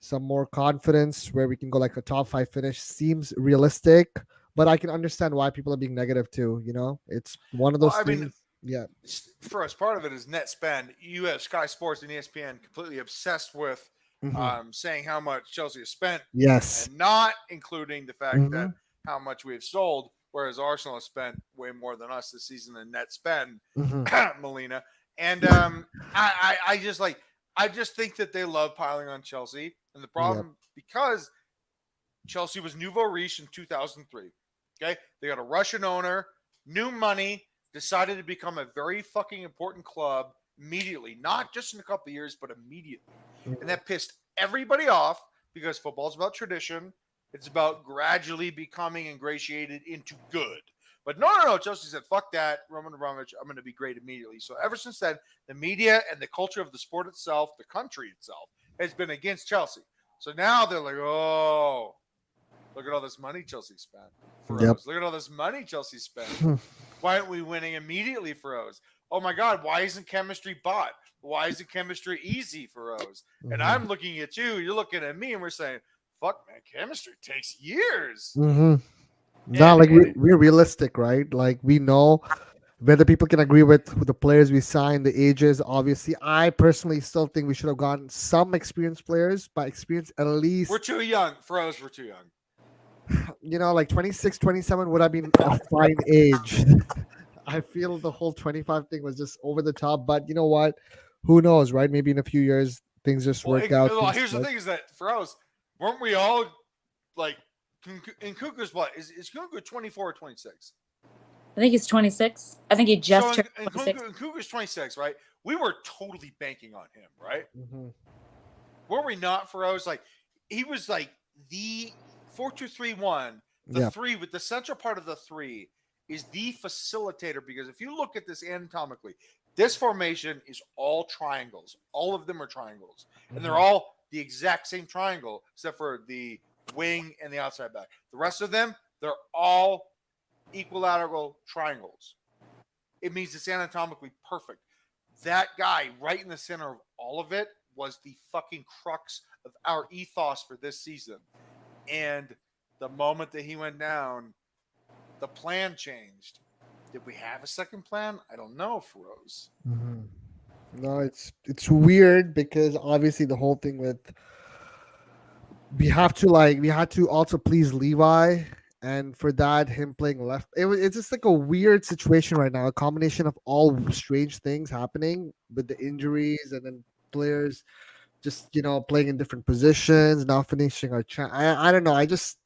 some more confidence where we can go like a top 5 finish. Seems realistic, but I can understand why people are being negative too. It's one of those things. Yeah. For us, part of it is net spend. You have Sky Sports and ESPN completely obsessed with saying how much Chelsea has spent. Yes. And not including the fact that how much we have sold, whereas Arsenal has spent way more than us this season in net spend, Melina. And I just think that they love piling on Chelsea. And the problem, because Chelsea was nouveau riche in 2003. Okay. They got a Russian owner, new money, decided to become a very fucking important club immediately, not just in a couple of years, but immediately. And that pissed everybody off because football is about tradition. It's about gradually becoming ingratiated into good. But no. Chelsea said, fuck that. Roman Abramovich, I'm going to be great immediately. So ever since then, the media and the culture of the sport itself, the country itself, has been against Chelsea. So now they're like, oh, look at all this money Chelsea spent. Look at all this money Chelsea spent. Why aren't we winning immediately, Feroz? Oh my God, why isn't chemistry bought? Why isn't chemistry easy, Feroz? And I'm looking at you, you're looking at me, and we're saying, fuck, man, chemistry takes years. No, like we're realistic, right? Like we know whether people can agree with the players we signed, the ages. Obviously, I personally still think we should have gotten some experienced players. By experience, at least we're too young. Feroz, we're too young. Like 26, 27 would have been a fine age. I feel the whole 25 thing was just over the top. But you know what? Who knows, right? Maybe in a few years things just work out. Here's the thing: is that Feroz, weren't we all like in Kuku's what? Is Kuku 24 or 26? I think he's 26. I think he just So turned in 26. Kuku's 26, right? We were totally banking on him, right? Mhm. Were we not, for us? Like he was like the 4-2-3-1, the Yeah. three with the central part of the three is the facilitator, because if you look at this anatomically, this formation is all triangles. All of them are triangles, and they're all the exact same triangle except for the wing and the outside back. The rest of them, they're all equilateral triangles. It means it's anatomically perfect. That guy right in the center of all of it was the fucking crux of our ethos for this season. And the moment that he went down, the plan changed. Did we have a second plan? I don't know, Feroz. Mhm. No, it's weird because obviously the whole thing with we had to also please Levi, and for that him playing left, it's just like a weird situation right now, a combination of all strange things happening with the injuries and then players just playing in different positions, not finishing our I don't know. I just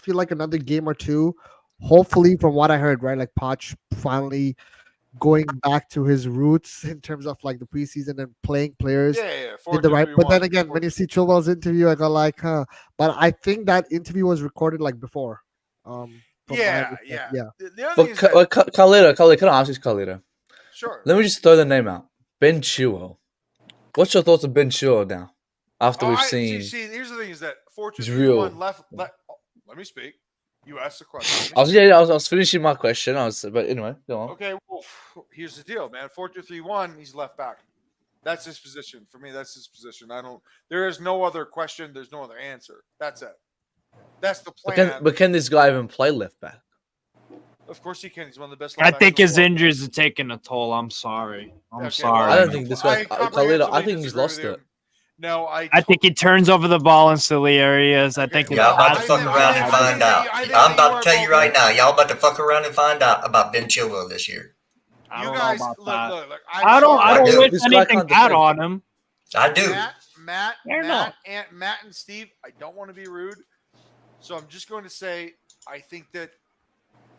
feel like another game or two. Hopefully, from what I heard, right, like Poch finally going back to his roots in terms of like the preseason and playing players Yeah. in the right. But then 4-2-3-1. again, when you see Chilwell's interview, I go like, huh. But I think that interview was recorded like before. From my Yeah. understanding. Yeah. Yeah. The other But thing is that, Carlito, can I ask you, Carlito? sure. Let me just throw the name out. Ben Chilwell. What's your thoughts of Ben Chilwell now? After we've seen, see. Here's the thing: is that He's 4-2-3-1 real. left. Let me speak. You asked the question. I was finishing my question. But anyway, go on. Okay. Well, here's the deal, man. 4-2-3-1. He's left back. That's his position. For me, that's his position. There is no other question. There's no other answer. That's it. That's the plan. But can this guy even play left back? Of course he can. He's one of the best. I left backs think in the his world. injuries are taking a toll. I'm sorry. I'm Okay, sorry. well, I don't think this guy, Carlito. I comprehensively think he's disagree lost with you. it. No, I think he turns over the ball in silly areas. I think Y'all about to I fuck think- around I and think- find out. I think I'm that about you to tell are you both- right now. Y'all about to fuck around and find out about Ben Chilwell this year. I You don't guys, know about that. look. I don't I do. wish This guy anything can't bad defend. on him. I do. Matt, Fair enough. and Steve. I don't want to be rude, so I'm just going to say I think that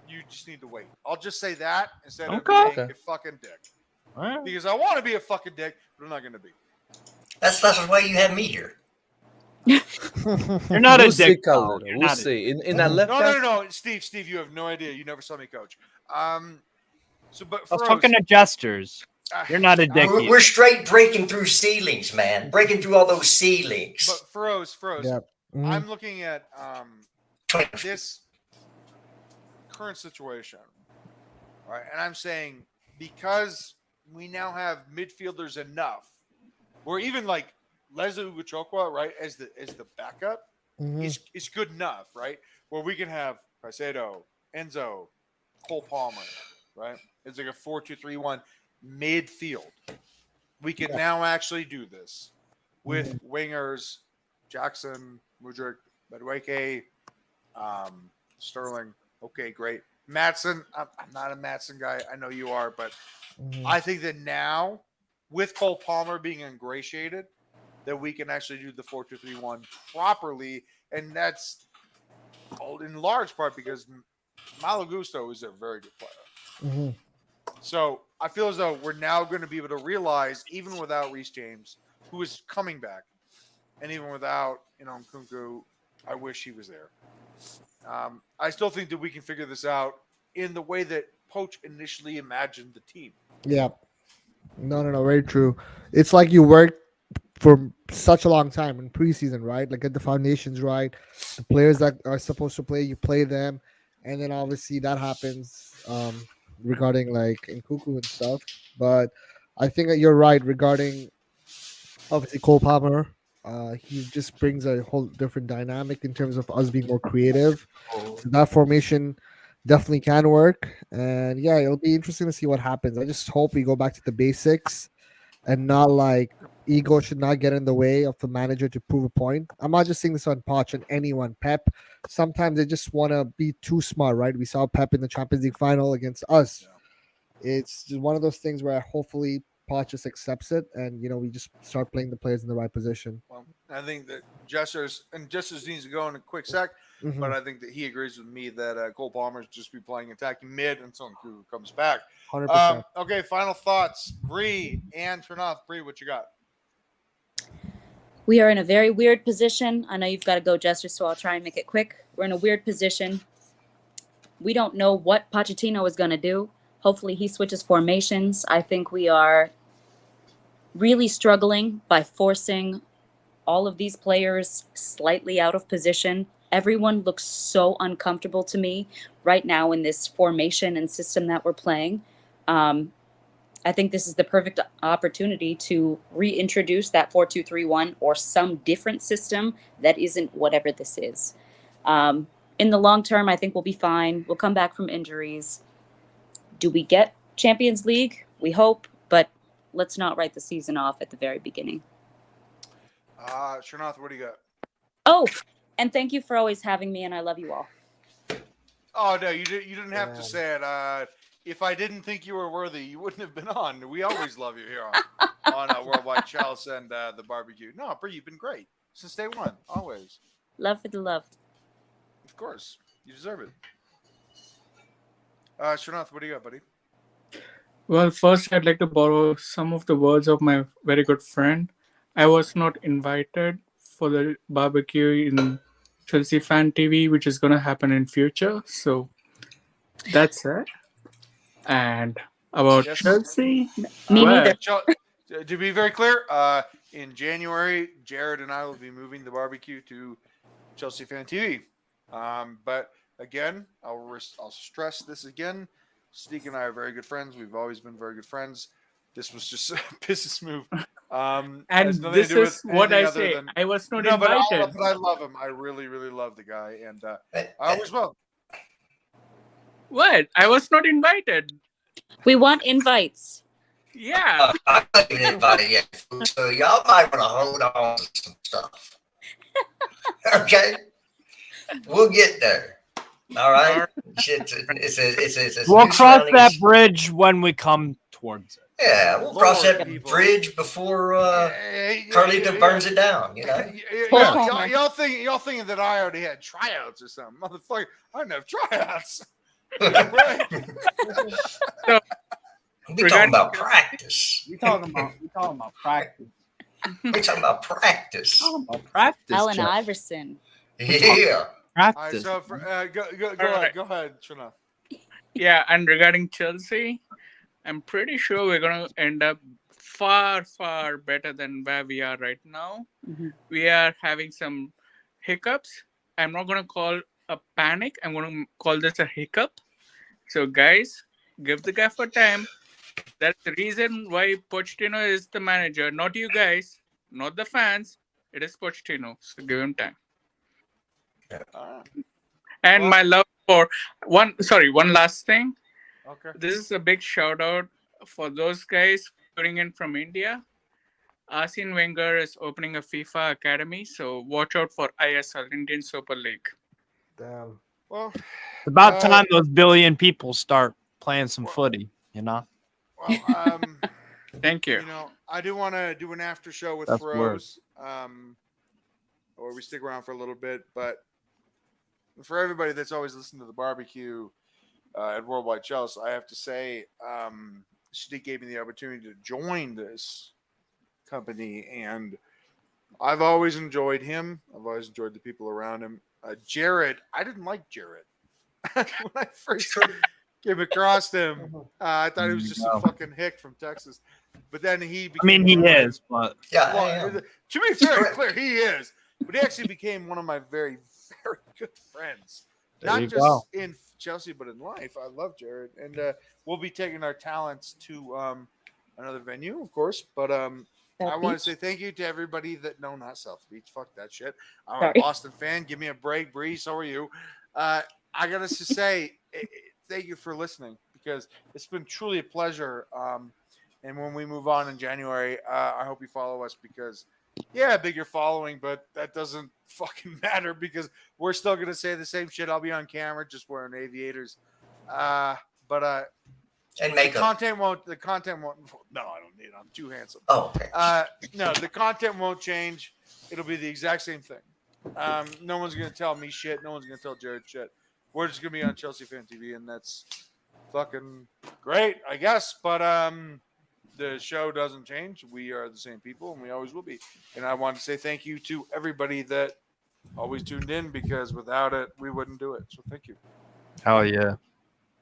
you just need to wait. I'll just say that instead of Okay. being a fucking dick, All right. because I want to be a fucking dick, but I'm not going to be. That's the way you have me here. You're not We'll a see, dick. Carlito. You're We'll not a see. In that left back, No, Steve, you have no idea. You never saw me coach. But I was Feroz, talking to gestures. You're not a dick. We're straight breaking through ceilings, man. Breaking through all those ceilings. But Feroz, Yeah. Mhm. I'm looking at this current situation, right? And I'm saying because we now have midfielders enough, or even like Leslie Ugochukwu, right, as the backup, Mhm. is good enough, right? Where we can have Caicedo, Enzo, Cole Palmer, right? It's like a 4-2-3-1 midfield. We can now actually do this with wingers, Jackson, Mudryk, Madueke, Sterling. Okay, great. Matson, I'm not a Matson guy. I know you are, but I think that now, with Cole Palmer being ingratiated, that we can actually do the 4-2-3-1 properly, and that's in large part because Malo Gusto is a very good player. Mhm. So I feel as though we're now going to be able to realize, even without Reece James, who is coming back, and even without Nkunku, I wish he was there. I still think that we can figure this out in the way that Poach initially imagined the team. Yeah. No, very true. It's like you worked for such a long time in preseason, right? Like get the foundations right, the players that are supposed to play, you play them, and then obviously that happens regarding like Nkuku and stuff. But I think that you're right regarding obviously Cole Palmer. He just brings a whole different dynamic in terms of us being more creative. So that formation definitely can work, and yeah, it'll be interesting to see what happens. I just hope we go back to the basics and not like ego should not get in the way of the manager to prove a point. I'm not just saying this on Poch and anyone. Pep, sometimes they just want to be too smart, right? We saw Pep in the Champions League final against us. It's just one of those things where hopefully Pot just accepts it, and we just start playing the players in the right position. Well, I think that Jesters needs to go in a quick sec, Mhm. but I think that he agrees with me that Cole Palmer's just be playing attacking mid until Nkuku comes back. 100%. Okay, final thoughts. Bree and Trinoth. Bree, what you got? We are in a very weird position. I know you've got to go, Jester, so I'll try and make it quick. We're in a weird position. We don't know what Pochettino is going to do. Hopefully he switches formations. I think we are really struggling by forcing all of these players slightly out of position. Everyone looks so uncomfortable to me right now in this formation and system that we're playing. I think this is the perfect opportunity to reintroduce that 4-2-3-1 or some different system that isn't whatever this is. In the long term, I think we'll be fine. We'll come back from injuries. Do we get Champions League? We hope, but let's not write the season off at the very beginning. Trinoth, what do you got? Oh, and thank you for always having me, and I love you all. Oh, no, you didn't have to say it. If I didn't think you were worthy, you wouldn't have been on. We always love you here on WorldWideChels and the barbecue. No, Bree, you've been great since day one, always. Love for the love. Of course. You deserve it. Trinoth, what do you got, buddy? Well, first, I'd like to borrow some of the words of my very good friend. I was not invited for the barbecue in Chelsea Fan TV, which is going to happen in future. So that's it. And about Yes. Chelsea, Me well, neither. To be very clear, in January, Jared and I will be moving the barbecue to Chelsea Fan TV. But again, I'll stress this again. Steve and I are very good friends. We've always been very good friends. This was just a business move. and has nothing to this do with is what anything I other say. than- I was not No, but invited. I love him. I really, really love the guy, and I always will. What? I was not invited. We want invites. Yeah. I wasn't invited yet, so y'all might want to hold on to some stuff. Okay, we'll get there. All right. It's a We'll new cross surroundings. that bridge when we come towards it. Yeah, we'll cross Lord, that people. bridge before Hey, Carlito burns it down. Y'all thinking that I already had tryouts or something, motherfucker? I didn't have tryouts. Right? We talking about practice. We talking about practice. We talking about practice. Practice. Allen Jeff. Iverson. Yeah. All right, Practice. so go right. ahead, Trina. Yeah, and regarding Chelsea, I'm pretty sure we're going to end up far, far better than where we are right now. Mhm. We are having some hiccups. I'm not going to call a panic. I'm going to call this a hiccup. So, guys, give the guy for time. That's the reason why Pochettino is the manager. Not you guys, not the fans. It is Pochettino. So, give him time. And Well- my love for one last thing. Okay. This is a big shout out for those guys tuning in from India. Arsene Wenger is opening a FIFA academy, so watch out for ISL, Indian Super League. Damn. Well, It's about time those billion people start playing some footy, you know? well, Thank you. you know, I do want to do an after show with That's Froze, or we stick around for a little bit. But for everybody that's always listened to the barbecue at WorldWideChels, I have to say, Steve gave me the opportunity to join this company, and I've always enjoyed him. I've always enjoyed the people around him. Jared, I didn't like Jared when I first came across him. I thought he was just a fucking hick from Texas. But then he became I mean, he one of my- is, but Yeah. Well, to be very clear, he is. But he actually became one of my very, very good friends. There Not you just go. in Chelsea, but in life. I love Jared. And we'll be taking our talents to another venue, of course. But I want to say thank you to everybody that not South Beach. Fuck that shit. I'm Sorry. a Boston fan. Give me a break, Bree. So are you. I gotta just say thank you for listening, because it's been truly a pleasure. And when we move on in January, I hope you follow us, because bigger following, but that doesn't fucking matter, because we're still gonna say the same shit. I'll be on camera just wearing aviators. But And The makeup. content won't. The content won't. No, I don't need it. I'm too handsome. Oh, okay. No, the content won't change. It'll be the exact same thing. No one's gonna tell me shit. No one's gonna tell Jared shit. We're just gonna be on Chelsea Fan TV, and that's fucking great, I guess. But the show doesn't change. We are the same people, and we always will be. And I want to say thank you to everybody that always tuned in, because without it, we wouldn't do it. So thank you. Hell yeah.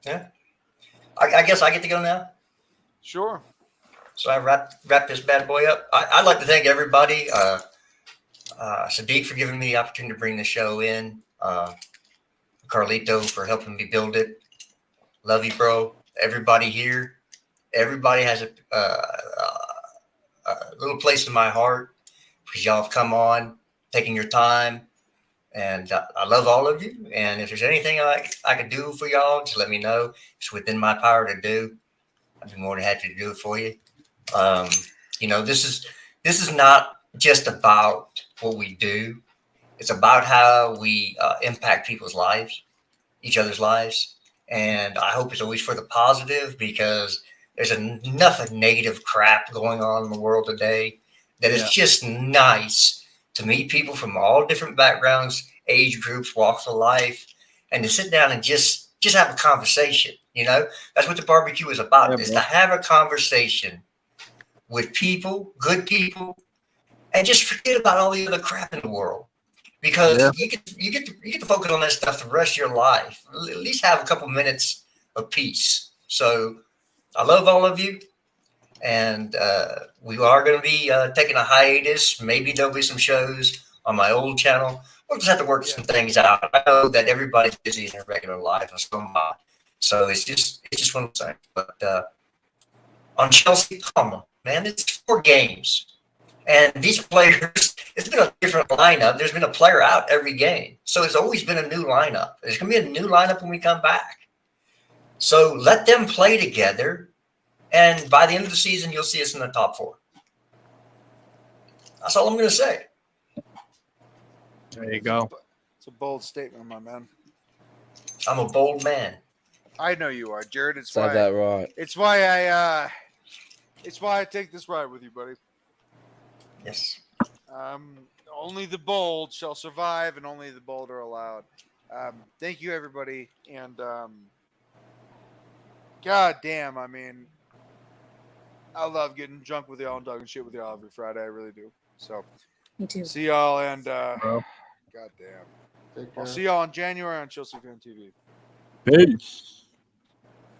Yeah. I guess I get to go now. Sure. So I wrap this bad boy up. I'd like to thank everybody. Sadiq for giving me the opportunity to bring the show in. Carlito for helping me build it. Love you, bro. Everybody here. Everybody has a little place in my heart because y'all have come on, taking your time. And I love all of you. And if there's anything I could do for y'all, just let me know. It's within my power to do. I'd be more than happy to do it for you. This is not just about what we do. It's about how we impact people's lives, each other's lives. And I hope it's always for the positive, because there's enough negative crap going on in the world today that it's just nice to meet people from all different backgrounds, age groups, walks of life, and to sit down and just have a conversation. That's what the barbecue is about, is to have a conversation with people, good people, and just forget about all the other crap in the world. Because you get to focus on that stuff the rest of your life. At least have a couple minutes of peace. So I love all of you. And we are going to be taking a hiatus. Maybe there'll be some shows on my old channel. We'll just have to work some things out. I know that everybody's busy in their regular life, and so am I. So it's just one of those things. But on Chelsea, man, it's 4 games. And these players, it's been a different lineup. There's been a player out every game. So it's always been a new lineup. There's going to be a new lineup when we come back. So let them play together. And by the end of the season, you'll see us in the top 4. That's all I'm going to say. There you go. It's a bold statement, my man. I'm a bold man. I know you are, Jared. It's Said why. that right. It's why I take this ride with you, buddy. Yes. Only the bold shall survive, and only the bold are allowed. Thank you, everybody. And God damn, I mean, I love getting drunk with y'all and talking shit with y'all every Friday. I really do. So, Me too. see y'all, and God damn. Take I'll care. see y'all in January on Chelsea Fan TV. Peace.